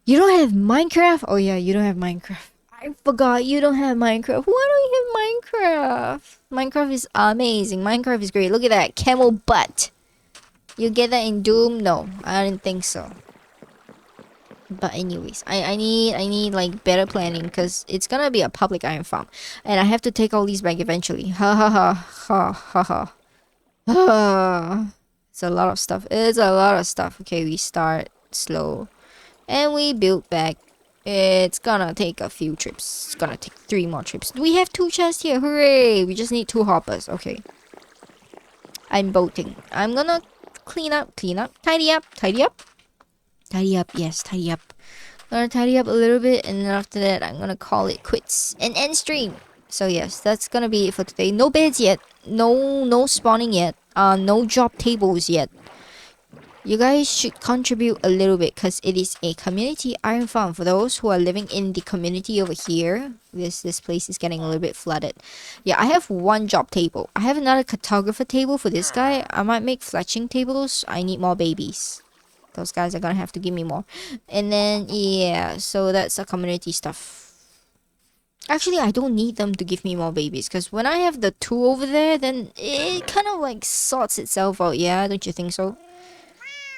You don't have Minecraft? Oh yeah, you don't have Minecraft. I forgot you don't have Minecraft. Why don't you have Minecraft? Minecraft is amazing. Minecraft is great. Look at that. Camel butt. You get that in Doom? No, I didn't think so. But anyways, I need like better planning because it's gonna be a public iron farm. And I have to take all these back eventually. Ha ha ha ha ha ha. Ah. It's a lot of stuff. It's a lot of stuff. Okay, we start slow. And we build back. It's gonna take a few trips. It's gonna take 3 more trips. We have 2 chests here. Hooray! We just need 2 hoppers. Okay. I'm boating. I'm gonna clean up, tidy up. Tidy up, yes, tidy up. I'm gonna tidy up a little bit, and then after that, I'm gonna call it quits and end stream. So yes, that's gonna be it for today. No beds yet. No spawning yet. No job tables yet. You guys should contribute a little bit because it is a community iron farm for those who are living in the community over here. This place is getting a little bit flooded. Yeah, I have 1 job table. I have another cartographer table for this guy. I might make fletching tables. I need more babies. Those guys are gonna have to give me more. And then yeah, so that's a community stuff. Actually, I don't need them to give me more babies because when I have the 2 over there, then it kind of like sorts itself out. Yeah, don't you think so?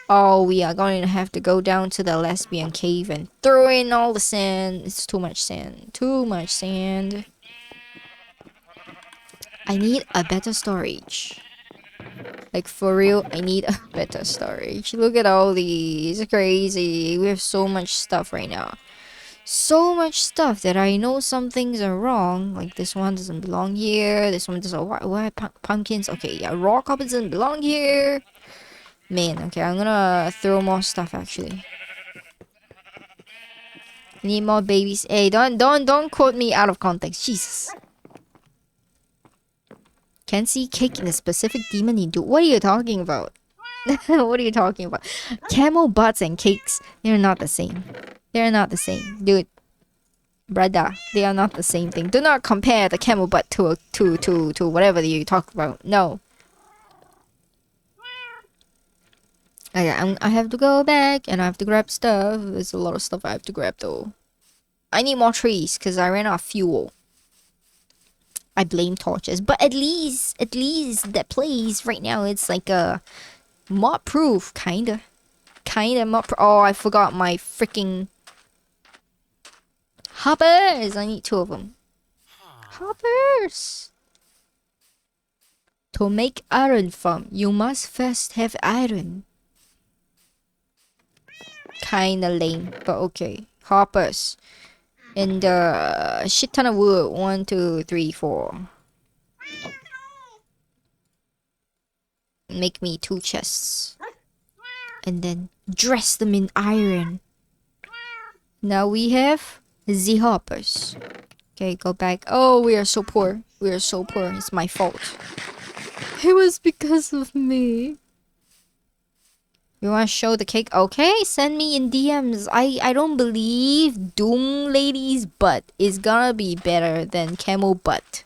Oh, we are going to have to go down to the lesbian cave and throw in all the sand. It's too much sand. Too much sand. I need a better storage. Like for real, I need a better storage. Look at all these. It's crazy. We have so much stuff right now. So much stuff that I know some things are wrong. Like this one doesn't belong here. This one doesn't. Why pumpkins? Okay, yeah, raw copper doesn't belong here. Man, okay, I'm gonna throw more stuff actually. Need more babies. Hey, don't quote me out of context. Jesus. Can't see cake in a specific demon into. What are you talking about? What are you talking about? Camel butts and cakes, they're not the same. They're not the same. Dude. Brother, they are not the same thing. Do not compare the camel butt to whatever you talk about. No. Okay, I have to go back and I have to grab stuff. There's a lot of stuff I have to grab though. I need more trees because I ran out of fuel. I blame torches, but at least that place right now it's like a mob proof, kinda mob. Oh, I forgot my freaking hoppers. I need 2 of them. Hoppers. To make iron from, you must first have iron. Kinda lame, but okay. Hoppers. And a shit ton of wood. 1, 2, 3, 4. Make me 2 chests. And then dress them in iron. Now we have the hoppers. Okay, go back. Oh, we are so poor. We are so poor. It's my fault. It was because of me. You want to show the cake? Okay, send me in DMs. I don't believe Doom Lady's butt is gonna be better than Camel butt.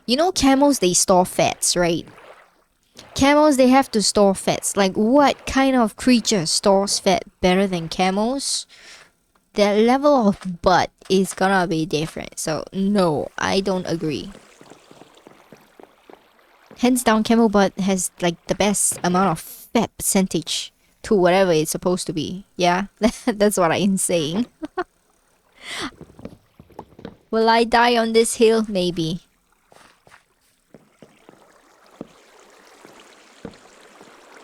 You know camels, they store fats, right? Camels, they have to store fats. Like, what kind of creature stores fat better than camels? Their level of butt is gonna be different. So, no, I don't agree. Hands down, camel butt has like the best amount of fat percentage to whatever it's supposed to be. Yeah, that's what I'm saying. Will I die on this hill? Maybe.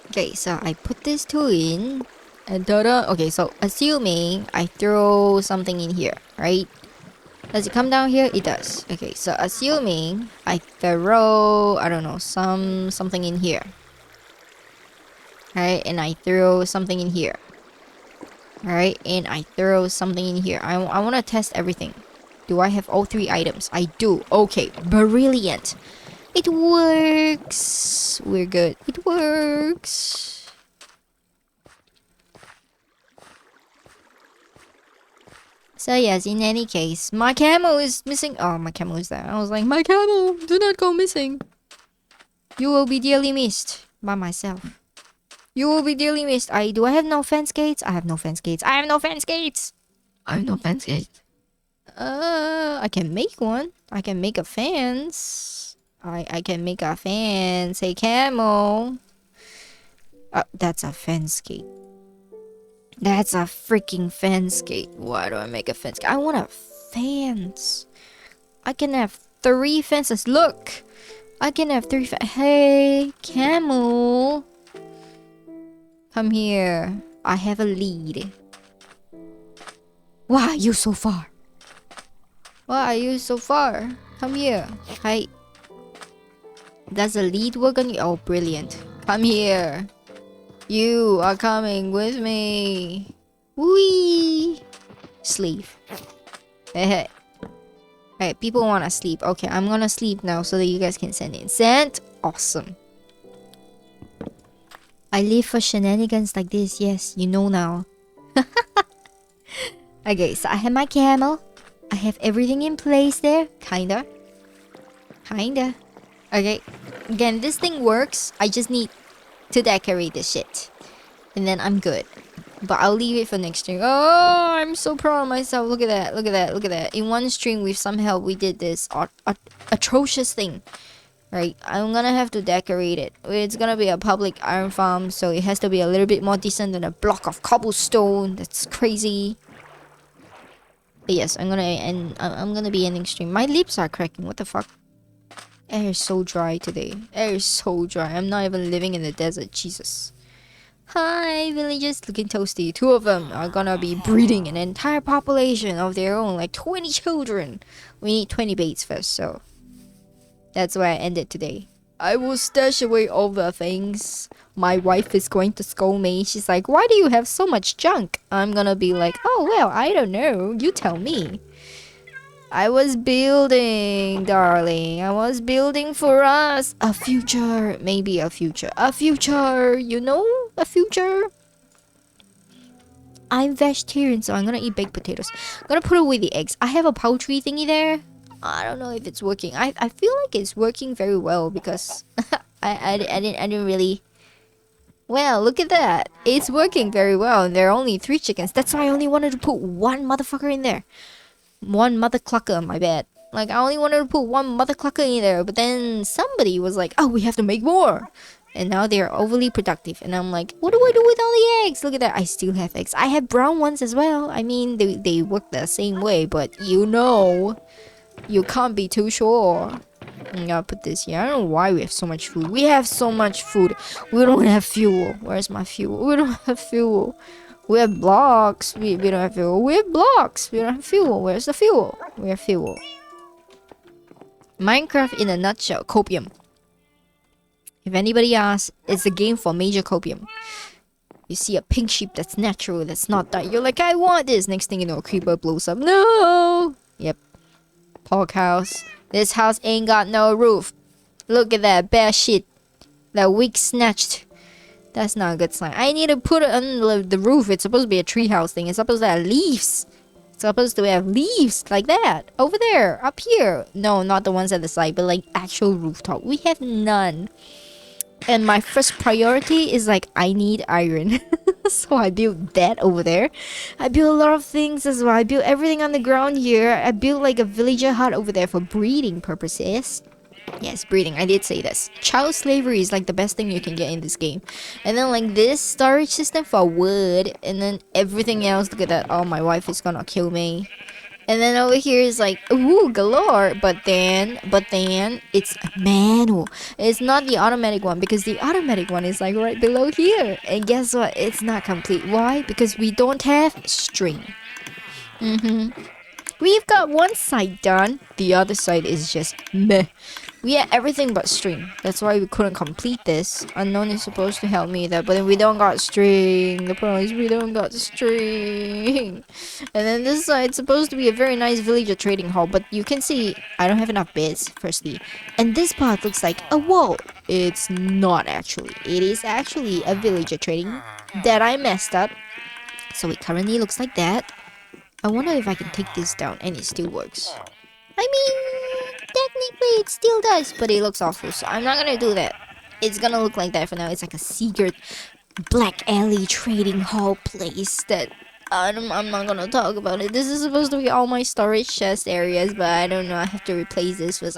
Okay, so I put this 2 in. And ta-da! Okay, so assuming I throw something in here, right? Does it come down here? It does. Okay, so assuming I throw, I don't know, something in here. Alright, and I throw something in here. Alright, and I throw something in here. I want to test everything. Do I have all 3 items? I do. Okay, brilliant. It works. We're good. It works. So yes, in any case, my camel is missing. Oh, my camel is there. I was like, my camel, do not go missing. You will be dearly missed by myself. You will be dearly missed. Do I have no fence gates? I have no fence gates. I have no fence gates. I have no fence gates. I can make one. I can make a fence. I can make a fence. Hey, camel. That's a fence gate. That's a freaking fence gate. Why do I make a fence gate? I want a fence. I can have 3 fences. Look! I can have 3 Hey, camel. Come here. I have a lead. Why are you so far? Why are you so far? Come here. Hi. Does a lead work on you? Oh, brilliant. Come here. You are coming with me. Wee. Sleep. Hey, hey. Alright, people want to sleep. Okay, I'm gonna sleep now so that you guys can send in. Sent? Awesome. I live for shenanigans like this. Yes, you know now. Okay, so I have my camel. I have everything in place there. Kinda. Okay. Again, this thing works. I just need to decorate this shit. And then I'm good. But I'll leave it for next stream. Oh, I'm so proud of myself. Look at that. Look at that. Look at that. In one stream, with some help, we did this atrocious thing. Right? I'm gonna have to decorate it. It's gonna be a public iron farm, so it has to be a little bit more decent than a block of cobblestone. That's crazy. But yes, I'm gonna be ending stream. My lips are cracking. What the fuck? Air is so dry today. Air is so dry. I'm not even living in the desert. Jesus. Hi, villagers looking toasty. Two of them are gonna be breeding an entire population of their own, like 20 children. We need 20 baits first, so that's why I ended today. I will stash away all the things. My wife is going to scold me. She's like, why do you have so much junk? I'm gonna be like, oh, well, I don't know. You tell me. I was building, darling. I was building for us a future. Maybe a future. A future. You know? A future. I'm vegetarian, so I'm gonna eat baked potatoes. I'm gonna put away the eggs. I have a poultry thingy there. I don't know if it's working. I feel like it's working very well because I didn't really. Well, look at that. It's working very well, and there are only 3 chickens. That's why I only wanted to put one motherfucker in there. One mother clucker, my bad. Like, I only wanted to put one mother clucker in there, but then somebody was like, oh, we have to make more. And now they're overly productive. And I'm like, what do I do with all the eggs? Look at that. I still have eggs. I have brown ones as well. I mean, they work the same way, but you know, you can't be too sure. I'm gonna put this here. I don't know why we have so much food. We have so much food. We don't have fuel. Where's my fuel? We don't have fuel. We have blocks. We don't have fuel. We have blocks. We don't have fuel. Where's the fuel? We have fuel. Minecraft in a nutshell. Copium. If anybody asks, it's a game for major copium. You see a pink sheep that's natural, that's not dyed. You're like, I want this. Next thing you know, a creeper blows up. No! Yep. Pork house. This house ain't got no roof. Look at that bad shit. That wig snatched. That's not a good sign. I need to put it on the roof. It's supposed to be a treehouse thing. It's supposed to have leaves. It's supposed to have leaves like that. Over there. Up here. No, not the ones at the side, but like actual rooftop. We have none. And my first priority is like, I need iron. So I built that over there. I built a lot of things as well. I built everything on the ground here. I built like a villager hut over there for breeding purposes. Yes, breeding. I did say this. Child slavery is like the best thing you can get in this game. And then like this storage system for wood. And then everything else. Look at that. Oh, my wife is gonna kill me. And then over here is like, ooh, galore. But then it's manual. It's not the automatic one because the automatic one is like right below here. And guess what? It's not complete. Why? Because we don't have string. We've got one side done. The other side is just meh. We had everything but string. That's why we couldn't complete this. Unknown is supposed to help me there, but then we don't got string. The problem is we don't got string. And then this side's supposed to be a very nice villager trading hall, but you can see I don't have enough beds, firstly. And this part looks like a wall. It's not actually. It is actually a villager trading that I messed up. So it currently looks like that. I wonder if I can take this down and it still works. I mean, technically it still does, but it looks awful, so I'm not gonna do that. It's gonna look like that for now. It's like a secret black alley trading hall place that I'm not gonna talk about it. This is supposed to be all my storage chest areas, but I don't know. I have to replace this with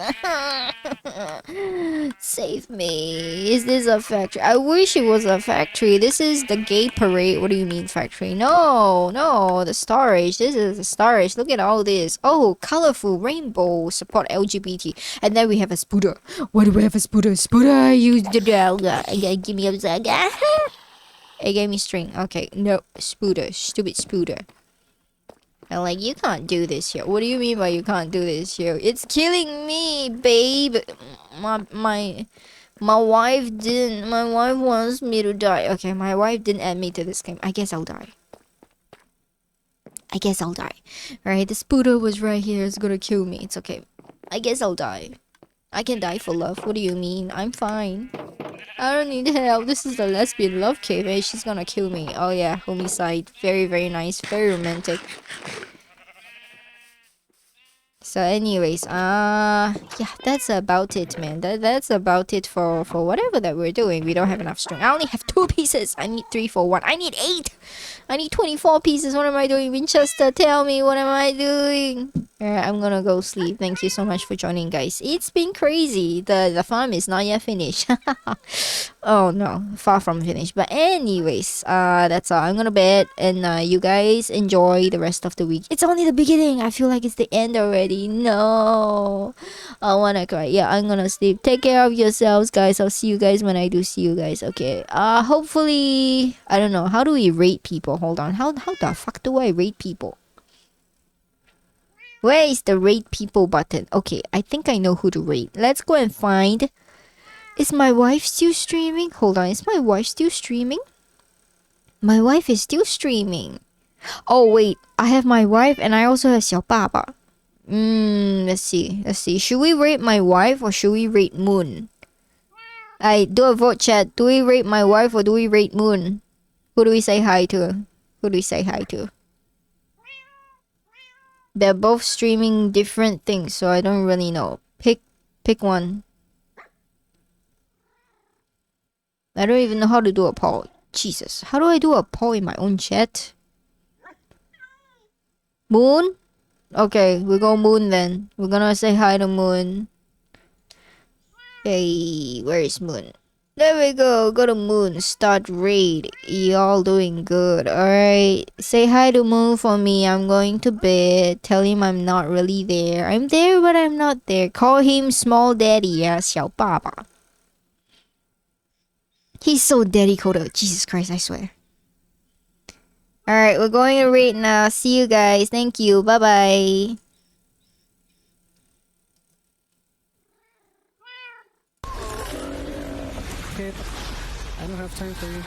save me. Is this a factory? I wish it was a factory. This is the gay parade. What do you mean factory? No, the storage. This is the storage. Look at all this. Oh, colorful rainbow. Support LGBT. And then we have a spooder. What do we have a spooder? Spooder, use the dog. Give me a zag. It gave me string. Okay, no, spooder, stupid spooder. And like, you can't do this here. What do you mean by you can't do this here? It's killing me, babe. My wife didn't. My wife wants me to die. Okay, my wife didn't add me to this game. I guess I'll die. Alright, the spooder was right here. It's gonna kill me. It's okay. I guess I'll die. I can die for love. What do you mean? I'm fine. I don't need help. This is the lesbian love cave. Hey, she's gonna kill me. Oh yeah, homicide. Very, very nice. Very romantic. So anyways, yeah, that's about it, man. That's about it for whatever that we're doing. We don't have enough string. I only have 2 pieces. I need 3 for 1. I need 8. I need 24 pieces. What am I doing? Winchester, tell me, what am I doing? Alright, I'm gonna go sleep. Thank you so much for joining, guys. It's been crazy. The farm is not yet finished. Oh no, far from finished. But anyways, that's all. I'm gonna bed, and you guys enjoy the rest of the week. It's only the beginning. I feel like it's the end already. No, I wanna cry. Yeah, I'm gonna sleep. Take care of yourselves, guys. I'll see you guys when I do see you guys. Okay. Hopefully, I don't know. How do we rate people? Hold on. How the fuck do I rate people? Where is the rate people button? Okay, I think I know who to rate. Let's go and find. Is my wife still streaming? Hold on, is my wife still streaming? My wife is still streaming. Oh wait, I have my wife and I also have 小爸爸. Let's see. Let's see. Should we rate my wife or should we rate Moon? I do a vote chat. Do we rate my wife or do we rate Moon? Who do we say hi to? Who do we say hi to? They're both streaming different things, so I don't really know. Pick one. I don't even know how to do a poll. Jesus, how do I do a poll in my own chat? Moon? Okay, we go Moon then. We're gonna say hi to Moon. Hey, where is Moon? There we go. Go to Moon. Start raid. Y'all doing good. Alright. Say hi to Moon for me. I'm going to bed. Tell him I'm not really there. I'm there, but I'm not there. Call him Small Daddy. Yeah, 小爸爸. He's so dedicated. Jesus Christ, I swear. Alright, we're going to raid now. See you guys. Thank you. Bye bye. Kid, I don't have time for you.